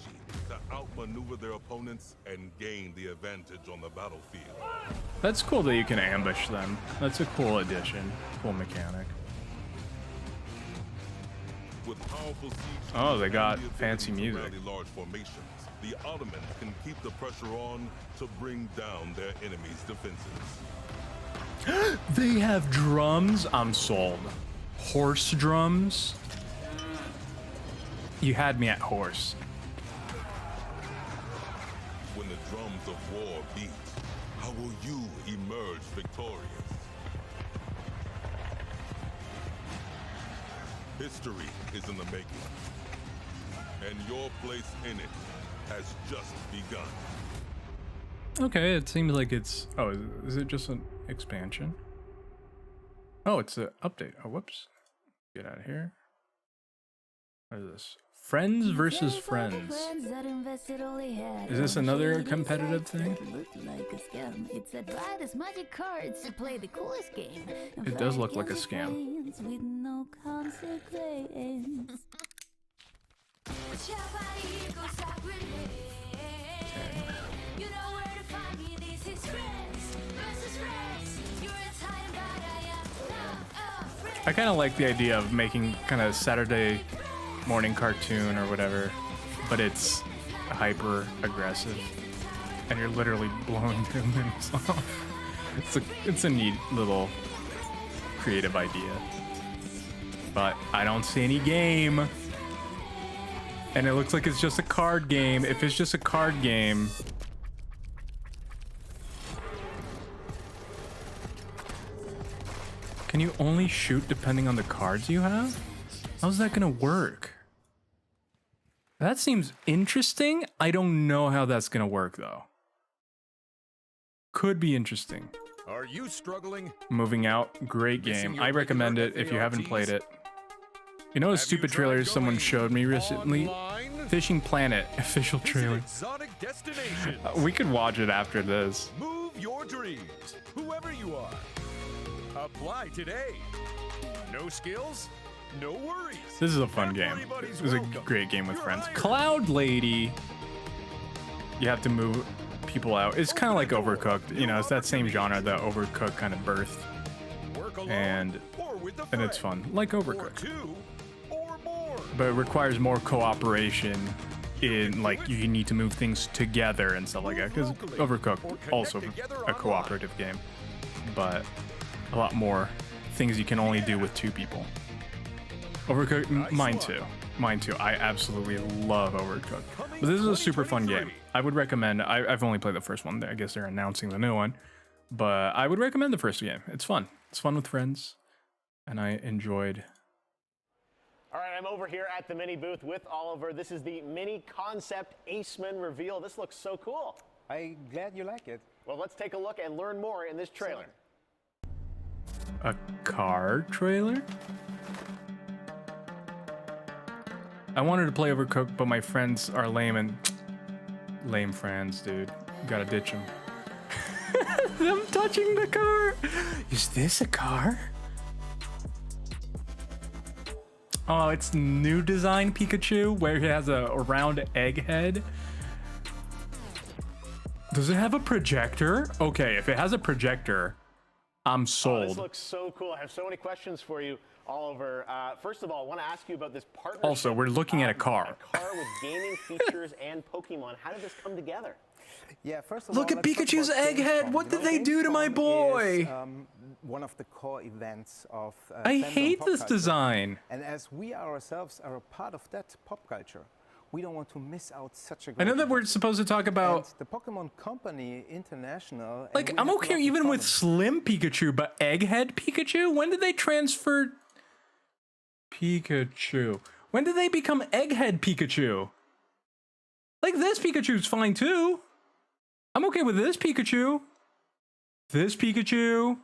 to outmaneuver their opponents and gain the advantage on the battlefield. That's cool that you can ambush them. That's a cool addition, cool mechanic. With powerful siege Oh, they got and the fancy ability to music. rally large formations, the Ottomans can keep the pressure on to bring down their enemy's defenses. They have drums? I'm sold. Horse drums? You had me at horse. When the drums of war beat, how will you emerge victorious? History is in the making, and your place in it has just begun. Okay, it seems like it's... Oh, is it just an expansion? Oh, it's an update. Oh, whoops. Get out of here. What is this? Friends versus friends. Is this another competitive thing? It's the brightest magic cards to play the coolest game. It does look like a scam. With no consequence. You know where to find me. This is friends versus friends. You're Italian, but I am not afraid. I kind of like the idea of making kind of Saturday morning cartoon or whatever, but it's hyper aggressive, and you're literally blowing your limbs off. It's a neat little creative idea, but I don't see any game, and it looks like it's just a card game. If it's just a card game, can you only shoot depending on the cards you have? How's that gonna work? That seems interesting. I don't know how that's gonna work though. Could be interesting. Are you struggling? Moving Out, great game. I recommend it if you haven't played it. You know a stupid trailer someone showed me recently? Fishing Planet official trailer. Exotic destinations. We could watch it after this. Move your dreams, whoever you are. Apply today. No skills? No worries. This is a fun game. This is a great game with friends. Cloud Lady. You have to move people out. It's kind of like Overcooked. You know, it's that same genre that Overcooked kind of birthed. And it's fun, like Overcooked. But it requires more cooperation in, like, you need to move things together and stuff like that. Because Overcooked, also a cooperative game. But a lot more things you can only do with two people. Overcooked, mine too. I absolutely love Overcooked. But this is a super fun game. I would recommend, I've only played the first one. I guess they're announcing the new one. But I would recommend the first game. It's fun. It's fun with friends. And I enjoyed. All right, I'm over here at the mini booth with Oliver. This is the mini concept Aceman reveal. This looks so cool. I'm glad you like it. Well, let's take a look and learn more in this trailer. A car trailer? I wanted to play Overcooked, but my friends are lame, and lame friends, dude. Gotta ditch them. I'm touching the car. Is this a car? Oh, it's new design Pikachu, where he has a round egg head. Does it have a projector? Okay, if it has a projector, I'm sold. This looks so cool. I have so many questions for you, Oliver. First of all, I want to ask you about this partnership. Also, we're looking at a car. A car with gaming features and Pokemon. How did this come together? Yeah, first of Look all, at Pikachu's egghead. What did they do to my boy? Is, one of the core events of I fandom hate pop this culture. design. And as we ourselves are a part of that pop culture, we don't want to miss out such a great I know that we're supposed to talk about... And the Pokemon Company International... Like, I'm okay even with Slim Pikachu, but Egghead Pikachu? When did they transfer... Pikachu. When did they become Egghead Pikachu? Like, this Pikachu's fine, too. I'm okay with this Pikachu. This Pikachu.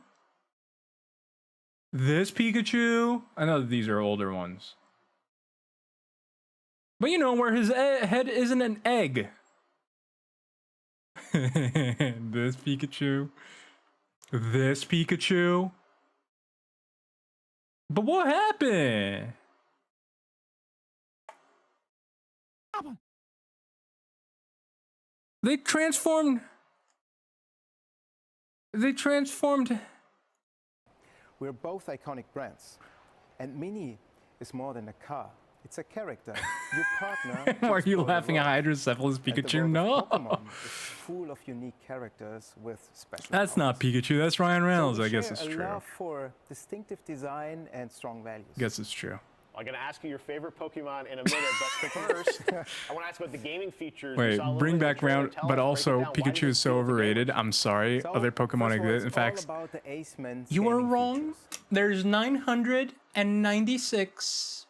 This Pikachu. I know that these are older ones. But you know, where his head isn't an egg. This Pikachu. This Pikachu. But what happened? They transformed. We're both iconic brands. And Mini is more than a car. It's a character. You partner. Why are to you explore the laughing at world. Hydrocephalus And the Pikachu? world No. of Pokemon is full of unique characters with special That's not Pikachu. That's Ryan Reynolds. So we I guess share it's a true. love for distinctive design and strong values. Guess it's true. I'm going to ask you your favorite Pokemon in a minute, but first, I want to ask about the gaming features. We Wait, saw a little bring bit of back the trailer. round, Tell but us, also break it down. Why Pikachu does is so overrated. I'm sorry. So, Other Pokemon first of all, exist. In it's all fact, about the Aceman's you are gaming wrong. features. There's 996.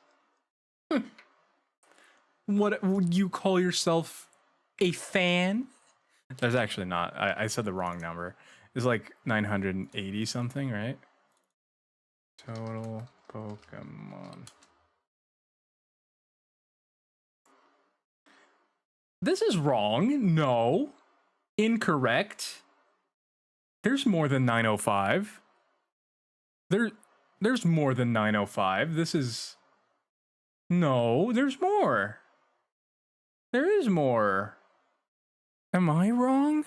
What would you call yourself? A fan? There's actually not. I said the wrong number. It's like 980 something, right? Total Pokemon. This is wrong. No. Incorrect. There's more than 905. There's more than 905. This is... No, there's more. There is more. Am I wrong?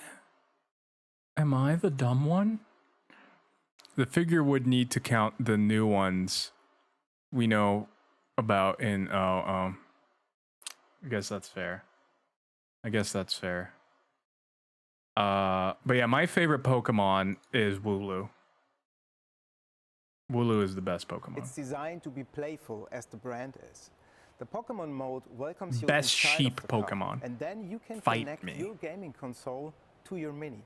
Am I the dumb one? The figure would need to count the new ones we know about in... I guess that's fair. I guess that's fair. But yeah, my favorite Pokemon is Wooloo. Wooloo is the best Pokemon. It's designed to be playful, as the brand is. The Pokemon mode welcomes you Best inside sheep of the car, Pokemon. and then you can Fight connect me. your gaming console to your Mini.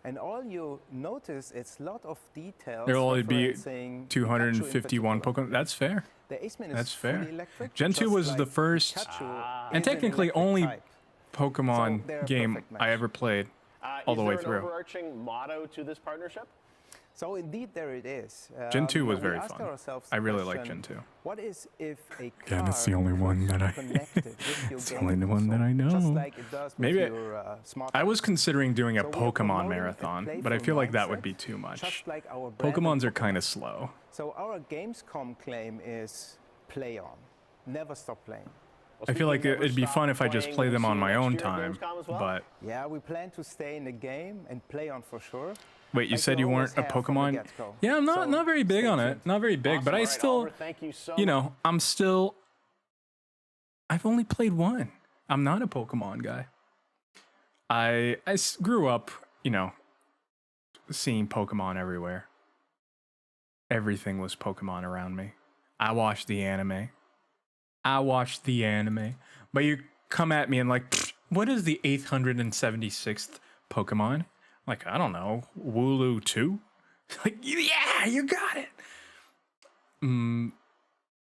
And all you notice is a lot of details. There'll only be referencing 251 Pikachu in Pokemon. That's fair. The Aceman That's is fair. fully electric, Gen 2 just was like the first Pikachu and is an technically electric only type. Pokemon So they're a game perfect match. I ever played all the way Is there through. an overarching motto to this partnership? So indeed, there it is. Gen 2 was we very ask fun. ourselves I the really like question, Gen 2. What is if a car Again, it's the only one that I. connected with your It's the gaming only one that I console, just know. like it does with Maybe your, smartphone? I was considering doing a So we are Pokemon promoting a marathon, but I playful feel like that would mindset, be too much. just like our brand Pokemons in are kind of slow. So our Gamescom claim is play on, never stop playing. I feel like it'd be fun if I just play them on my own time, but Yeah, we plan to stay in the game and play on for sure. wait, you like said we you always weren't a have from the Pokemon? get-go. Yeah, I'm not So, not very big stay on it. tuned. Not very big, but I still, Oliver, thank you so you know, I'm still. I've only played one. I'm not a Pokemon guy. I grew up, you know, seeing Pokemon everywhere. Everything was Pokemon around me. I watched the anime. But you come at me and like, what is the 876th Pokemon? Like, I don't know, Wooloo 2? Like, yeah, you got it.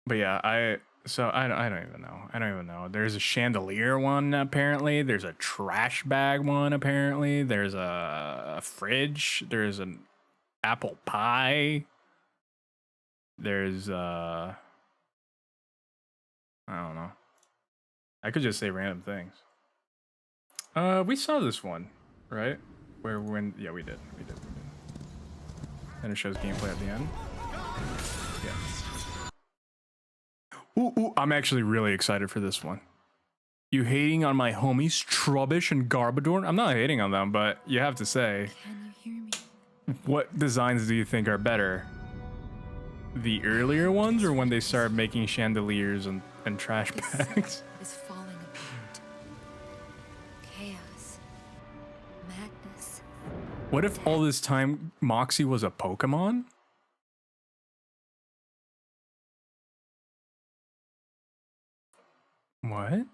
But yeah, I don't even know. There's a chandelier one apparently. There's a trash bag one apparently. There's a fridge. There's an apple pie. There's I don't know. I could just say random things. We saw this one, right? Yeah, we did. And it shows gameplay at the end. Yeah. Ooh, I'm actually really excited for this one. You hating on my homies Trubbish and Garbodor? I'm not hating on them, but you have to say, what designs do you think are better? The earlier ones or when they started making chandeliers and trash bags? Is falling apart. Chaos. Madness. What if all this time Moxie was a Pokemon? What?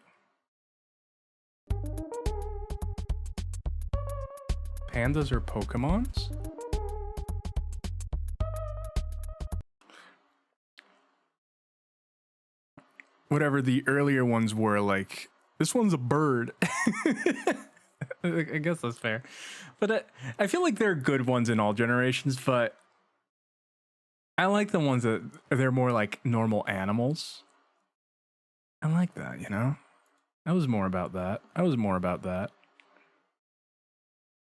Pandas are Pokemons? Whatever the earlier ones were, like, this one's a bird. I guess that's fair. But I feel like there are good ones in all generations, but I like the ones that they're more like normal animals. I like that, you know? I was more about that.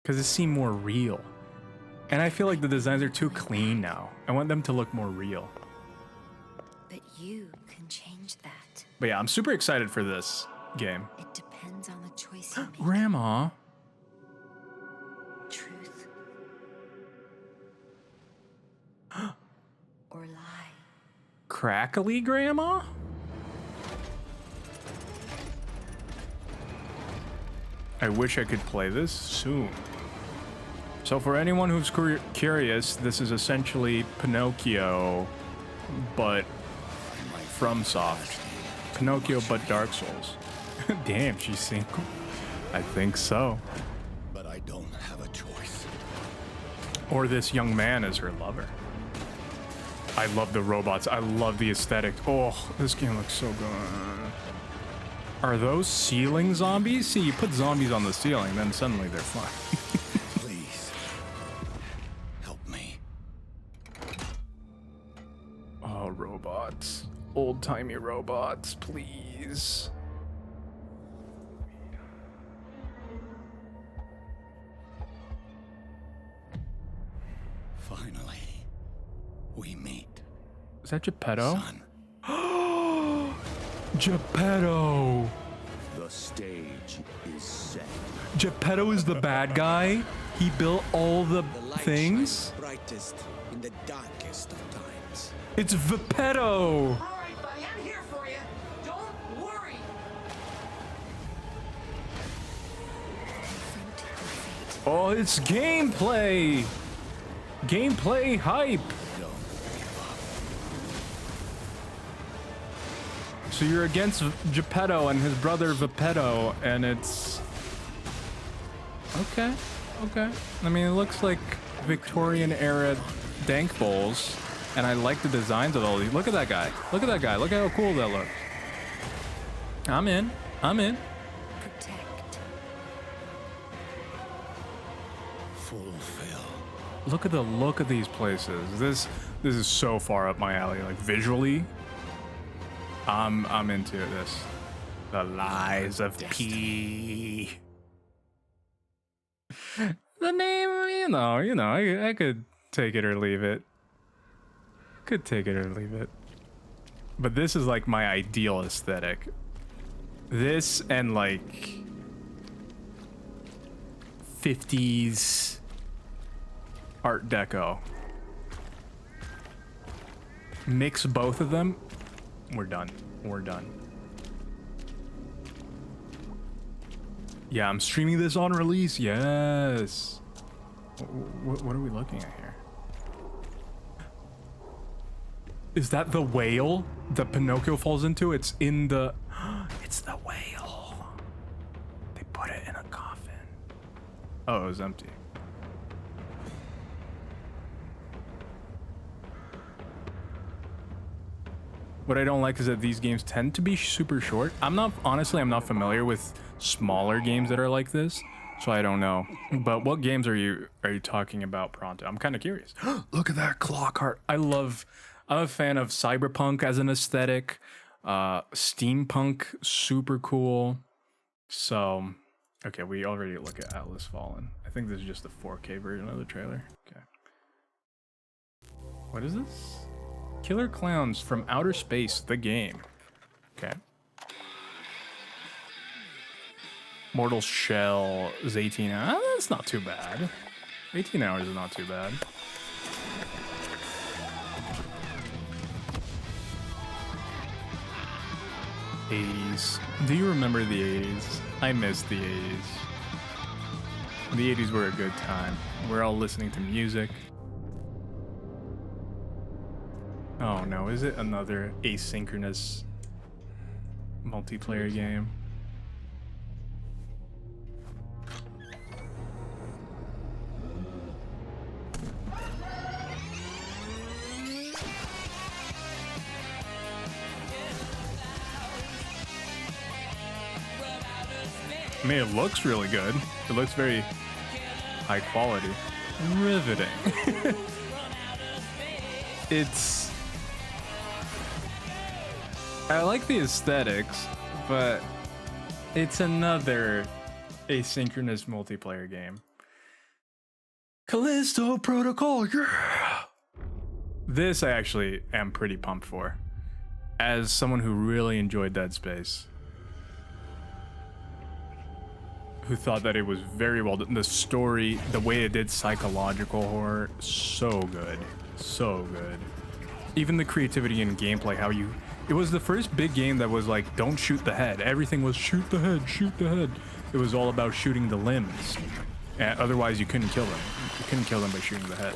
Because it seemed more real. And I feel like the designs are too clean now. I want them to look more real. But you can change that. But yeah, I'm super excited for this game. It depends on the choice you make. Grandma. Truth. Or lie. Crackly Grandma? I wish I could play this soon. So for anyone who's curious, this is essentially Pinocchio, but FromSoft. Pinocchio, but Dark Souls. Damn, she's single. I think so. But I don't have a choice. Or this young man is her lover. I love the robots. I love the aesthetic. Oh, this game looks so good. Are those ceiling zombies? See, you put zombies on the ceiling, then suddenly they're fine. Please, help me. Oh, robots. Old-timey robots, please. Finally, we meet. Is that Geppetto? Geppetto! The stage is set. Geppetto is the bad guy? He built all the things? Brightest in the darkest of times. It's Geppetto! Alright, buddy, I'm here for you. Don't worry. Oh, it's gameplay! Gameplay hype! So you're against Geppetto and his brother Geppetto, and it's... Okay, okay. I mean, it looks like Victorian-era dank bowls, and I like the designs of all these. Look at that guy. Look at that guy. Look at how cool that looks. I'm in. I'm in. Fulfill. Look at the look of these places. This is so far up my alley. Like, visually, I'm into this. The Lies of P. The name, you know, I could take it or leave it. Could take it or leave it. But this is like my ideal aesthetic. This and like 50s Art Deco. Mix both of them. We're done. We're done. Yeah, I'm streaming this on release. Yes. What are we looking at here? Is that the whale that Pinocchio falls into? It's in the... It's the whale. They put it in a coffin. Oh, it was empty. What I don't like is that these games tend to be super short. Honestly, I'm not familiar with smaller games that are like this, so I don't know. But what games are you talking about, Pronto? I'm kind of curious. Look at that clock art. I'm a fan of cyberpunk as an aesthetic. Steampunk, super cool. So, okay, we already look at Atlas Fallen. I think this is just the 4K version of the trailer. Okay. What is this? Killer Clowns from Outer Space, the game. Okay. Mortal Shell is 18 hours. That's not too bad. 18 hours is not too bad. '80s. Do you remember the '80s? I miss the '80s. The '80s were a good time. We're all listening to music. Oh no, is it another asynchronous multiplayer game? I mean, it looks really good. It looks very high quality. Riveting. I like the aesthetics, but it's another asynchronous multiplayer game. Callisto Protocol, yeah! This I actually am pretty pumped for. As someone who really enjoyed Dead Space. Who thought that it was very well done. The story, the way it did psychological horror, so good. So good. Even the creativity and gameplay, how you... It was the first big game that was like, don't shoot the head. Everything was shoot the head, shoot the head. it was all about shooting the limbs. Otherwise, you couldn't kill them. You couldn't kill them by shooting the head.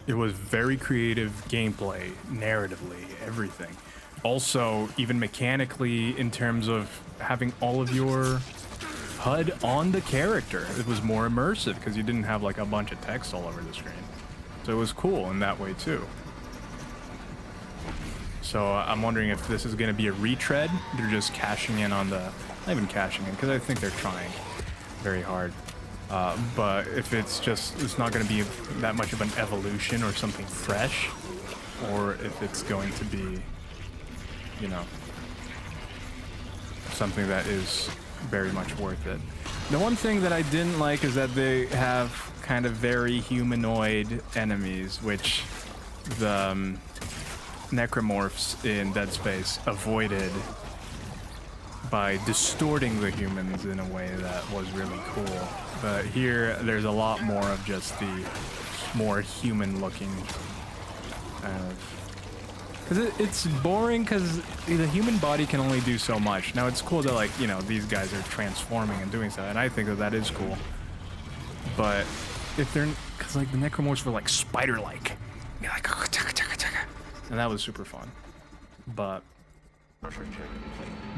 It was very creative gameplay, narratively, everything. Also, even mechanically, in terms of having all of your HUD on the character, it was more immersive because you didn't have like a bunch of text all over the screen. So it was cool in that way too. So I'm wondering if this is going to be a retread. They're just cashing in on the, not even cashing in, because I think they're trying very hard. But if it's just, it's not going to be that much of an evolution or something fresh, or if it's going to be, you know, something that is very much worth it. The one thing that I didn't like is that they have kind of very humanoid enemies, which the necromorphs in Dead Space avoided by distorting the humans in a way that was really cool. But here, there's a lot more of just the more human-looking kind of... Because it's boring because the human body can only do so much. Now, it's cool that, like, you know, these guys are transforming and doing stuff, and I think that that is cool. But if they're... Because, like, the necromorphs were, like, spider-like. You're like... And that was super fun. But...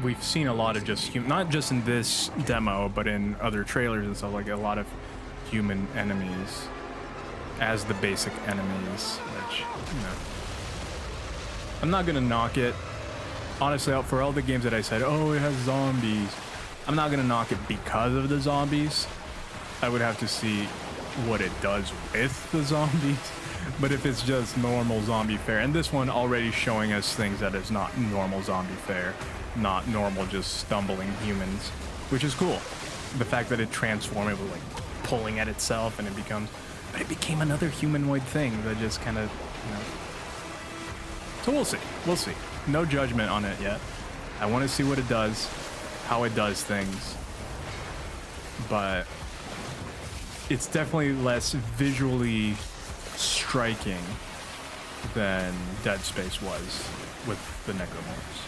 we've seen a lot of just not just in this demo, but in other trailers and stuff, like a lot of human enemies as the basic enemies, which, you know, I'm not gonna knock it. Honestly, for all the games that I said, oh, it has zombies, I'm not gonna knock it because of the zombies. I would have to see what it does with the zombies. But if it's just normal zombie fare, and this one already showing us things that is not normal zombie fare, not normal just stumbling humans, which is cool. The fact that it transformed, it was like pulling at itself and it becomes, but it became another humanoid thing that just kind of, you know. So we'll see, we'll see. No judgment on it yet. I want to see what it does, how it does things, but it's definitely less visually striking than Dead Space was with the necromorphs.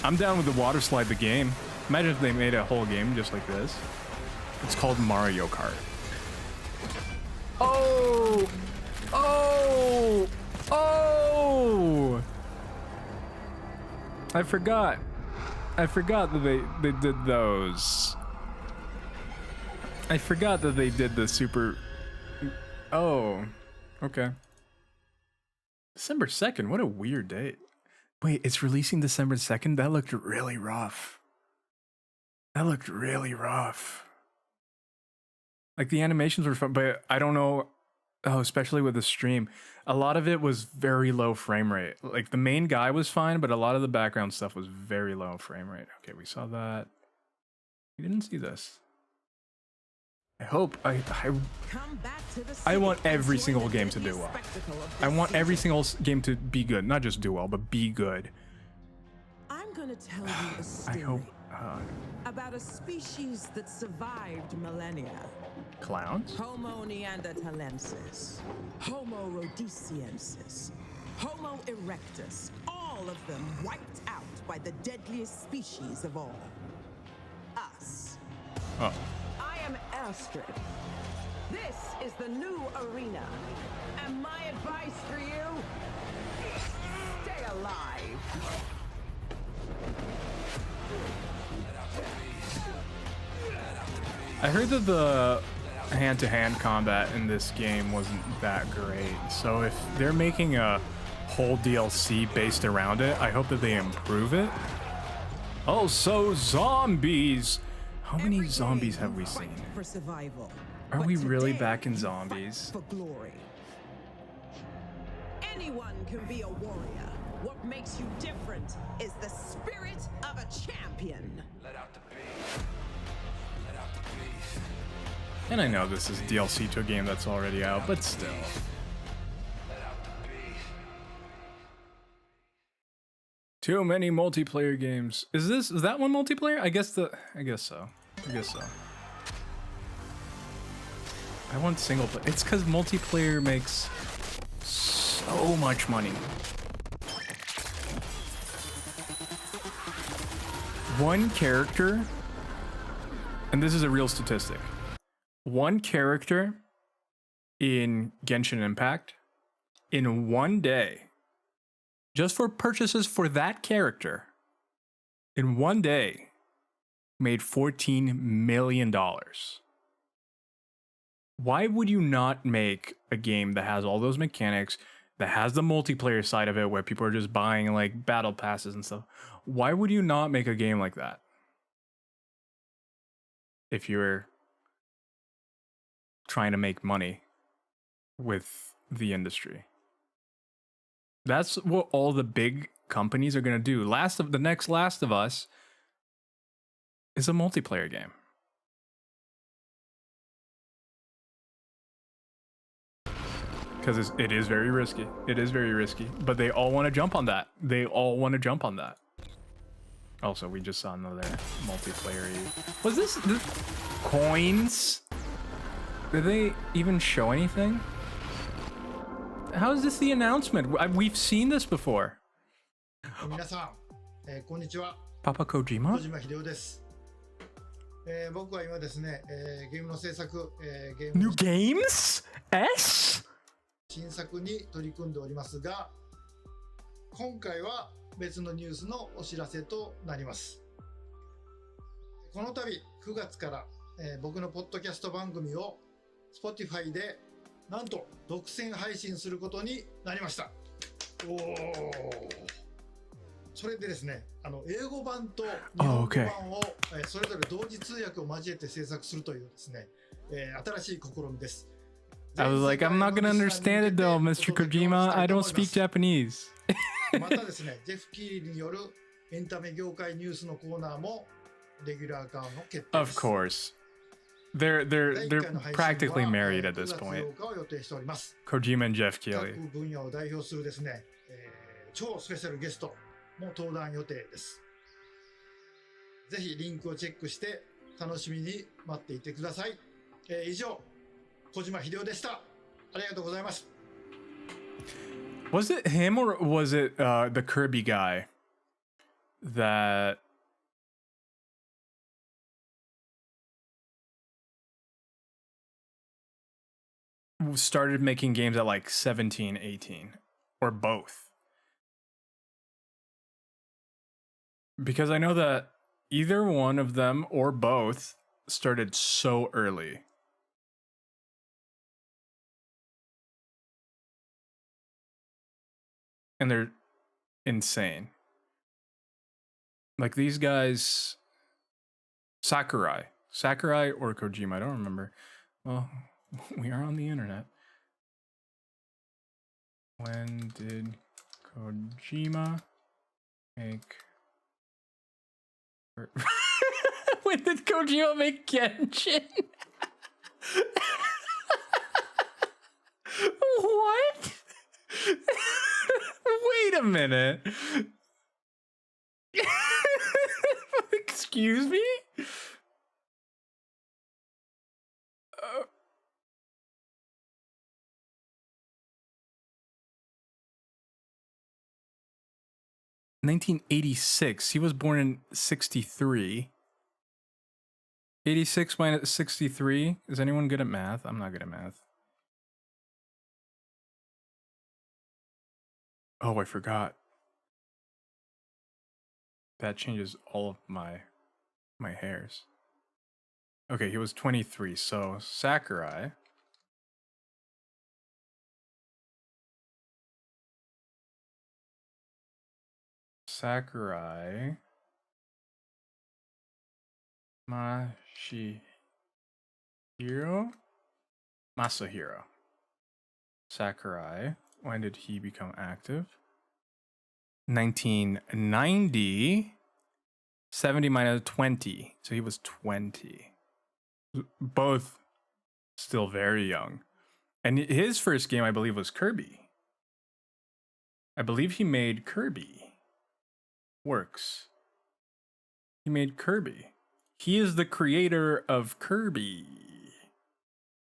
I'm down with the water slide the game. Imagine if they made a whole game just like this. It's called Mario Kart. Oh! Oh! Oh! I forgot. I forgot that they did those. I forgot that they did the super... Oh, okay. December 2nd, what a weird date. Wait, it's releasing December 2nd? That looked really rough. That looked really rough. Like, the animations were fun, but I don't know. Oh, especially with the stream. A lot of it was very low frame rate. Like, the main guy was fine, but a lot of the background stuff was very low frame rate. Okay, we saw that. We didn't see this. I hope I want every single game to do well. I want every single game to be good, not just do well, but be good. I'm gonna tell you a story. I hope about a species that survived millennia. Clowns? Homo neanderthalensis, Homo rhodesiensis, Homo erectus, all of them wiped out by the deadliest species of all. Us. Oh. I am Astrid. This is the new arena. And my advice for you, stay alive. I heard that the hand-to-hand combat in this game wasn't that great. So if they're making a whole DLC based around it, I hope that they improve it. Also, zombies! How many zombies have we seen? For survival. Are we really back in zombies? For glory. Anyone can be a warrior. What makes you different is the spirit of a champion. Let out the beast. Let out the beast. And I know this is DLC to a game that's already out, but still. Too many multiplayer games. Is that one multiplayer? I guess so. I guess so. I want single player. It's because multiplayer makes so much money. one character, and this is a real statistic, one character in Genshin Impact in one day, just for purchases for that character, in one day, made $14 million. Why would you not make a game that has all those mechanics, that has the multiplayer side of it where people are just buying like battle passes and stuff? Why would you not make a game like that? If you're trying to make money with the industry. That's what all the big companies are going to do. The next Last of Us is a multiplayer game. Because it is very risky. It is very risky. But they all want to jump on that. They all want to jump on that. Also, we just saw another multiplayer. Was this coins? Did they even show anything? How is this the announcement? We've seen this before. 皆さん、こんにちは。 Papa Kojima? 小島秀夫です。僕は今ですね、ゲームの制作、ゲーム New games? S? 新作に取り組んでおりますが、今回は別のニュースのお知らせとなります。この度9月から、僕のポッドキャスト番組を Spotify でなんと独占配信することになりました。おー。それでですね、英語版と日本語版を、それぞれ同時通訳を交えて制作するというですね、新しい試みです。I was like, I'm not gonna understand it though, Mr. Kojima. I don't speak Japanese. またですね、ジェフ・キーリによるエンタメ業界ニュースのコーナーもレギュラー化の決定です。Of course. They're practically married at this point. Kojima and Jeff Keighley. 各分野を代表するですね、超スペシャルゲストも登壇予定です。ぜひリンクをチェックして楽しみに待っていてください。以上、小島秀夫でした。ありがとうございます。Was it him or was it the Kirby guy that started making games at like 17, 18 or both? Because I know that either one of them or both started so early. And they're insane. Like these guys, Sakurai or Kojima, I don't remember. Well, we are on the internet. When did Kojima make... When did Kojima make Genshin? What? Wait a minute. Excuse me? Uh, 1986. He was born in 63. 86 minus 63. Is anyone good at math? I'm not good at math. Oh, I forgot. That changes all of my hairs. Okay, he was 23. So Sakurai. Masahiro. Sakurai. When did he become active? 1990. 70 minus 20. So he was 20. Both still very young. And his first game, I believe, was Kirby. I believe he made Kirby. Works. He made Kirby. He is the creator of Kirby.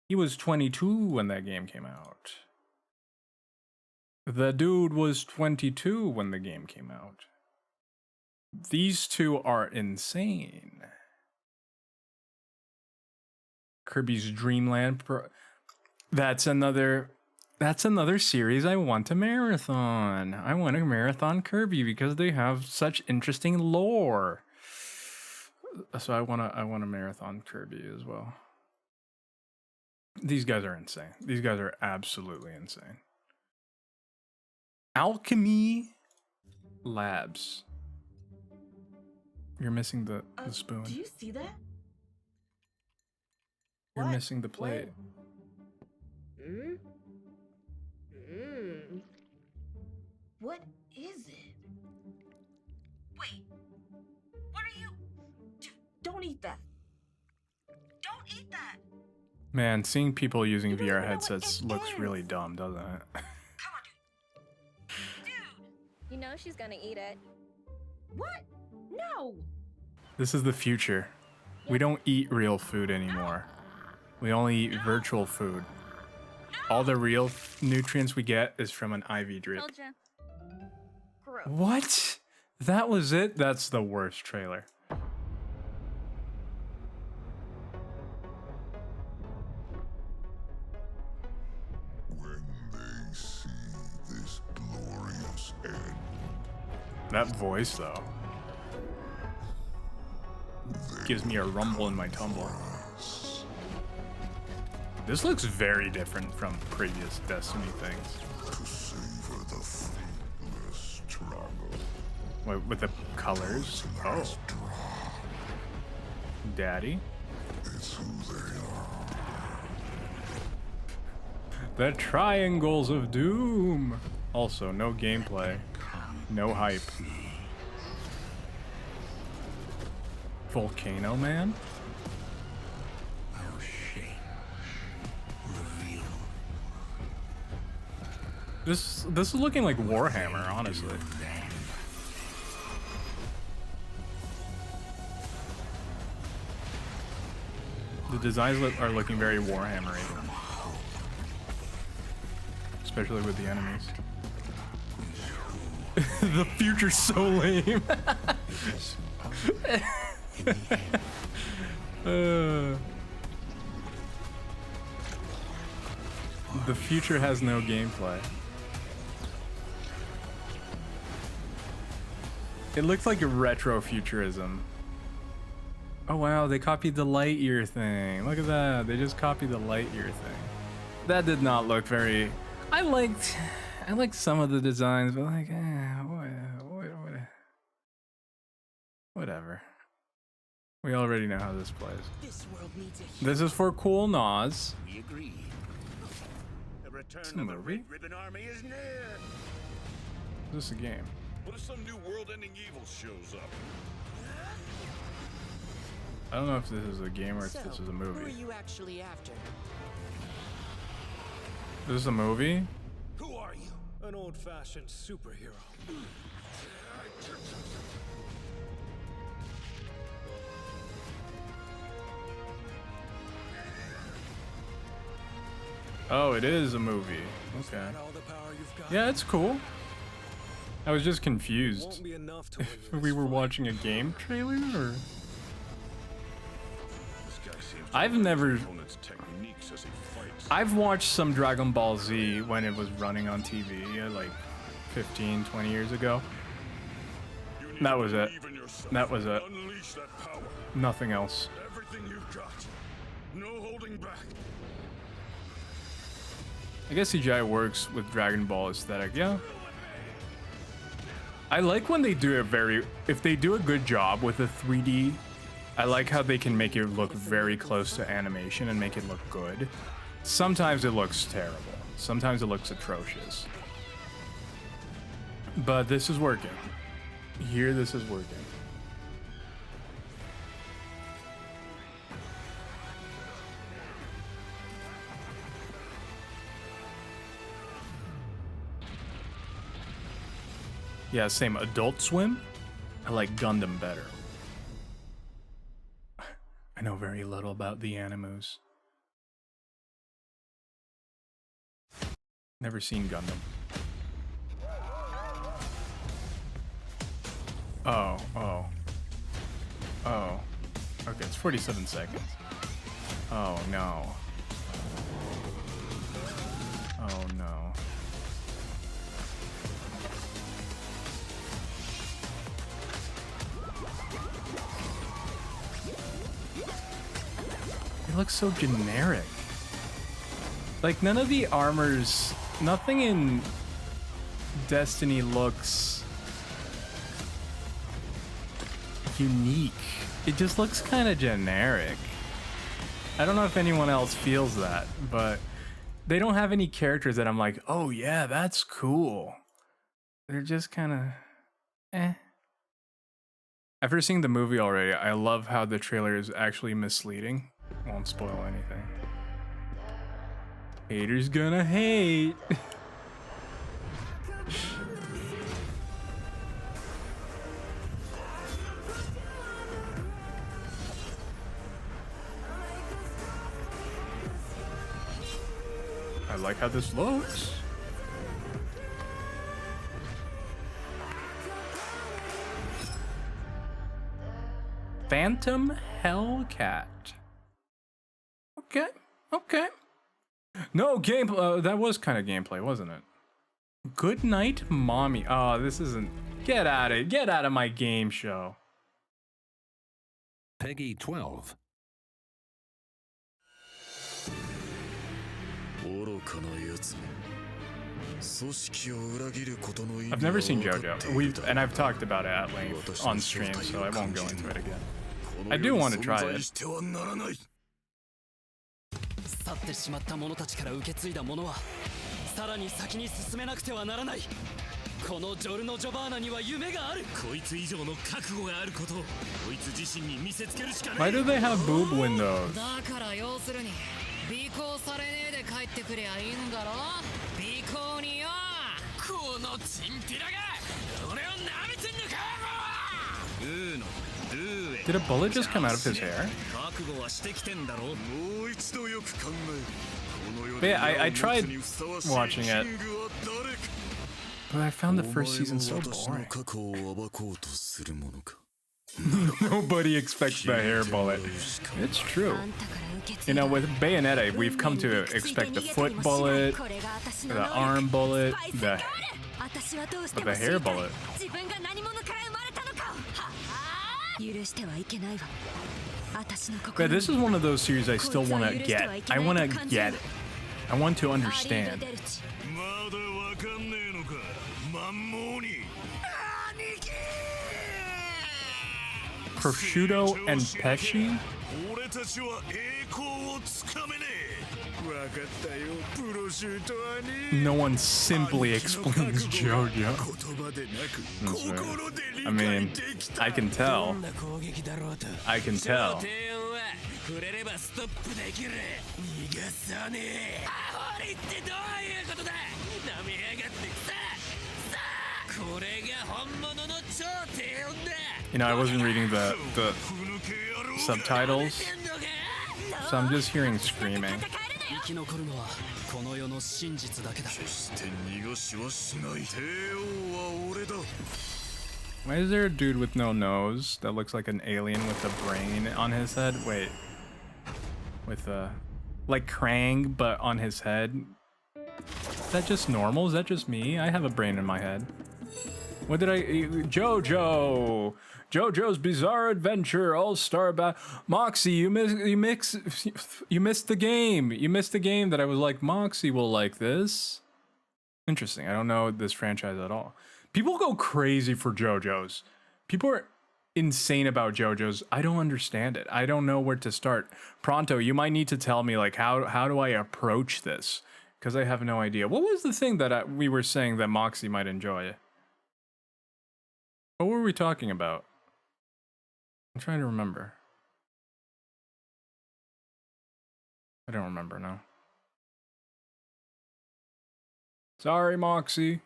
He was 22 when that game came out. The dude was 22 when the game came out. These two are insane. Kirby's Dream Land That's another series I want to marathon. I want to marathon Kirby because they have such interesting lore. So I want to marathon Kirby as well. These guys are insane. These guys are absolutely insane. Alchemy Labs. You're missing the spoon. Do you see that? You're missing the plate. Mm? Mm. What is it? Wait. What are you? Don't eat that. Don't eat that. Man, seeing people using VR headsets looks really dumb, doesn't it? You know she's gonna eat it. What? No. This is the future. We don't eat real food anymore. We only eat virtual food. All the real nutrients we get is from an IV drip. Told ya. Gross. What? That was it? That's the worst trailer. When they see this glorious end, That voice, though, gives me a rumble in my tumble. This looks very different from previous Destiny things. to savor the fruitless struggle. Wait, with the colors? Oh. Daddy? It's who they are. The Triangles of Doom! Also, no gameplay. No hype. Volcano Man? Our shame. Reveal. This is looking like Warhammer, honestly. The designs are looking very Warhammer-y. Especially with the enemies. The future's so lame. The future has no gameplay. It looks like a retro futurism. Oh wow, they copied the Lightyear thing. Look at that. They just copied the Lightyear thing. That did not look very... I liked some of the designs, but like, whatever. We already know how this plays. This world needs a This is for cool Nas. We agree. The return It's a of the movie. Red Ribbon Army is near. Is this a game? What if some new world-ending evil shows up? I don't know if this is a game or if this is a Who are movie. you actually after? This is a movie? Who are you? An old-fashioned superhero. Oh, it is a movie. Okay. Yeah, it's cool. I was just confused. Won't be enough to win If we were watching a game trailer or... I've never... I've watched some Dragon Ball Z when it was running on TV like 15, 20 years ago. That was it. That was it. Nothing else. Everything you've got. No holding back. I guess CGI works with Dragon Ball aesthetic, yeah. I like when they do it very... If they do a good job with a 3D, I like how they can make it look very close to animation and make it look good. Sometimes it looks terrible. Sometimes it looks atrocious. But this is working. Here, this is working. Yeah, same. Adult Swim? I like Gundam better. I know very little about the Animus. Never seen Gundam. Oh. Okay, it's 47 seconds. Oh no. Oh no. It looks so generic. Like, none of the armors, nothing in Destiny looks unique. It just looks kind of generic. I don't know if anyone else feels that, but they don't have any characters that I'm like, oh yeah, that's cool. They're just kind of eh. After seeing the movie already, I love how the trailer is actually misleading. Won't spoil anything. Haters gonna hate. I like how this looks. Phantom Hellcat. Okay. No game. That was kind of gameplay, wasn't it? Good night, mommy. Oh, this isn't. Get out of my game show. Peggy 12. I've never seen JoJo. I've talked about it at length on stream, so I won't go into it again. I do want to try it. 去ってしまった者たちから受け継いだ者はさらに先に進めなくてはならない。このジョルノ・ジョバーナには夢がある。こいつ以上の覚悟があることをこいつ自身に見せつけるしかない。 Why do they have boob windows? だから要するに尾行されねえで帰ってくりゃいいんだろ。尾行によこのチンピラが俺を舐めてんのか。Did a bullet just come out of his hair? But yeah, I tried watching it, but I found the first season so boring. Nobody expects the hair bullet. It's true. You know, with Bayonetta, we've come to expect the foot bullet, the arm bullet, but the hair bullet. But this is one of those series I still want to get. I want to get it. I want to understand. Prosciutto and Pesci? No one simply explains JoJo. I mean, I can tell. I can tell. You know, I wasn't reading the subtitles, so I'm just hearing screaming. Why is there a dude with no nose that looks like an alien with a brain on his head? Wait. With a... like Krang, but on his head? Is that just normal? Is that just me? I have a brain in my head. What did I... JoJo! JoJo's Bizarre Adventure All-Star Battle. Moxie, you missed the game. You missed the game that I was like, Moxie will like this. Interesting. I don't know this franchise at all. People go crazy for JoJo's. People are insane about JoJo's. I don't understand it. I don't know where to start. Pronto, you might need to tell me, like, how do I approach this? Because I have no idea. What was the thing that we were saying that Moxie might enjoy? What were we talking about? I'm trying to remember. I don't remember now. Sorry, Moxie.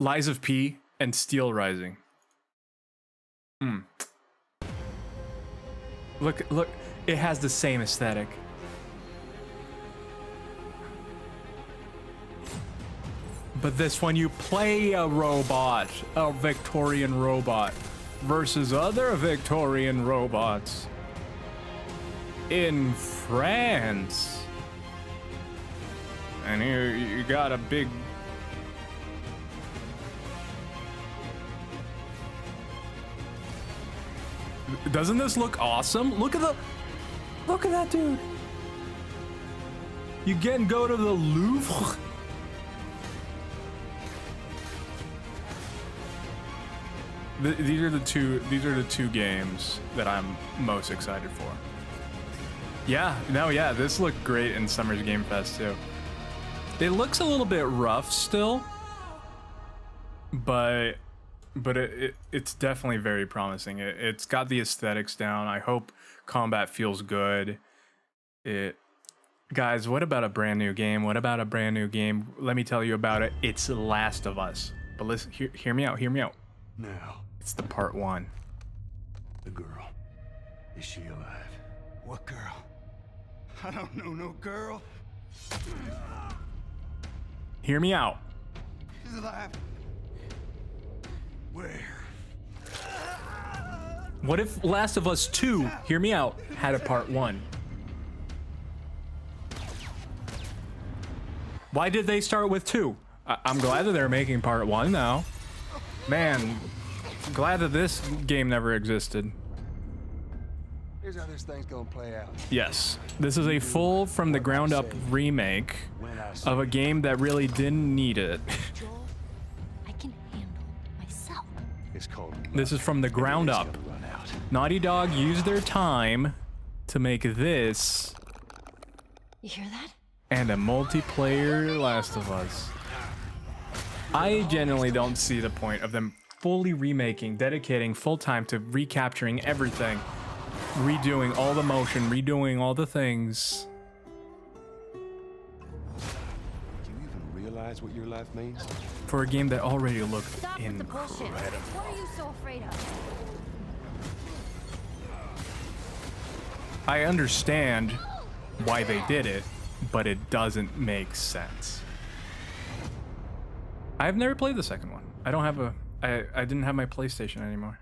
Lies of P and Steel Rising. Look, it has the same aesthetic. But this one, you play a robot, a Victorian robot, versus other Victorian robots in France. And here you got a big... Doesn't this look awesome? Look at that dude. You can go to the Louvre. These are the two games that I'm most excited for. Yeah, no, yeah, this looked great in Summer's Game Fest too. It looks a little bit rough still, but it's definitely very promising. It's got the aesthetics down. I hope combat feels good. Guys, what about a brand new game? What about a brand new game? Let me tell you about it. It's Last of Us. But listen, hear me out. Hear me out. Now, it's the part 1. The girl. Is she alive? What girl? I don't know no girl. Hear me out. She's alive. Where? What if Last of Us 2, hear me out, had a part 1? Why did they start with 2? I'm glad that they're making part 1 now. Man, glad that this game never existed. Here's how this thing's gonna play out. Yes, this is a full from the ground up remake of a game that really didn't need it. I can handle myself. It's called. This is from the ground up. Naughty Dog used their time to make this. You hear that? And a multiplayer Last of Us. I genuinely don't see the point of them fully remaking, dedicating full time to recapturing everything, redoing all the motion, redoing all the things. Do you even realize what your life means? For a game that already looked Stop with the bullshit. incredible. What are you so afraid of? I understand why they did it, but it doesn't make sense. I've never played the second one. I don't have I didn't have my PlayStation anymore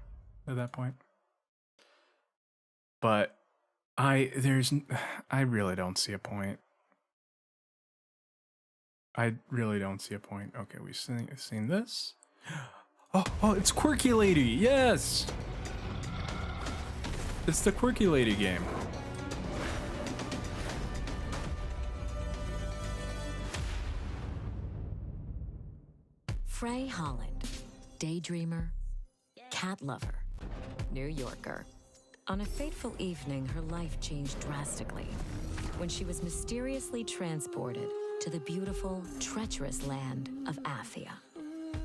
at that point. But I really don't see a point. I really don't see a point. Okay, we've seen this. Oh, it's Quirky Lady. Yes. It's the Quirky Lady game. Frey Holland, daydreamer, cat lover, New Yorker. On a fateful evening, her life changed drastically when she was mysteriously transported to the beautiful, treacherous land of Athia.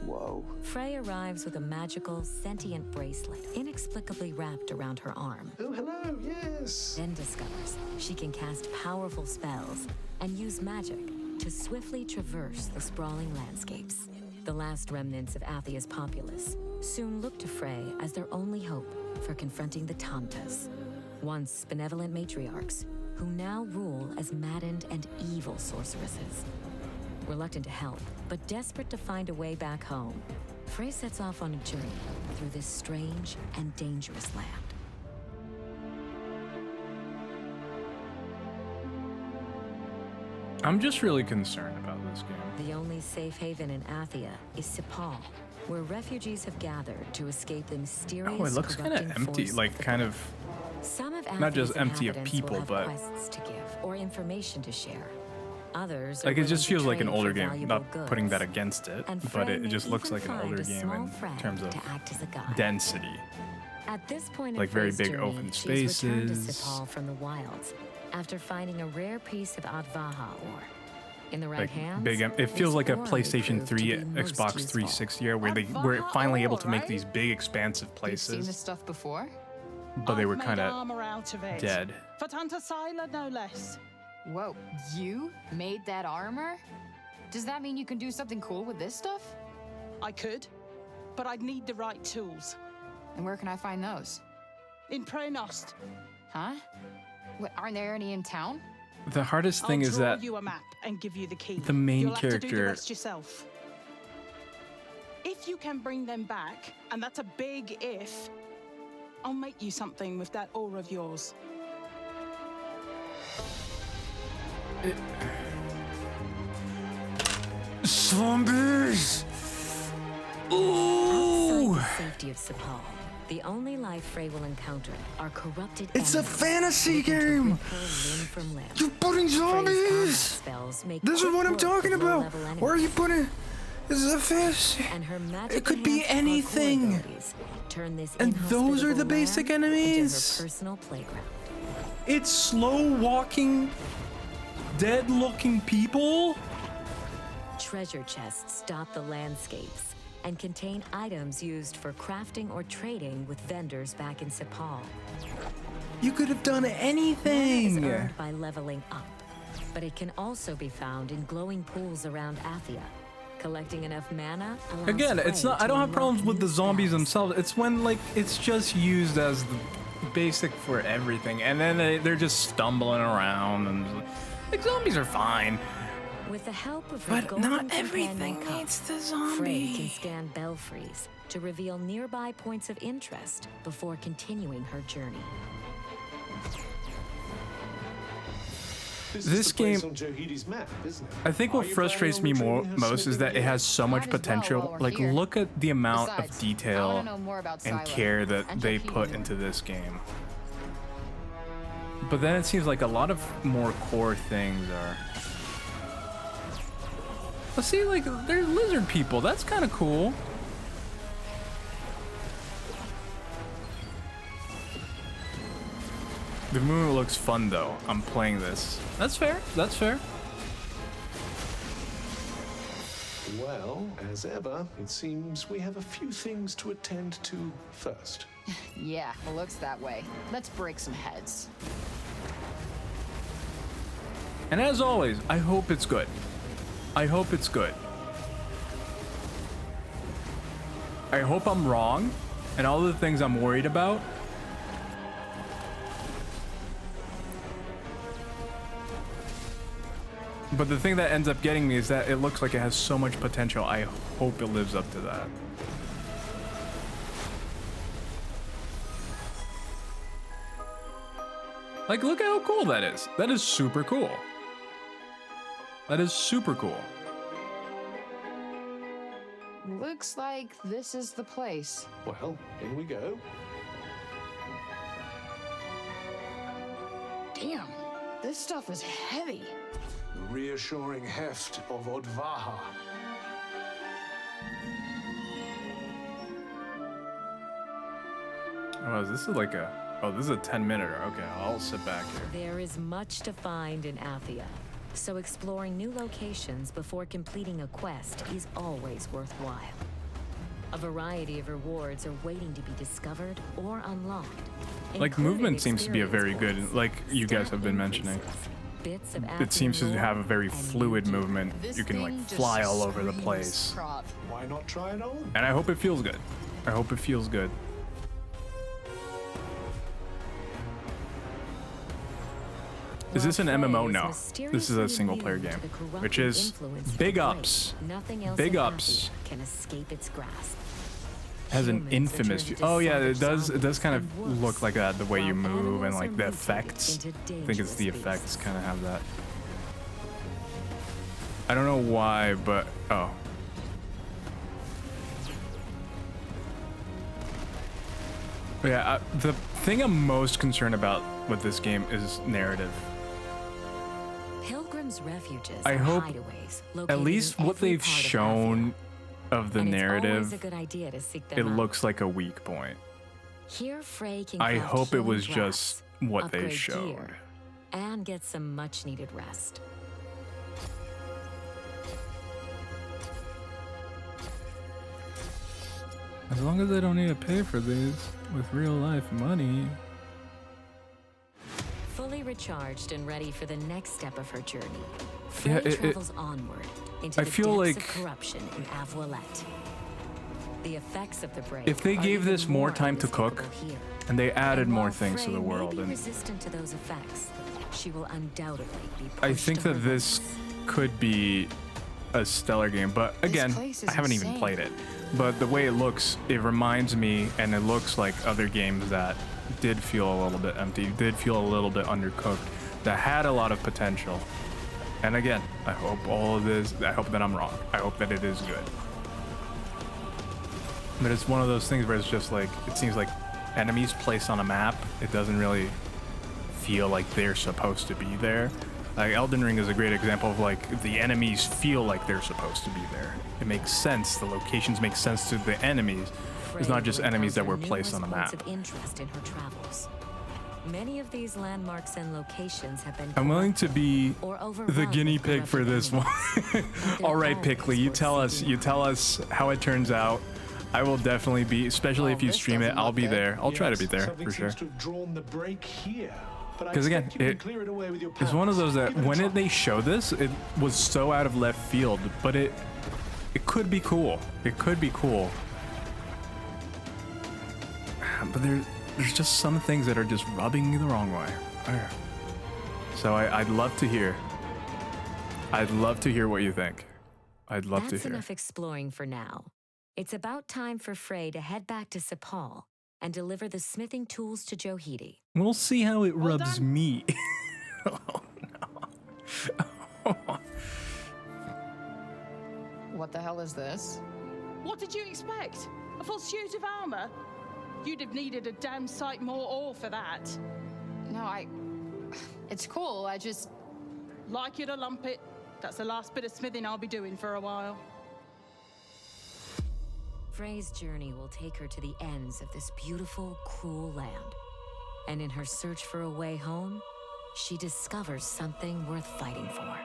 Whoa. Frey arrives with a magical, sentient bracelet inexplicably wrapped around her arm. Oh, hello, yes. Then discovers she can cast powerful spells and use magic to swiftly traverse the sprawling landscapes. The last remnants of Athia's populace soon look to Frey as their only hope for confronting the Tantas, once benevolent matriarchs who now rule as maddened and evil sorceresses. Reluctant to help, but desperate to find a way back home, Frey sets off on a journey through this strange and dangerous land. I'm just really concerned about this game. The only safe haven in Athia is Sepal, where refugees have gathered to escape the mysterious. Oh, it looks kind of empty, like kind of Some of not just Athia's empty of inhabitants people, will have but quests to give or information to share. Others like are it just willing feels to like an trade older for game. valuable Not goods. putting that against it, And but Frey it may just looks even like an find older a game small in friend terms of to act as a guide. density. At this point Like in very Frey's big journey, open she's returned to spaces. Sepal from the wilds after finding a rare piece of Advaha ore. In the right Like hands, big, it this feels like a ore may PlayStation prove to 3, be most Xbox useful. 360 era, where they were finally able to make these big, expansive You've seen this places, stuff before? but they were I've kind made of armor out of it. dead. For Tanta Sila, no less. Whoa, you made that armor? Does that mean you can do something cool with this stuff? I could, but I'd need the right tools. And where can I find those? In Prenost. Huh? What, aren't there any in town? The hardest thing I'll is draw that you a map and give you the key. the main You'll have to do the character rest yourself. If you can bring them back, and that's a big if, I'll make you something with that ore of yours. Zombies! Ooh! Outside the safety of Sepal, the only life Frey will encounter are corrupted It's a enemies fantasy looking to game! rip her limb from limb. You're putting Frey's combat zombies! spells make This is quick what I'm work talking of about! low-level enemies. Where are you putting? This is a fantasy. And her It could be magic-enhanced parkour anything. abilities turn this And those are the inhospitable basic land into her enemies. personal playground. It's slow walking, dead looking people. Treasure chests dot the landscapes and contain items used for crafting or trading with vendors back in Sepal. You could have done Mana is anything. earned by leveling up, but it can also be found in glowing pools around Athia. Collecting enough mana allows Again, it's Frey not. to I don't have unlock problems with new the zombies spells. themselves. It's when like it's just used as the basic for everything, and then they're just stumbling around, and like zombies are fine. With the help of her But golden not companion everything cup, needs the Frey zombie. can scan belfries to reveal nearby points of interest before continuing her journey. This game, I think what frustrates me most is that it has so much potential. Like, look at the amount of detail and care that they put into this game. But then it seems like a lot of more core things are. But see, like, there's lizard people. That's kind of cool. The moon looks fun, though. I'm playing this. That's fair. That's fair. Well, as ever, it seems we have a few things to attend to first. Yeah, it looks that way. Let's break some heads. And as always, I hope it's good. I hope it's good. I hope I'm wrong, and all the things I'm worried about. But the thing that ends up getting me is that it looks like it has so much potential. I hope it lives up to that. Like, look at how cool that is. That is super cool. That is super cool. Looks like this is the place. Well, in we go. Damn, this stuff is heavy. The reassuring heft of Odvaha. Oh, this is like a... Oh, this is a 10-minute. Okay, I'll sit back here. There is much to find in Athia, so exploring new locations before completing a quest is always worthwhile. A variety of rewards are waiting to be discovered or unlocked. Like, including movement seems to be a very experience good... points, Like you guys have been stat mentioning. increases, bits of It Athian seems to lore, have a very and fluid new movement. You can like fly all over the place. Why not try it on? And I hope it feels good. I hope it feels good. Is this an MMO? No. This is a single player game. Which is big ups. Nothing else Big in ups. Athia can escape its grasp. Has an Humans infamous are view. turned Oh into yeah, it savage does. It does kind zombies of and look like that, the way you while move and animals like are the mutated effects. into I think it's the dangerous effects kind of have that. I don't know why, but oh. Yeah, the thing I'm most concerned about with this game is narrative. Pilgrims' refuges I are hope hideaways at located least in what every they've part of shown of the and it's always narrative, a good idea to seek them it out. looks like a weak point. Here, Frey can I craft hope it healing was drafts, just what they upgrade showed. gear, and get some much-needed rest. As long as I don't need to pay for these with real life money. Fully recharged and ready for the next step of her journey, Frey Yeah, travels onward into I the feel depths like- of corruption in Avoilette. The effects of the break If they are gave even this more more time to cook, inescapable here. and they added And more while things to Frey the may world, be and resistant to those effects, she will undoubtedly be I pushed think to her that this could be a stellar game, but again, place is I haven't even insane. played it. But the way it looks, it reminds me, and it looks like other games that did feel a little bit empty, did feel a little bit undercooked, that had a lot of potential. And again, I hope all of this, I hope that I'm wrong. I hope that it is good. But it's one of those things where it's just like, it seems like enemies placed on a map, it doesn't really feel like they're supposed to be there. Like Elden Ring is a great example of like the enemies feel like they're supposed to be there. It makes sense. The locations make sense to the enemies. It's not just enemies that were placed on a map. Of interest in her travels. Many of these landmarks and locations have been I'm willing to be or the overrun guinea with pig for this one. All right, Pickley, you tell us how it turns out. I will definitely be, especially if you stream it, I'll be there. I'll try to be there for sure. Because again, it's one of those that when they show this, it was so out of left field, but it could be cool. It could be cool. But there's just some things that are just rubbing me the wrong way. So I'd love to hear. I'd love to hear what you think. I'd love to That's hear. enough exploring for now. It's about time for Frey to head back to Sepal and deliver the smithing tools to Johidi. We'll see how it rubs me. What the hell is this? What did you expect? A full suit of armor? You'd have needed a damn sight more ore for that. No, it's cool, I just... Like you to lump it. That's the last bit of smithing I'll be doing for a while. Frey's journey will take her to the ends of this beautiful, cruel land. And in her search for a way home, she discovers something worth fighting for.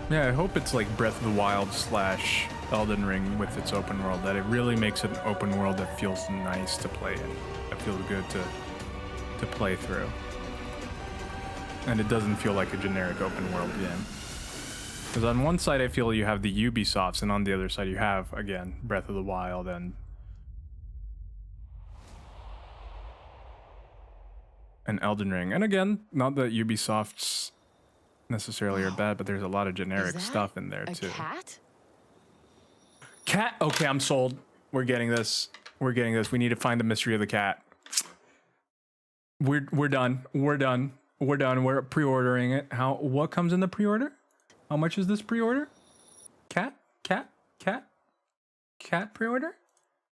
Yeah, I hope it's like Breath of the Wild / Elden Ring with its open world, that it really makes it an open world that feels nice to play in, that feels good to play through. And it doesn't feel like a generic open world game. Because on one side I feel you have the Ubisofts, and on the other side you have, again, Breath of the Wild and Elden Ring. And again, not that Ubisofts necessarily are bad, but there's a lot of generic stuff in there too. Cat? Cat? Okay, I'm sold. We're getting this. We're getting this. We need to find the mystery of the cat. We're done. We're done. We're done. We're pre-ordering it. What comes in the pre-order? How much is this pre-order? Cat pre-order?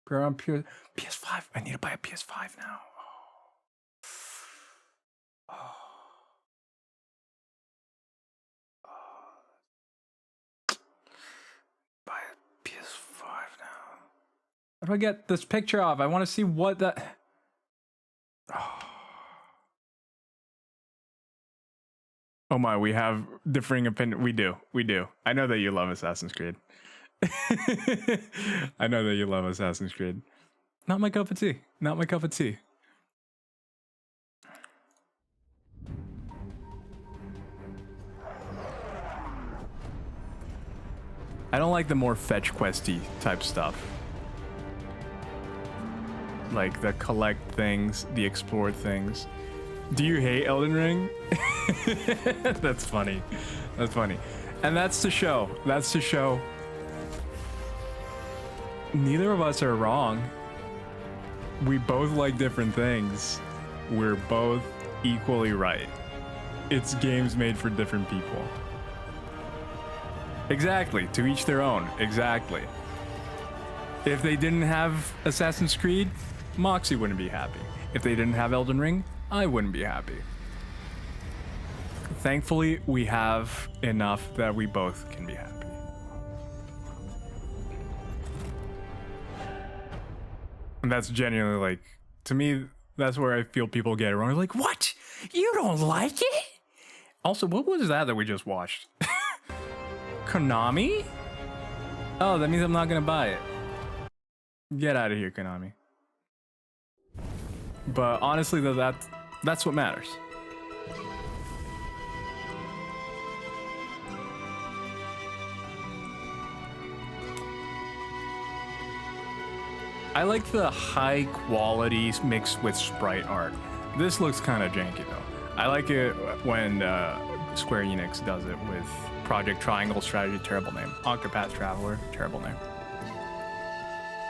Pre-order PS5. I need to buy a PS5 now. Buy a PS5 now. How do I get this picture off? I want to see what that... Oh my, we have differing opinion. We do. I know that you love Assassin's Creed. I know that you love Assassin's Creed. Not my cup of tea. Not my cup of tea. I don't like the more fetch questy type stuff. Like the collect things, the explore things. Do you hate Elden Ring? That's funny. That's funny. And that's to show. That's to show. Neither of us are wrong. We both like different things. We're both equally right. It's games made for different people. Exactly. To each their own. Exactly. If they didn't have Assassin's Creed, Moxie wouldn't be happy. If they didn't have Elden Ring, I wouldn't be happy. Thankfully, we have enough that we both can be happy. And that's genuinely like, to me, that's where I feel people get it wrong. Like, what? You don't like it? Also, what was that we just watched? Konami? Oh, that means I'm not gonna buy it. Get out of here, Konami. But honestly, though, that's what matters. I like the high quality mixed with sprite art. This looks kind of janky though. I like it when Square Enix does it with Project Triangle Strategy, terrible name. Octopath Traveler, terrible name.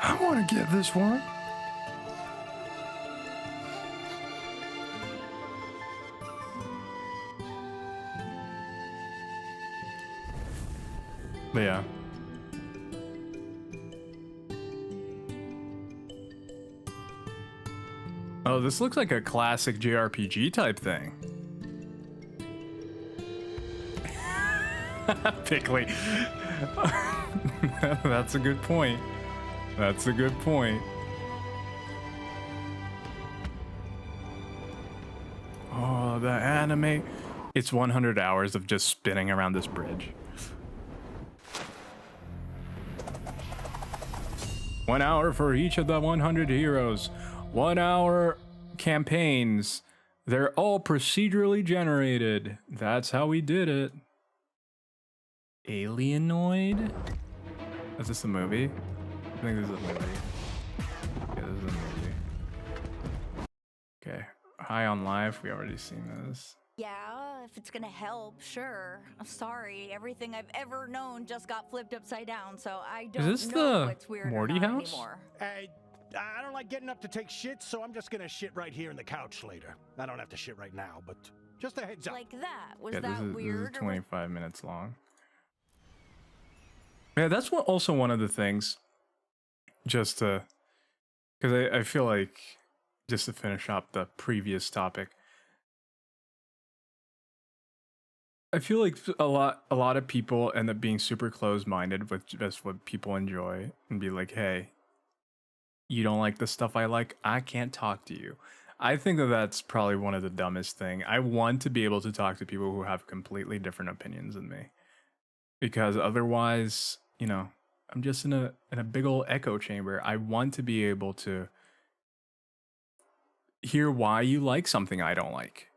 I want to get this one. But yeah. Oh, this looks like a classic JRPG type thing. Pickly. That's a good point. That's a good point. Oh, the anime. It's 100 hours of just spinning around this bridge. 1 hour for each of the 100 heroes. 1 hour campaigns. They're all procedurally generated. That's how we did it. Alienoid? Is this a movie? I think this is a movie. Yeah, this is a movie. Okay. High on Life. We already seen this. Yeah, if it's gonna help, sure. I'm sorry, everything I've ever known just got flipped upside down, so I don't Is this know the what's weird or Morty not house? anymore. Hey, I don't like getting up to take shit, so I'm just gonna shit right here in the couch later. I don't have to shit right now, but just a heads up. Like that? Was Yeah, that this is weird? 25 minutes long. Yeah, that's also one of the things. Just to, because I feel like, just to finish up the previous topic, I feel like a lot of people end up being super closed-minded with just what people enjoy and be like, hey, you don't like the stuff I like, I can't talk to you. I think that that's probably one of the dumbest thing. I want to be able to talk to people who have completely different opinions than me, because otherwise, you know, I'm just in a big old echo chamber. I want to be able to hear why you like something I don't like,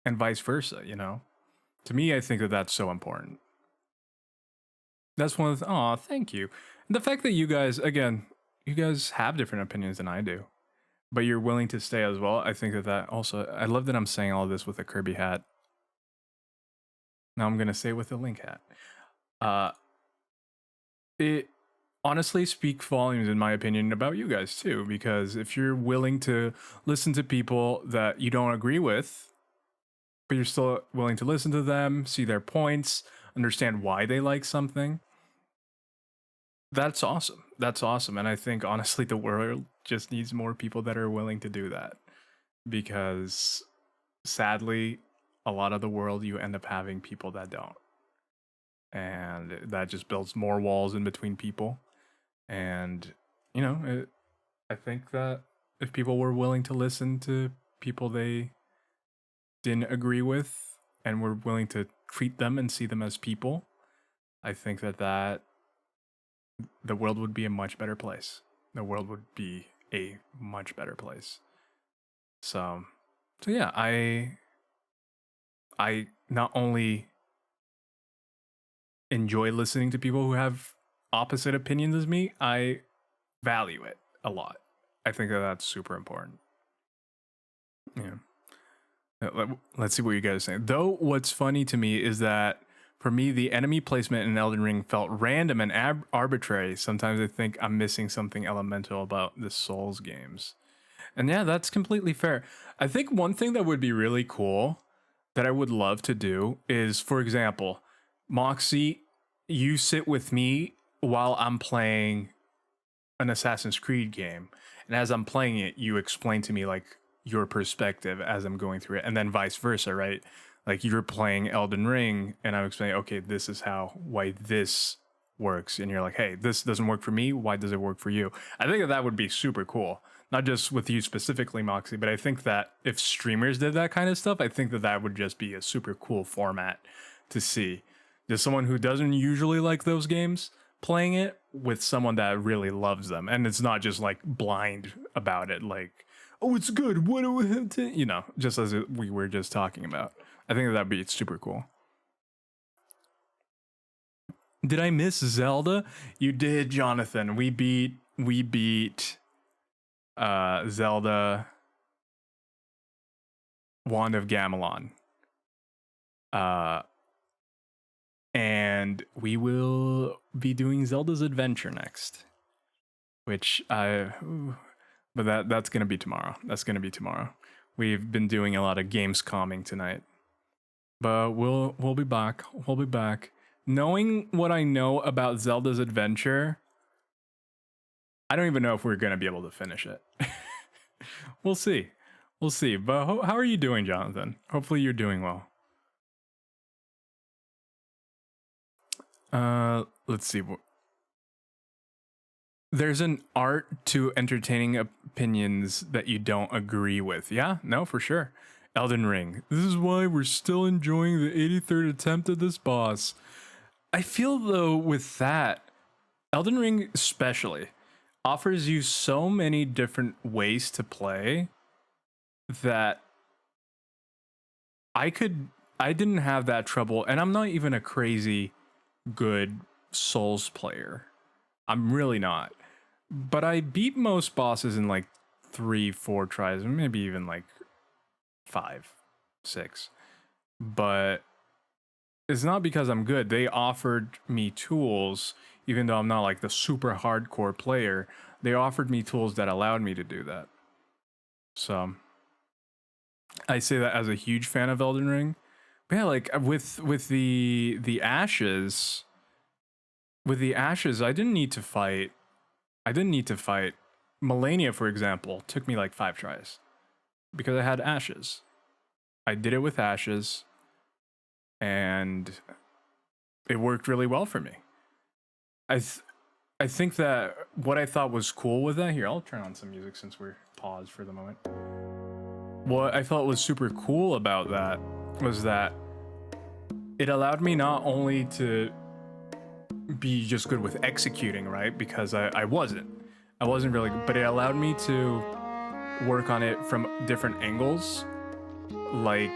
and vice versa, you know? To me, I think that that's so important. That's one of the, aw, thank you. And the fact that you guys, again, you guys have different opinions than I do, but you're willing to stay as well. I think that also, I love that I'm saying all this with a Kirby hat. Now I'm going to say with a Link hat. It honestly speaks volumes, in my opinion, about you guys too, because if you're willing to listen to people that you don't agree with, but you're still willing to listen to them, see their points, understand why they like something, that's awesome. That's awesome. And I think, honestly, the world just needs more people that are willing to do that. Because, sadly, a lot of the world, you end up having people that don't. And that just builds more walls in between people. And, you know, I think that if people were willing to listen to people they didn't agree with and were willing to treat them and see them as people, I think that the world would be a much better place. The world would be a much better place. So yeah, I not only enjoy listening to people who have opposite opinions as me, I value it a lot. I think that that's super important. Yeah. Let's see what you guys think. Though what's funny to me is that for me, the enemy placement in Elden Ring felt random and arbitrary. Sometimes I think I'm missing something elemental about the Souls games. And yeah, that's completely fair. I think one thing that would be really cool that I would love to do is, for example, Moxie, you sit with me while I'm playing an Assassin's Creed game. And as I'm playing it, you explain to me like your perspective as I'm going through it, and then vice versa, right? Like you're playing Elden Ring and I'm explaining, okay, this is why this works. And you're like, hey, this doesn't work for me. Why does it work for you? I think that would be super cool. Not just with you specifically, Moxie, but I think that if streamers did that kind of stuff, I think that would just be a super cool format to see. Just someone who doesn't usually like those games playing it with someone that really loves them. And it's not just like blind about it. Like, oh, it's good. What do we have to, you know, just as we were just talking about. I think that'd be super cool. Did I miss Zelda? You did, Jonathan. We beat Zelda Wand of Gamelon. And we will be doing Zelda's Adventure next, which but that's gonna be tomorrow. That's gonna be tomorrow. We've been doing a lot of Gamescomming tonight, but we'll be back. We'll be back. Knowing what I know about Zelda's Adventure, I don't even know if we're gonna be able to finish it. We'll see. We'll see. But how are you doing, Jonathan? Hopefully you're doing well. Let's see. There's an art to entertaining opinions that you don't agree with. Yeah, no, for sure. Elden Ring. This is why we're still enjoying the 83rd attempt at this boss. I feel though with that, Elden Ring especially offers you so many different ways to play that I didn't have that trouble, and I'm not even a crazy good Souls player. I'm really not. But I beat most bosses in like 3-4 tries, maybe even like 5-6. But it's not because I'm good. They offered me tools, even though I'm not like the super hardcore player. They offered me tools that allowed me to do that. So I say that as a huge fan of Elden Ring. But yeah, like with the ashes, I didn't need to fight. Melania, for example, took me like 5 tries because I had ashes. I did it with ashes, and it worked really well for me. I think that what I thought was cool with that, here, I'll turn on some music since we're paused for the moment. What I thought was super cool about that was that it allowed me not only to be just good with executing, right? Because I wasn't really good, but it allowed me to work on it from different angles, like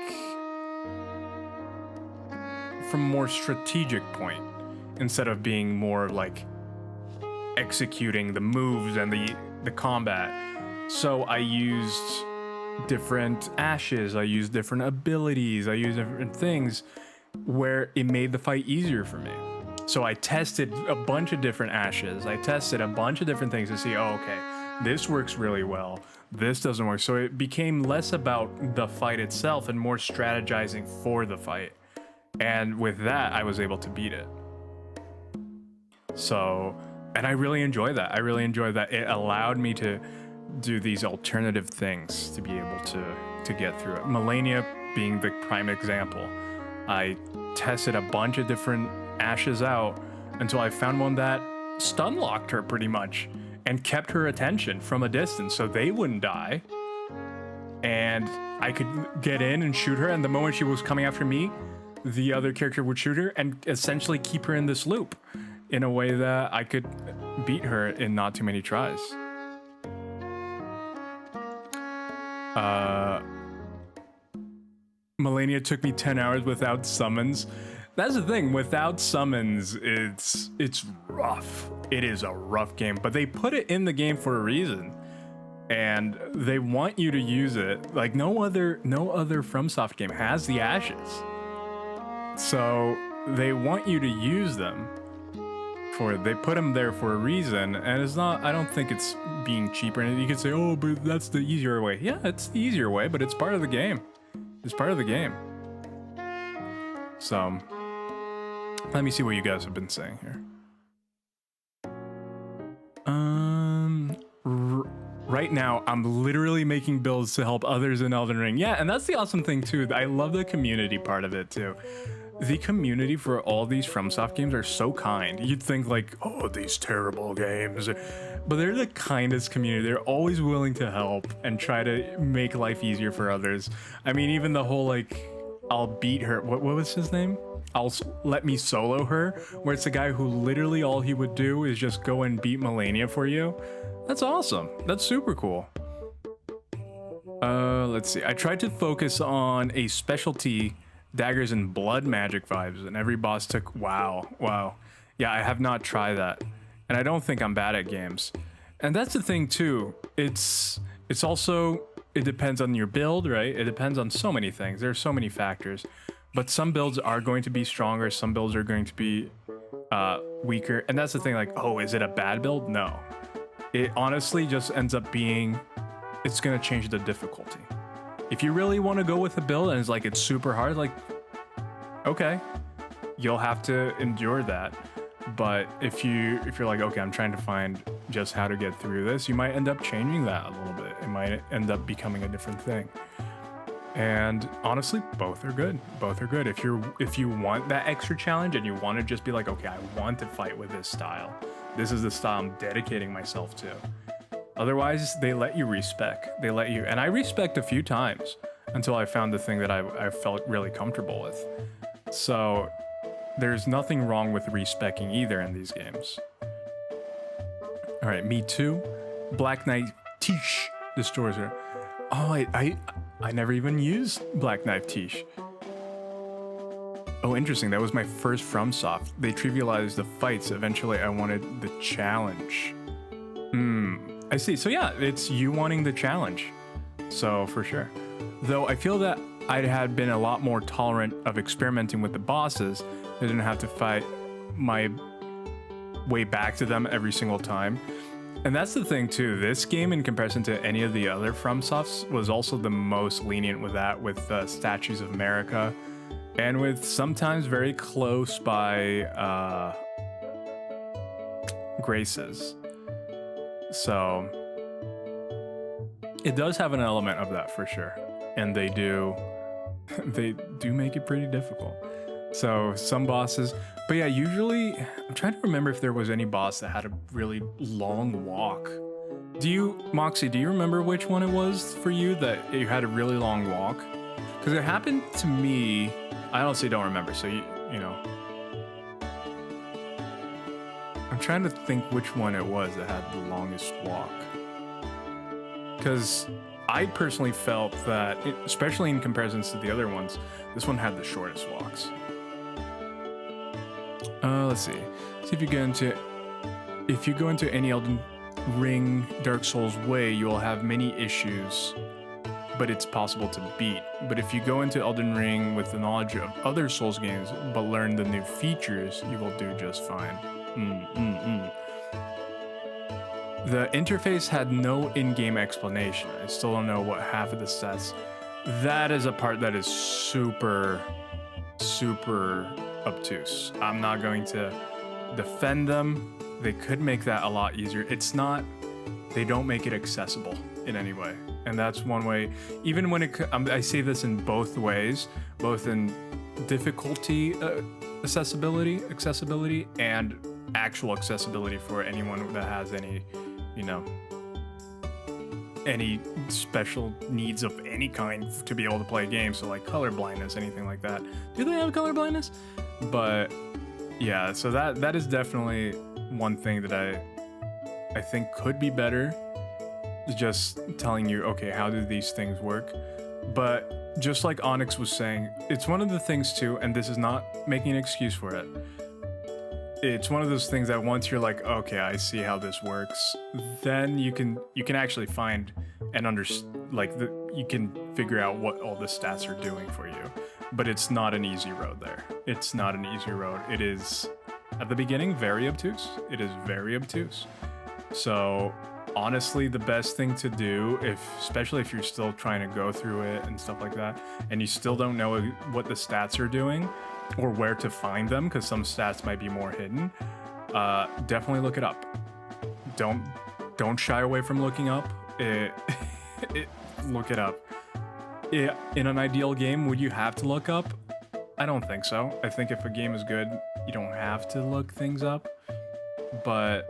from a more strategic point, instead of being more like executing the moves and the combat. So I used different ashes, I used different abilities, I used different things where it made the fight easier for me. So I tested a bunch of different ashes. I tested a bunch of different things to see, oh, okay, this works really well. This doesn't work. So it became less about the fight itself and more strategizing for the fight. And with that, I was able to beat it. So, and I really enjoy that. I really enjoy that it allowed me to do these alternative things to be able to get through it. Melania being the prime example. I tested a bunch of different ashes out until I found one that stun locked her pretty much and kept her attention from a distance so they wouldn't die. And I could get in and shoot her, and the moment she was coming after me, the other character would shoot her and essentially keep her in this loop in a way that I could beat her in not too many tries. Melania took me 10 hours without summons. That's the thing, without summons, it's rough. It is a rough game, but they put it in the game for a reason. And they want you to use it. Like no other FromSoft game has the ashes. So they want you to use them. They put them there for a reason, and it's not, I don't think it's being cheap or anything. You could say, oh, but that's the easier way. Yeah, it's the easier way, but it's part of the game. It's part of the game. So, let me see what you guys have been saying here. Right now, I'm literally making builds to help others in Elden Ring. Yeah, and that's the awesome thing too. I love the community part of it too. The community for all these FromSoft games are so kind. You'd think like, oh, these terrible games. But they're the kindest community. They're always willing to help and try to make life easier for others. I mean, even the whole like, I'll beat her. What was his name? Let me solo her, where it's a guy who literally all he would do is just go and beat Melania for you. That's awesome. That's super cool. Let's see. I tried to focus on a specialty daggers and blood magic vibes, and every boss took wow. Yeah, I have not tried that, and I don't think I'm bad at games. And that's the thing too. It's also it depends on your build, right? It depends on so many things. There's so many factors. But some builds are going to be stronger. Some builds are going to be weaker. And that's the thing, like, oh, is it a bad build? No. It honestly just ends up being, it's going to change the difficulty. If you really want to go with a build and it's like, it's super hard, like, okay, you'll have to endure that. But if you're like, okay, I'm trying to find just how to get through this, you might end up changing that a little bit. It might end up becoming a different thing. And honestly, both are good. Both are good. If you want that extra challenge and you want to just be like, okay, I want to fight with this style. This is the style I'm dedicating myself to. Otherwise, they let you respec. They let you, and I respect a few times until I found the thing that I felt really comfortable with. So there's nothing wrong with respecing either in these games. All right, me too. Black Knight Tish destroys her. Oh, I never even used Black Knife Tish. Oh, interesting. That was my first FromSoft. They trivialized the fights. Eventually, I wanted the challenge. I see. So yeah, it's you wanting the challenge. So for sure. Though I feel that I had been a lot more tolerant of experimenting with the bosses. I didn't have to fight my way back to them every single time. And that's the thing too, this game in comparison to any of the other FromSofts was also the most lenient with that, with Statues of America, and with sometimes very close by graces. So it does have an element of that for sure. And they do make it pretty difficult. So some bosses, but yeah, usually I'm trying to remember if there was any boss that had a really long walk. Moxie, do you remember which one it was for you that you had a really long walk? Because it happened to me. I honestly don't remember, so you know. I'm trying to think which one it was that had the longest walk. Because I personally felt that, especially in comparison to the other ones, this one had the shortest walks. Let's see. See if you go into any Elden Ring Dark Souls way, you will have many issues, but it's possible to beat. But if you go into Elden Ring with the knowledge of other Souls games, but learn the new features, you will do just fine. The interface had no in-game explanation. I still don't know what half of the stats. That is a part that is super obtuse. I'm not going to defend them. They could make that a lot easier. It's not, they don't make it accessible in any way. And that's one way, even when I say this in both ways, both in difficulty accessibility and actual accessibility for anyone that has any, any special needs of any kind to be able to play a game. So like color blindness, anything like that. Do they have color blindness? But yeah, so that is definitely one thing that I think could be better. Just telling you, okay, how do these things work? But just like Onyx was saying, it's one of the things too, and this is not making an excuse for it. It's one of those things that once you're like, okay, I see how this works, then you can actually find and you can figure out what all the stats are doing for you. But it's not an easy road there. It's not an easy road. It is, at the beginning, very obtuse. It is very obtuse. So honestly, the best thing to do, especially if you're still trying to go through it and stuff like that, and you still don't know what the stats are doing or where to find them, because some stats might be more hidden, definitely look it up. Don't shy away from looking up. Look it up. In an ideal game, would you have to look up? I don't think so. I think if a game is good, you don't have to look things up. But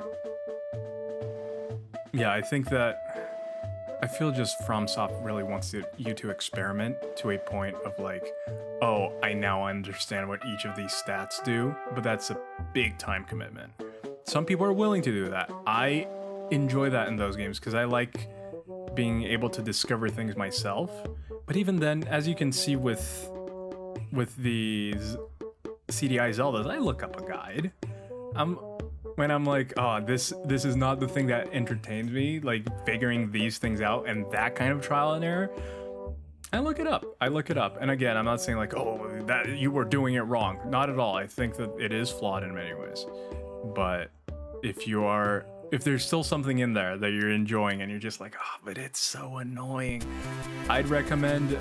yeah, I think that I feel just FromSoft really wants you to experiment to a point of like, oh, I now understand what each of these stats do, but that's a big time commitment. Some people are willing to do that. I enjoy that in those games because I like being able to discover things myself. But even then, as you can see with the CDI Zeldas, I look up a guide. when I'm like, oh, this is not the thing that entertains me, like figuring these things out and that kind of trial and error, I look it up. And again, I'm not saying like, oh, that you were doing it wrong. Not at all. I think that it is flawed in many ways. But if there's still something in there that you're enjoying and you're just like, oh, but it's so annoying, I'd recommend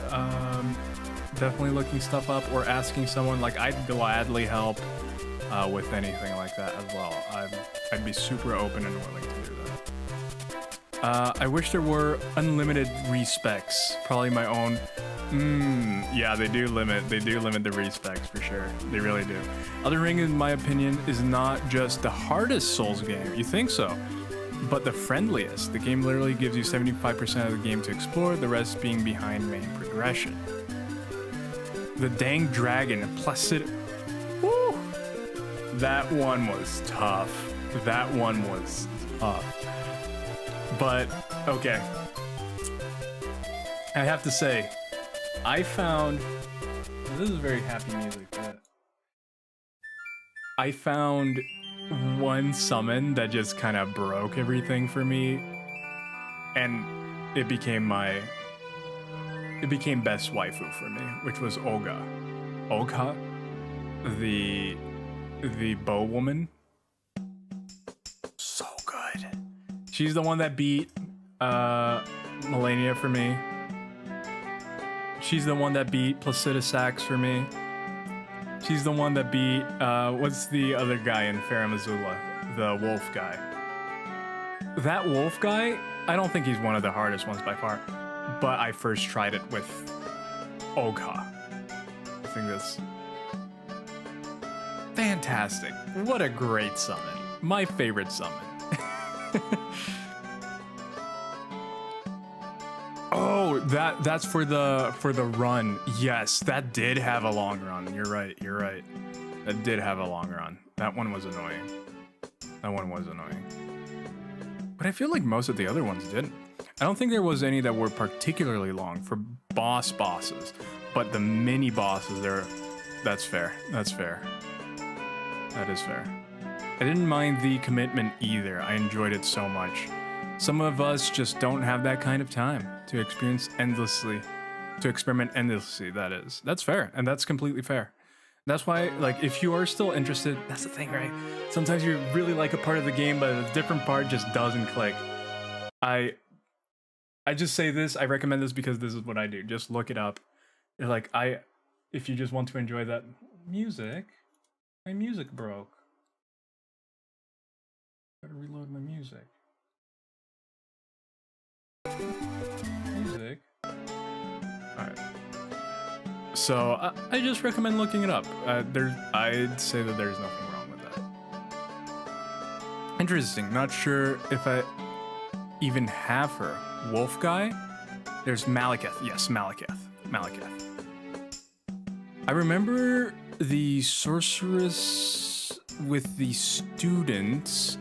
definitely looking stuff up or asking someone. Like, I'd gladly help with anything like that as well. I'd be super open and willing to do that. I wish there were unlimited respecs. Probably my own. Yeah, they do limit the respecs for sure. They really do. Elden Ring, in my opinion, is not just the hardest Souls game. You think so? But the friendliest. The game literally gives you 75% of the game to explore, the rest being behind main progression. The dang dragon, Placid. Woo! That one was tough. But, okay. I have to say, I found, this is very happy music, but I found one summon that just kind of broke everything for me, and it became best waifu for me, which was Olga. Olga, the bow woman. So good. She's the one that beat Melania for me. She's the one that beat Placida Sax for me. She's the one that beat, what's the other guy in Farum Azula? The wolf guy. That wolf guy, I don't think he's one of the hardest ones by far, but I first tried it with Olga. I think that's fantastic. What a great summon. My favorite summon. Oh, that's for the run. Yes, that did have a long run. You're right. That did have a long run. That one was annoying. But I feel like most of the other ones didn't. I don't think there was any that were particularly long for bosses, but the mini bosses that's fair. That is fair. I didn't mind the commitment either. I enjoyed it so much. Some of us just don't have that kind of time to experiment endlessly, that is. That's fair, and that's completely fair. That's why, like, if you are still interested, that's the thing, right? Sometimes you really like a part of the game, but a different part just doesn't click. I just say this, I recommend this because this is what I do. Just look it up. Like, if you just want to enjoy that music, my music broke. Gotta reload my music. Alright. So I just recommend looking it up. I'd say that there's nothing wrong with that. Interesting. Not sure if I even have her. Wolf guy? There's Malekith. Yes, Malekith. I remember the sorceress with the students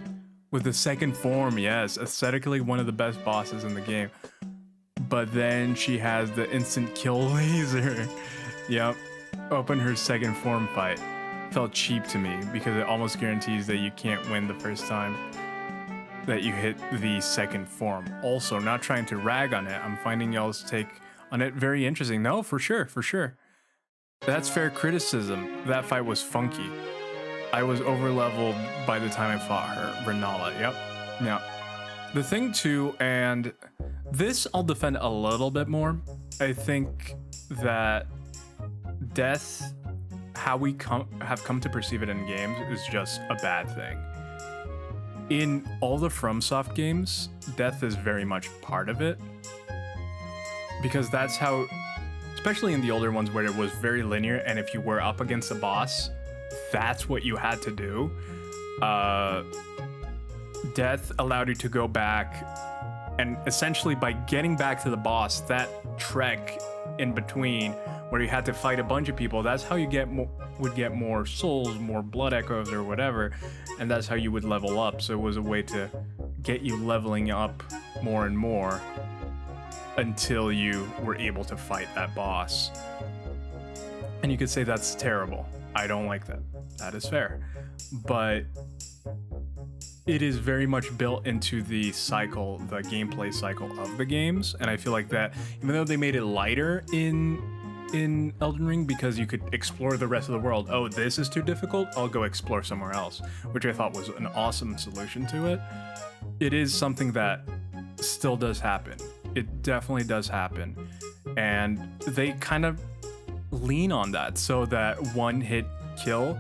with the second form. Yes, aesthetically one of the best bosses in the game. But then she has the instant kill laser. Yep. Open her second form fight. Felt cheap to me because it almost guarantees that you can't win the first time that you hit the second form. Also, not trying to rag on it. I'm finding y'all's take on it very interesting. No, for sure. That's fair criticism. That fight was funky. I was over-leveled by the time I fought her. Renala, yep. The thing too, and this I'll defend a little bit more. I think that death, how we have come to perceive it in games, is just a bad thing. In all the FromSoft games, death is very much part of it. Because that's how, especially in the older ones where it was very linear, and if you were up against a boss, that's what you had to do. Death allowed you to go back, and essentially by getting back to the boss, that trek in between where you had to fight a bunch of people, that's how you would get more souls, more blood echoes or whatever, and that's how you would level up. So it was a way to get you leveling up more and more until you were able to fight that boss. And you could say that's terrible. I don't like that. That is fair. But it is very much built into the cycle, the gameplay cycle of the games, and I feel like that even though they made it lighter in Elden Ring because you could explore the rest of the world. Oh, this is too difficult? I'll go explore somewhere else, which I thought was an awesome solution to it. It is something that still does happen. It definitely does happen. And they kind of lean on that so that one hit kill,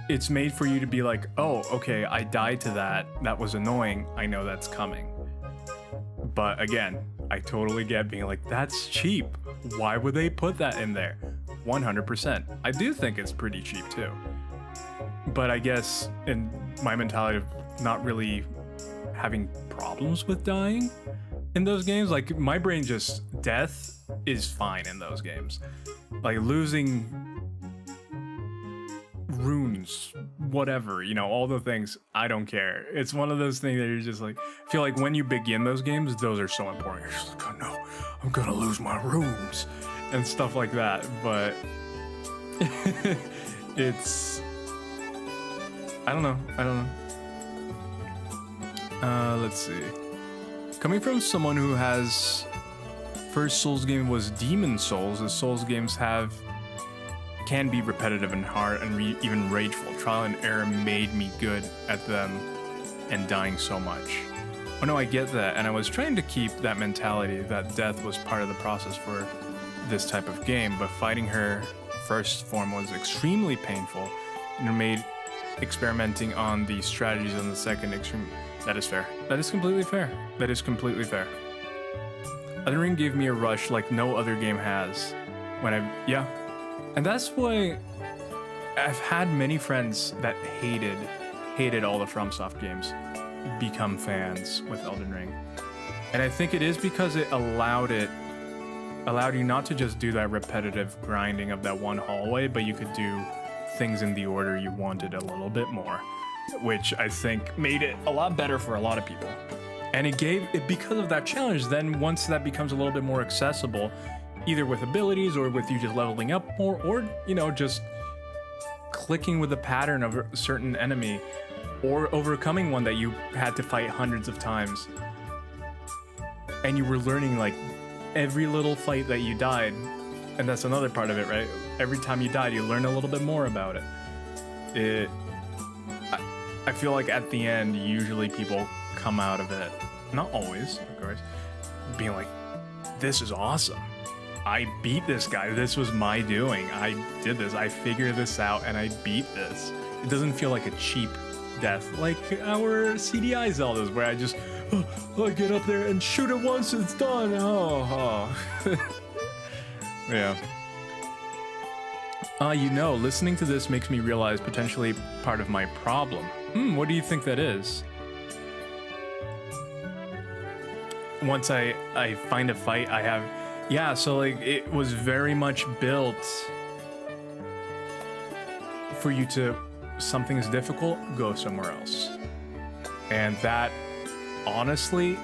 it's made for you to be like, oh, okay, I died to that. That was annoying. I know that's coming. But again, I totally get being like, that's cheap. Why would they put that in there? 100%. I do think it's pretty cheap too. But I guess in my mentality of not really having problems with dying in those games, like my brain just, death is fine in those games. Like losing runes, whatever, you know, all the things, I don't care. It's one of those things that you're just like, I feel like when you begin those games, those are so important. You're just like, oh no, I'm gonna lose my runes and stuff like that. But it's, I don't know. Let's see. Coming from someone who has first Souls game was Demon Souls, as Souls games can be repetitive and hard and even rageful. Trial and error made me good at them and dying so much. Oh no, I get that, and I was trying to keep that mentality that death was part of the process for this type of game, but fighting her first form was extremely painful and it made experimenting on the strategies on the second extreme. That is fair. That is completely fair. That is completely fair. Elden Ring gave me a rush like no other game has. Yeah. And that's why I've had many friends that hated all the FromSoft games become fans with Elden Ring. And I think it is because it allowed you not to just do that repetitive grinding of that one hallway, but you could do things in the order you wanted a little bit more, which I think made it a lot better for a lot of people. And it gave it, because of that challenge, then once that becomes a little bit more accessible, either with abilities or with you just leveling up more, or, you know, just clicking with the pattern of a certain enemy or overcoming one that you had to fight hundreds of times. And you were learning like every little fight that you died. And that's another part of it, right? Every time you died, you learn a little bit more about it. I feel like at the end, usually people come out of it, not always, of course, being like, this is awesome. I beat this guy. This was my doing. I did this. I figured this out and I beat this. It doesn't feel like a cheap death like our CDI Zeldas where I just, I get up there and shoot it once, it's done. Oh. Yeah. You know, listening to this makes me realize potentially part of my problem. What do you think that is? Once I find a fight, yeah, so like it was very much built for you to, something's difficult, go somewhere else. And that, honestly,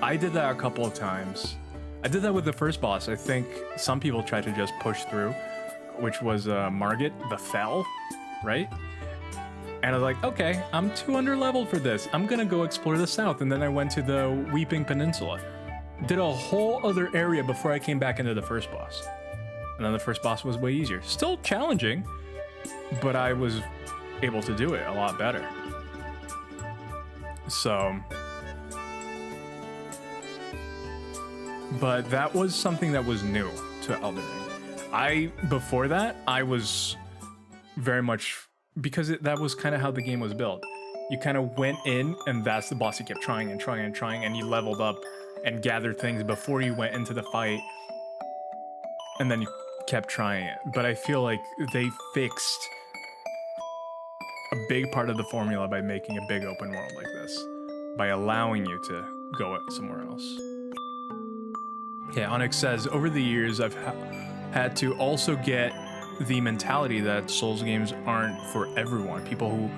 I did that a couple of times. I did that with the first boss. I think some people tried to just push through, which was Margit, the Fell, right? And I was like, okay, I'm too underleveled for this. I'm gonna go explore the south. And then I went to the Weeping Peninsula. Did a whole other area before I came back into the first boss. And then the first boss was way easier. Still challenging, but I was able to do it a lot better. So, but that was something that was new to Elden Ring. Before that, I was very much, because that was kind of how the game was built. You kind of went in and that's the boss you kept trying and trying and trying, and you leveled up and gathered things before you went into the fight, and then you kept trying it. But I feel like they fixed a big part of the formula by making a big open world like this, by allowing you to go somewhere else. Yeah, Onyx says, over the years I've had to also get the mentality that Souls games aren't for everyone. People who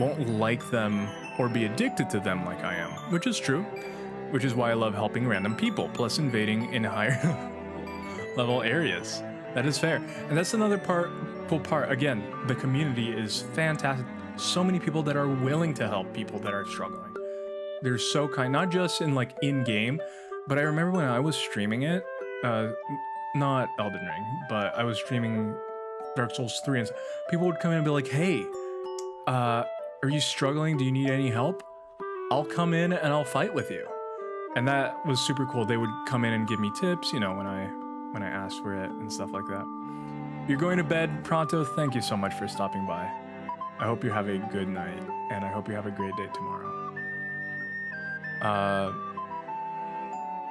won't like them or be addicted to them like I am, which is true. Which is why I love helping random people, plus invading in higher level areas. That is fair. And that's another cool part. Again, the community is fantastic. so many people that are willing to help people that are struggling. They're so kind, not just in like in-game, but I remember when I was streaming it, not Elden Ring, but I was streaming Dark Souls 3 and people would come in and be like, hey, are you struggling? Do you need any help? I'll come in and I'll fight with you. And that was super cool. They would come in and give me tips, you know, when I asked for it and stuff like that. You're going to bed pronto. Thank you so much for stopping by. I hope you have a good night, and I hope you have a great day tomorrow.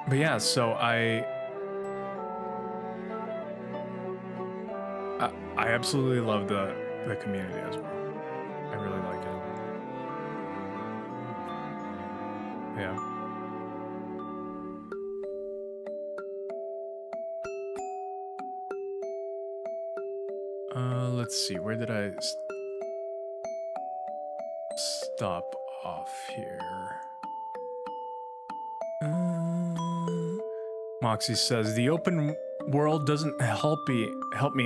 But yeah, so I absolutely love the community as well. I really like it. Yeah. Let's see, where did I stop off here? Moxie says, the open world doesn't help me,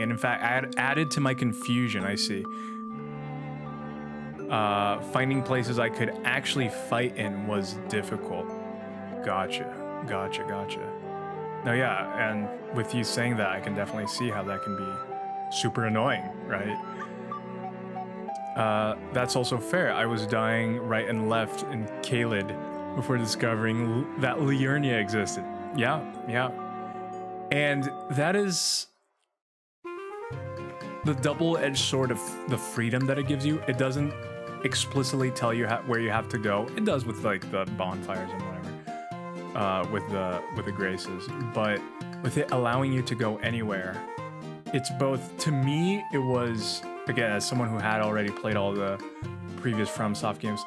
and in fact, added to my confusion, I see. Finding places I could actually fight in was difficult. Gotcha. No, yeah, and with you saying that, I can definitely see how that can be super annoying, right? That's also fair. I was dying right and left in Caelid before discovering that Liurnia existed. Yeah. And that is the double-edged sword of the freedom that it gives you. It doesn't explicitly tell you where you have to go. It does with like the bonfires and whatever, with the graces, but with it allowing you to go anywhere, it's both, to me, it was, again, as someone who had already played all the previous FromSoft games,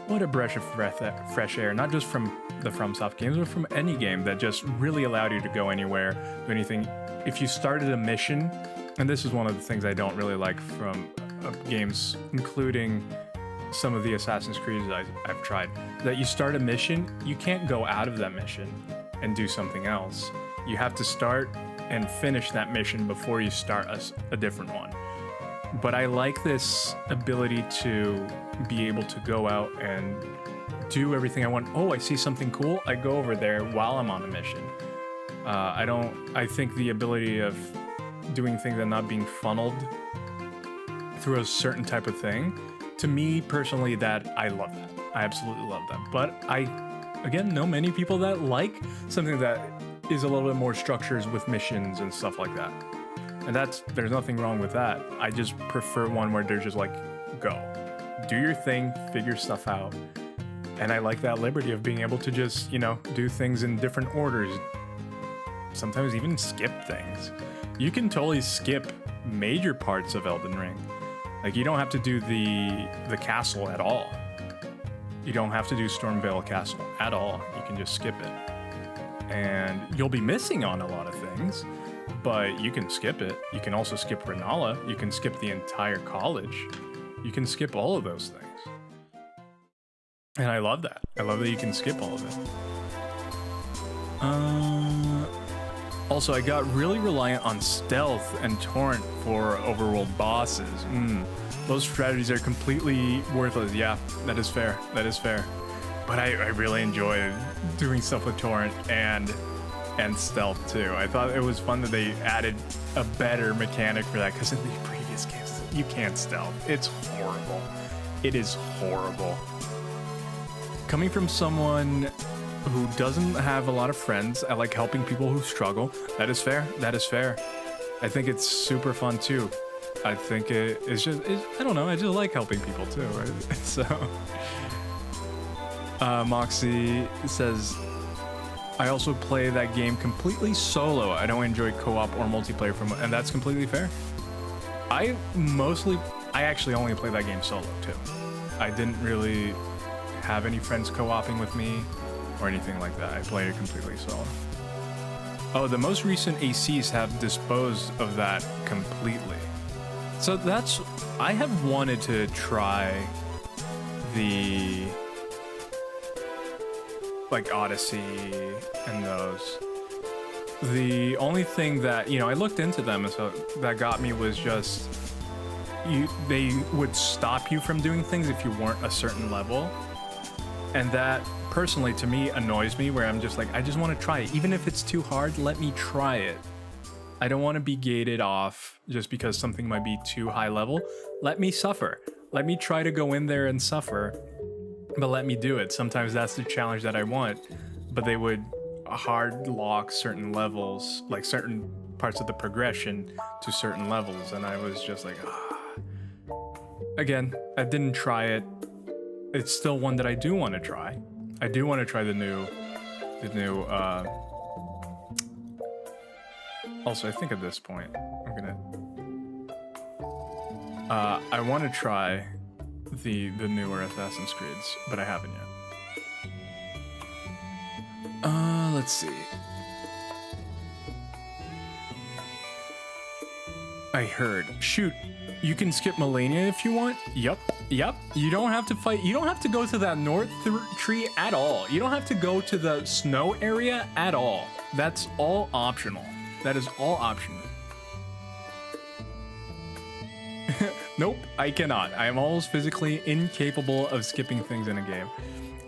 what a breath of fresh air, not just from the FromSoft games, but from any game that just really allowed you to go anywhere, do anything. If you started a mission, and this is one of the things I don't really like from games, including some of the Assassin's Creeds I've tried, that you start a mission, you can't go out of that mission and do something else. You have to start and finish that mission before you start a different one. But I like this ability to be able to go out and do everything I want. Oh, I see something cool, I go over there while I'm on a mission. I think the ability of doing things and not being funneled through a certain type of thing, to me personally, that I love that. I absolutely love that. But I, again, know many people that like something that is a little bit more structures with missions and stuff like that. And there's nothing wrong with that. I just prefer one where they're just like, go, do your thing, figure stuff out. And I like that liberty of being able to just, you know, do things in different orders. Sometimes even skip things. You can totally skip major parts of Elden Ring. Like, you don't have to do the castle at all. You don't have to do Stormvale Castle at all. You can just skip it. And you'll be missing on a lot of things, but you can skip it. You can also skip Renala. You can skip the entire college. You can skip all of those things. And I love that. I love that you can skip all of it. Also, I got really reliant on stealth and torrent for overworld bosses. Those strategies are completely worthless. Yeah, that is fair. But I really enjoy doing stuff with torrent and stealth too. I thought it was fun that they added a better mechanic for that, because in the previous games, you can't stealth. It's horrible. It is horrible. Coming from someone who doesn't have a lot of friends, I like helping people who struggle. That is fair. I think it's super fun too. I think it's just, I don't know, I just like helping people too, right? So, Moxie says, I also play that game completely solo. I don't enjoy co-op or multiplayer and that's completely fair. I actually only play that game solo too. I didn't really have any friends co-oping with me or anything like that. I played it completely solo. Oh, the most recent ACs have disposed of that completely. So I have wanted to try the like Odyssey and those. The only thing that, I looked into them, and so that got me was just, they would stop you from doing things if you weren't a certain level. And that personally to me annoys me, where I'm just like, I just want to try it. Even if it's too hard, let me try it. I don't want to be gated off just because something might be too high level. Let me suffer. Let me try to go in there and suffer, but let me do it. Sometimes that's the challenge that I want, but they would hard lock certain levels, like certain parts of the progression to certain levels, and I was just like, Again, I didn't try it. It's still one that I do want to try. I do want to try the new also, I think at this point, I want to try the newer Assassin's Creeds, but I haven't yet. Let's see. I heard. Shoot, you can skip Millennia if you want. Yup. You don't have to fight. You don't have to go to that north tree at all. You don't have to go to the snow area at all. That's all optional. That is all optional. Nope, I cannot. I am almost physically incapable of skipping things in a game.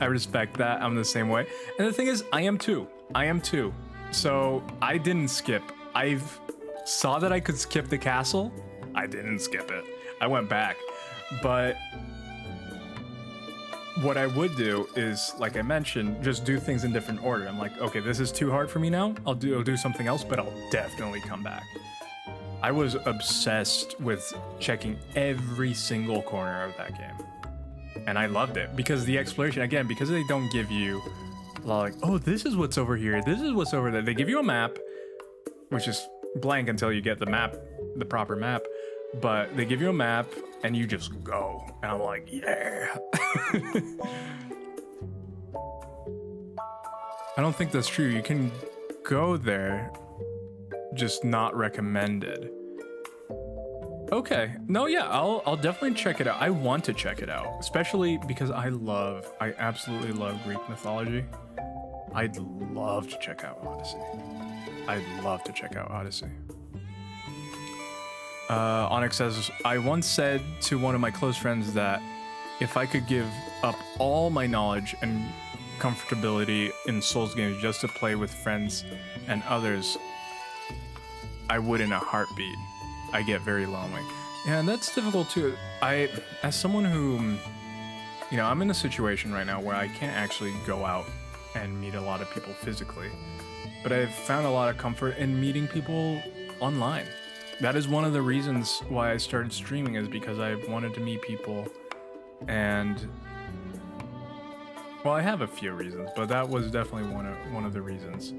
I respect that. I'm the same way. And the thing is, I am too. So I didn't skip. I've saw that I could skip the castle. I didn't skip it. I went back. But what I would do is, like I mentioned, just do things in different order. I'm like, okay, this is too hard for me now. I'll do something else, but I'll definitely come back. I was obsessed with checking every single corner of that game. And I loved it because the exploration, again, because they don't give you like, oh, this is what's over here. This is what's over there. They give you a map, which is blank until you get the map, the proper map. But they give you a map and you just go. And I'm like, yeah. I don't think that's true. You can go there, just not recommended. Okay. No, yeah, I'll definitely check it out. I want to check it out, especially because I absolutely love Greek mythology. I'd love to check out Odyssey. Onyx says, I once said to one of my close friends that if I could give up all my knowledge and comfortability in Souls games just to play with friends and others, I would in a heartbeat. I get very lonely. Yeah, and that's difficult too. As someone who, I'm in a situation right now where I can't actually go out and meet a lot of people physically, but I've found a lot of comfort in meeting people online. That is one of the reasons why I started streaming, is because I wanted to meet people. And well, I have a few reasons, but that was definitely one of the reasons.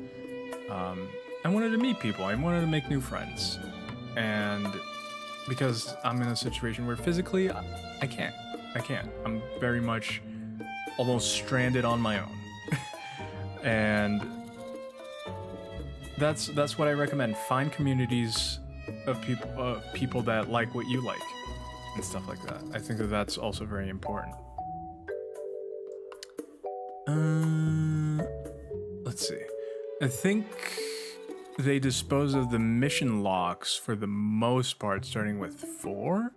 I wanted to meet people. I wanted to make new friends. And because I'm in a situation where physically I can't. I'm very much almost stranded on my own. And that's what I recommend. Find communities of people that like what you like and stuff like that. I think that's also very important. Let's see. I think they dispose of the mission locks for the most part, starting with 4.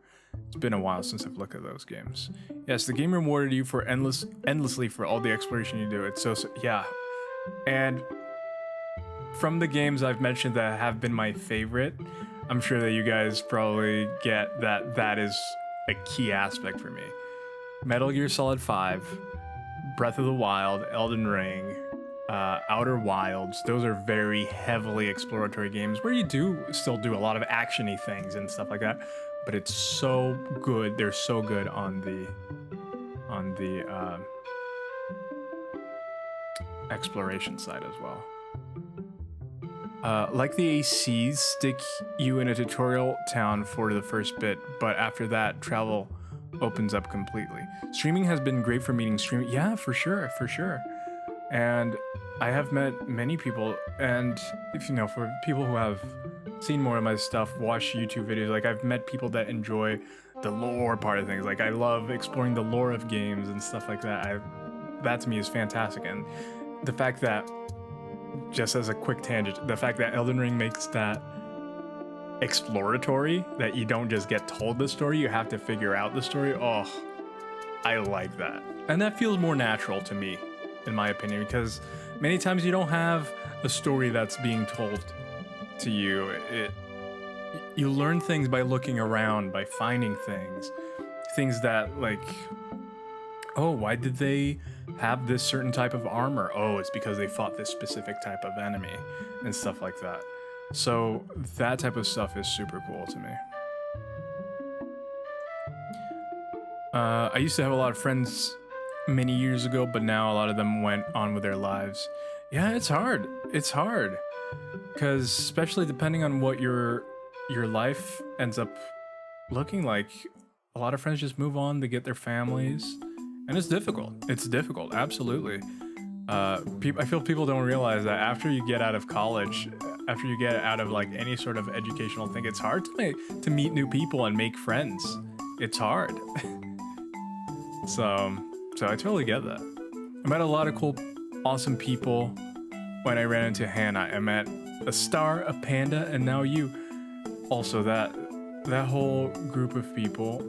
It's been a while since I've looked at those games. Yes, the game rewarded you for endlessly for all the exploration you do. It's so yeah. And from the games I've mentioned that have been my favorite, I'm sure that you guys probably get that is a key aspect for me. Metal Gear Solid 5, Breath of the Wild, Elden Ring, Outer Wilds. Those are very heavily exploratory games where you do still do a lot of actiony things and stuff like that, but it's so good. They're so good on the exploration side as well. Like the ACs stick you in a tutorial town for the first bit, but after that, travel opens up completely. Streaming has been great for meeting streaming. Yeah, for sure. And I have met many people, and if for people who have seen more of my stuff, watch YouTube videos, like I've met people that enjoy the lore part of things. Like I love exploring the lore of games and stuff like that. That to me is fantastic. And the fact that, just as a quick tangent, the fact that Elden Ring makes that exploratory, that you don't just get told the story, you have to figure out the story. Oh, I like that. And that feels more natural to me, in my opinion, because many times you don't have a story that's being told to you. You learn things by looking around, by finding things that, like, oh, why did they have this certain type of armor? Oh, it's because they fought this specific type of enemy and stuff like that. So that type of stuff is super cool to me. I used to have a lot of friends many years ago, but now a lot of them went on with their lives. Yeah, it's hard. It's hard. Because especially depending on what your life ends up looking like, a lot of friends just move on to get their families. And it's difficult. It's difficult, absolutely. I feel people don't realize that after you get out of college, after you get out of like any sort of educational thing, it's hard to meet new people and make friends. It's hard. So I totally get that. I met a lot of cool, awesome people when I ran into Hannah. I met a star, a panda, and now you. Also, that whole group of people,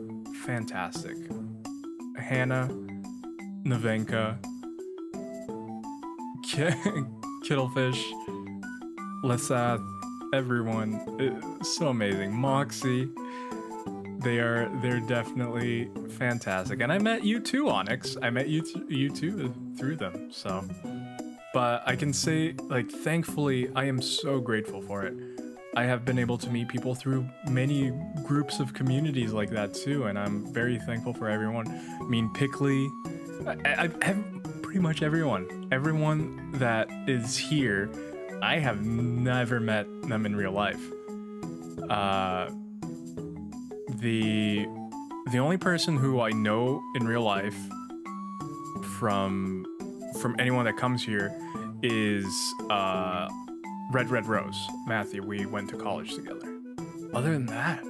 fantastic. Hannah, Navenka, Kittlefish, Lesath, everyone, it's so amazing. Moxie, they're definitely fantastic. And I met you too, Onyx. I met you too through them. So, but I can say, like, thankfully, I am so grateful for it. I have been able to meet people through many groups of communities like that too, and I'm very thankful for everyone. I mean, Pickley, I have pretty much everyone. Everyone that is here, I have never met them in real life. The only person who I know in real life from anyone that comes here is Red Rose, Matthew. We went to college together. Other than that,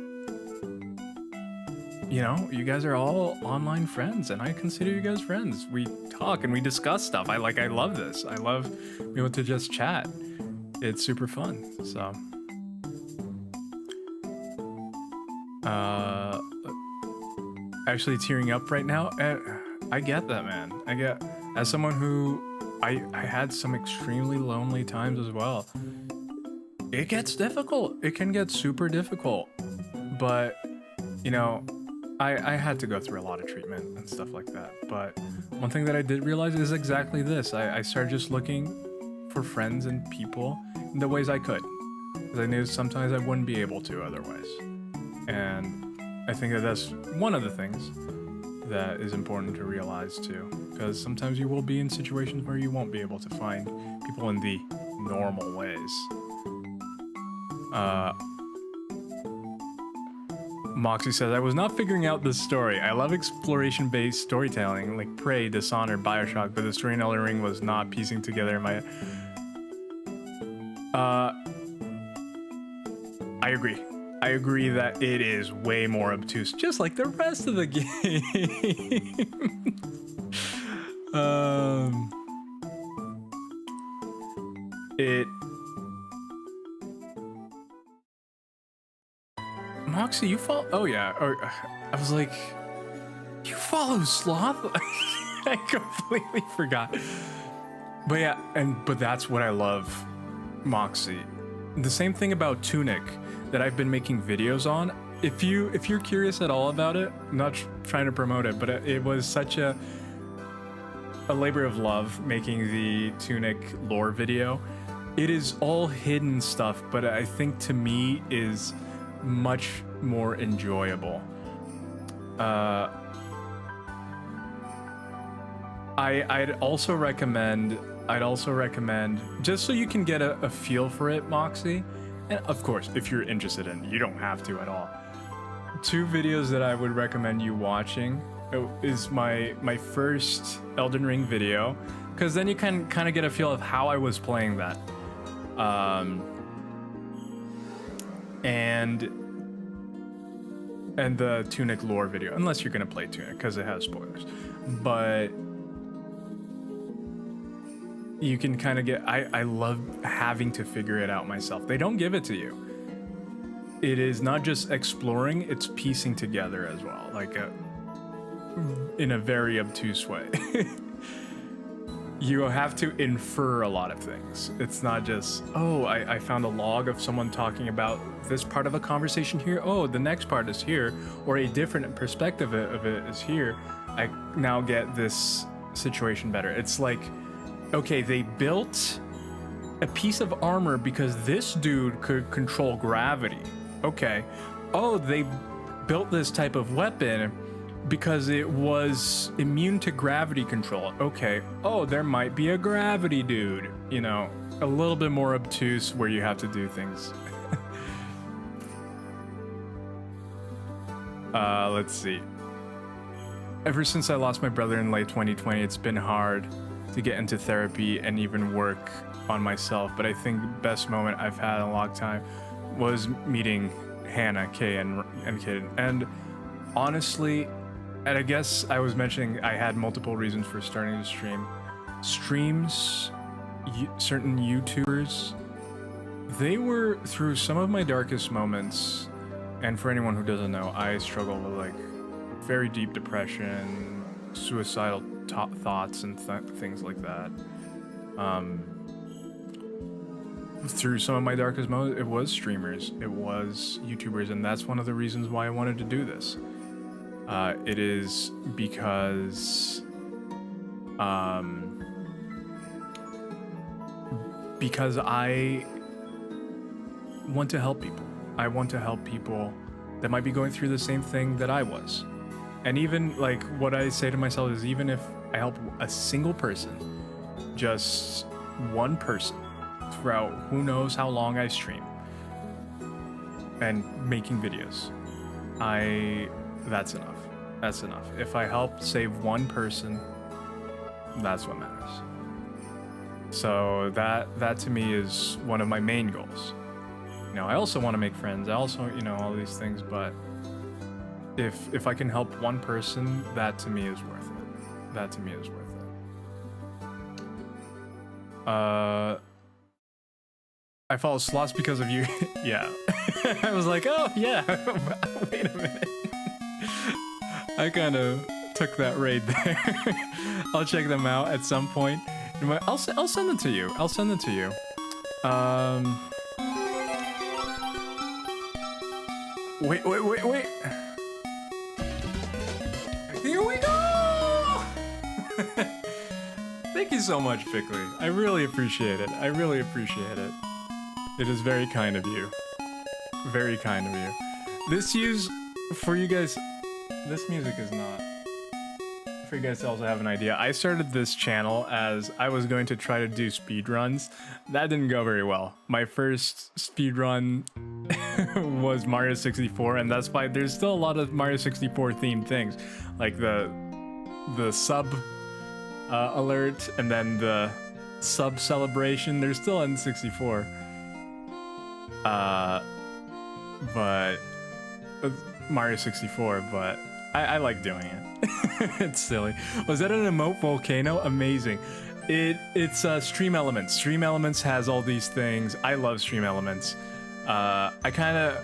you know, you guys are all online friends, and I consider you guys friends. We talk and we discuss stuff. I love this. I love being able to just chat. It's super fun. So, actually tearing up right now. I get that, man. As someone who I had some extremely lonely times as well. It gets difficult. It can get super difficult. But, you know, I had to go through a lot of treatment and stuff like that. But one thing that I did realize is exactly this. I started just looking for friends and people in the ways I could. Because I knew sometimes I wouldn't be able to otherwise. And I think that that's one of the things that is important to realize too. Because sometimes you will be in situations where you won't be able to find people in the normal ways. Moxie says, I was not figuring out this story. I love exploration-based storytelling, like Prey, Dishonored, Bioshock, but the story in Elden Ring was not piecing together in my... I agree. I agree that it is way more obtuse, just like the rest of the game. Moxie, you follow? Oh yeah. I was like, you follow Sloth? I completely forgot. But yeah, but that's what I love, Moxie. The same thing about Tunic that I've been making videos on. If you're curious at all about it, I'm not trying to promote it, but it was such a labor of love making the Tunic lore video. It is all hidden stuff, but I think to me is much more enjoyable. I'd also recommend, just so you can get a feel for it, Moxie, and of course, if you're interested in it, you don't have to at all. 2 videos that I would recommend you watching is my first Elden Ring video, because then you can kind of get a feel of how I was playing that. And the Tunic lore video, unless you're gonna play Tunic, because it has spoilers. But you can kind of get, I love having to figure it out myself. They don't give it to you. it is not just exploring, it's piecing together as well, like in a very obtuse way. You have to infer a lot of things. It's not just, oh, I found a log of someone talking about this part of a conversation here. Oh, the next part is here, or a different perspective of it is here. I now get this situation better. It's like, okay, they built a piece of armor because this dude could control gravity. Okay. Oh, they built this type of weapon because it was immune to gravity control. Okay. Oh, there might be a gravity dude. You know, a little bit more obtuse where you have to do things. Let's see. Ever since I lost my brother in late 2020, it's been hard to get into therapy and even work on myself. But I think the best moment I've had in a long time was meeting Hannah, Kay, and Kid. And honestly, and I guess I was mentioning I had multiple reasons for starting to stream. Streams, certain YouTubers, they were through some of my darkest moments. And for anyone who doesn't know, I struggle with like very deep depression, suicidal thoughts, and things like that. Through some of my darkest moments, it was streamers, it was YouTubers, and that's one of the reasons why I wanted to do this. It is because I want to help people. I want to help people that might be going through the same thing that I was. And even like what I say to myself is, even if I help a single person, just one person throughout who knows how long I stream and making videos, that's enough. That's enough. If I help save one person, that's what matters. So that to me is one of my main goals. You know, I also want to make friends. I also, you know, all these things, but if I can help one person, that to me is worth it. That to me is worth it. I follow Slots because of you. Yeah. I was like, oh yeah, wait a minute. I kind of took that raid there. I'll check them out at some point. I'll send it to you. I'll send it to you. Wait. Here we go! Thank you so much, Pickley. I really appreciate it. I really appreciate it. It is very kind of you. Very kind of you. This for you guys, this music is not. For you guys to also have an idea, I started this channel as I was going to try to do speedruns. That didn't go very well. My first speedrun was Mario 64, and that's why there's still a lot of Mario 64 themed things, like the sub alert, and then the sub celebration. They're still in 64. But Mario 64, but I like doing it. It's silly. Was that an emote volcano? Amazing. It's Stream Elements. Stream Elements has all these things. I love Stream Elements. I kind of,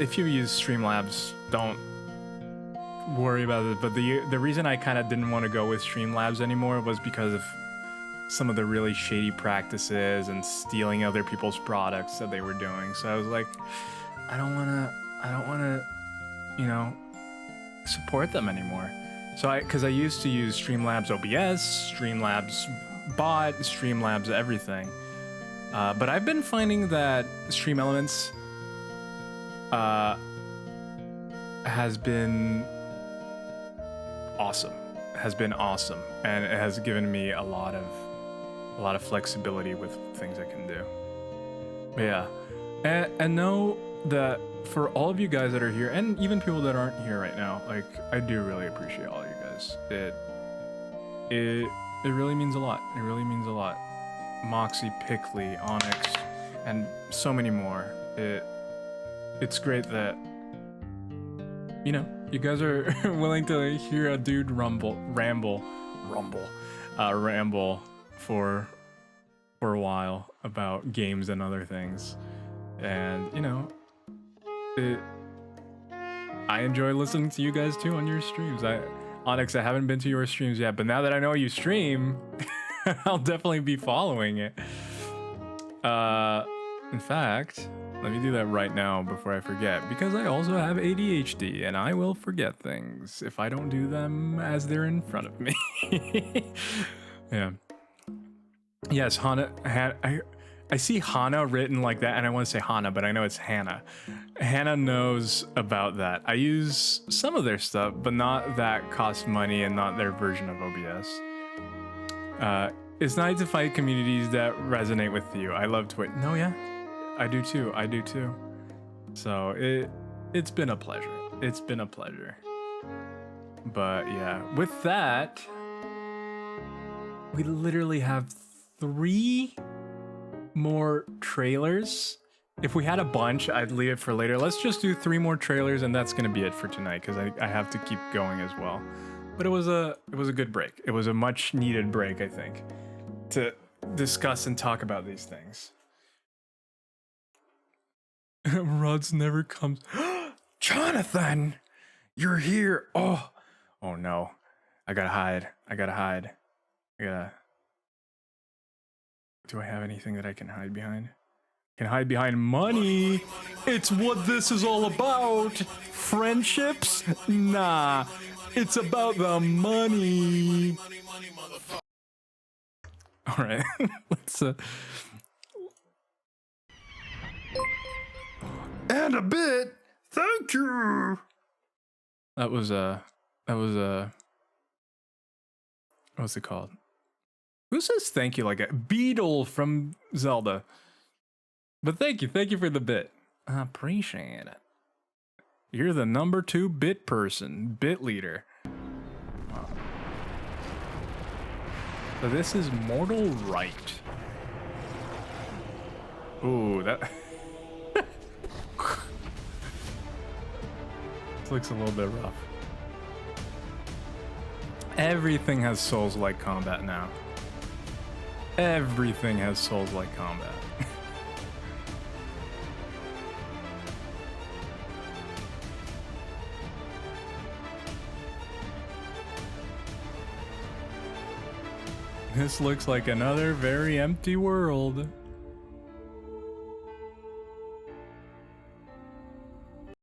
if you use Streamlabs, don't worry about it, but the reason I kind of didn't want to go with Streamlabs anymore was because of some of the really shady practices and stealing other people's products that they were doing. So I was like, I don't want to, you know, support them anymore. So because I used to use Streamlabs OBS, Streamlabs bot, Streamlabs everything. But I've been finding that Stream Elements has been awesome. And it has given me a lot of flexibility with things I can do. But yeah, and know that for all of you guys that are here, and even people that aren't here right now, like, I do really appreciate all you guys. It really means a lot. It really means a lot. Moxie, Pickley, Onyx, and so many more. It's great that, you know, you guys are willing to hear a dude ramble for a while about games and other things. And, you know, I enjoy listening to you guys too on your streams. Onyx, I haven't been to your streams yet, but now that I know you stream, I'll definitely be following it. In fact, let me do that right now before I forget, because I also have ADHD and I will forget things if I don't do them as they're in front of me. Yeah. Yes, Hana. I see Hana written like that, and I want to say Hana, but I know it's Hannah. Hannah knows about that. I use some of their stuff, but not that costs money and not their version of OBS. It's nice to find communities that resonate with you. I love Twitch. No, yeah, I do too. I do too. So it's been a pleasure. It's been a pleasure. But yeah, with that, we literally have 3 more trailers. If we had a bunch, I'd leave it for later. Let's just do 3 more trailers, and that's gonna be it for tonight because I have to keep going as well. But it was a good break. It was a much needed break, I think, to discuss and talk about these things. Rods never comes. Jonathan, you're here. Oh no, I gotta hide. Do I have anything that I can hide behind? Can hide behind money. It's what this is all about. Friendships? Nah, it's about the money. All right, let's and a bit. Thank you. That was what's it called? Who says thank you like a Beetle from Zelda? But thank you for the bit. I appreciate it. You're the number 2 bit person, bit leader. Wow. So this is Mortal Right. Ooh, that this looks a little bit rough. Everything has Souls-like combat now. Everything has Souls-like combat. This looks like another very empty world.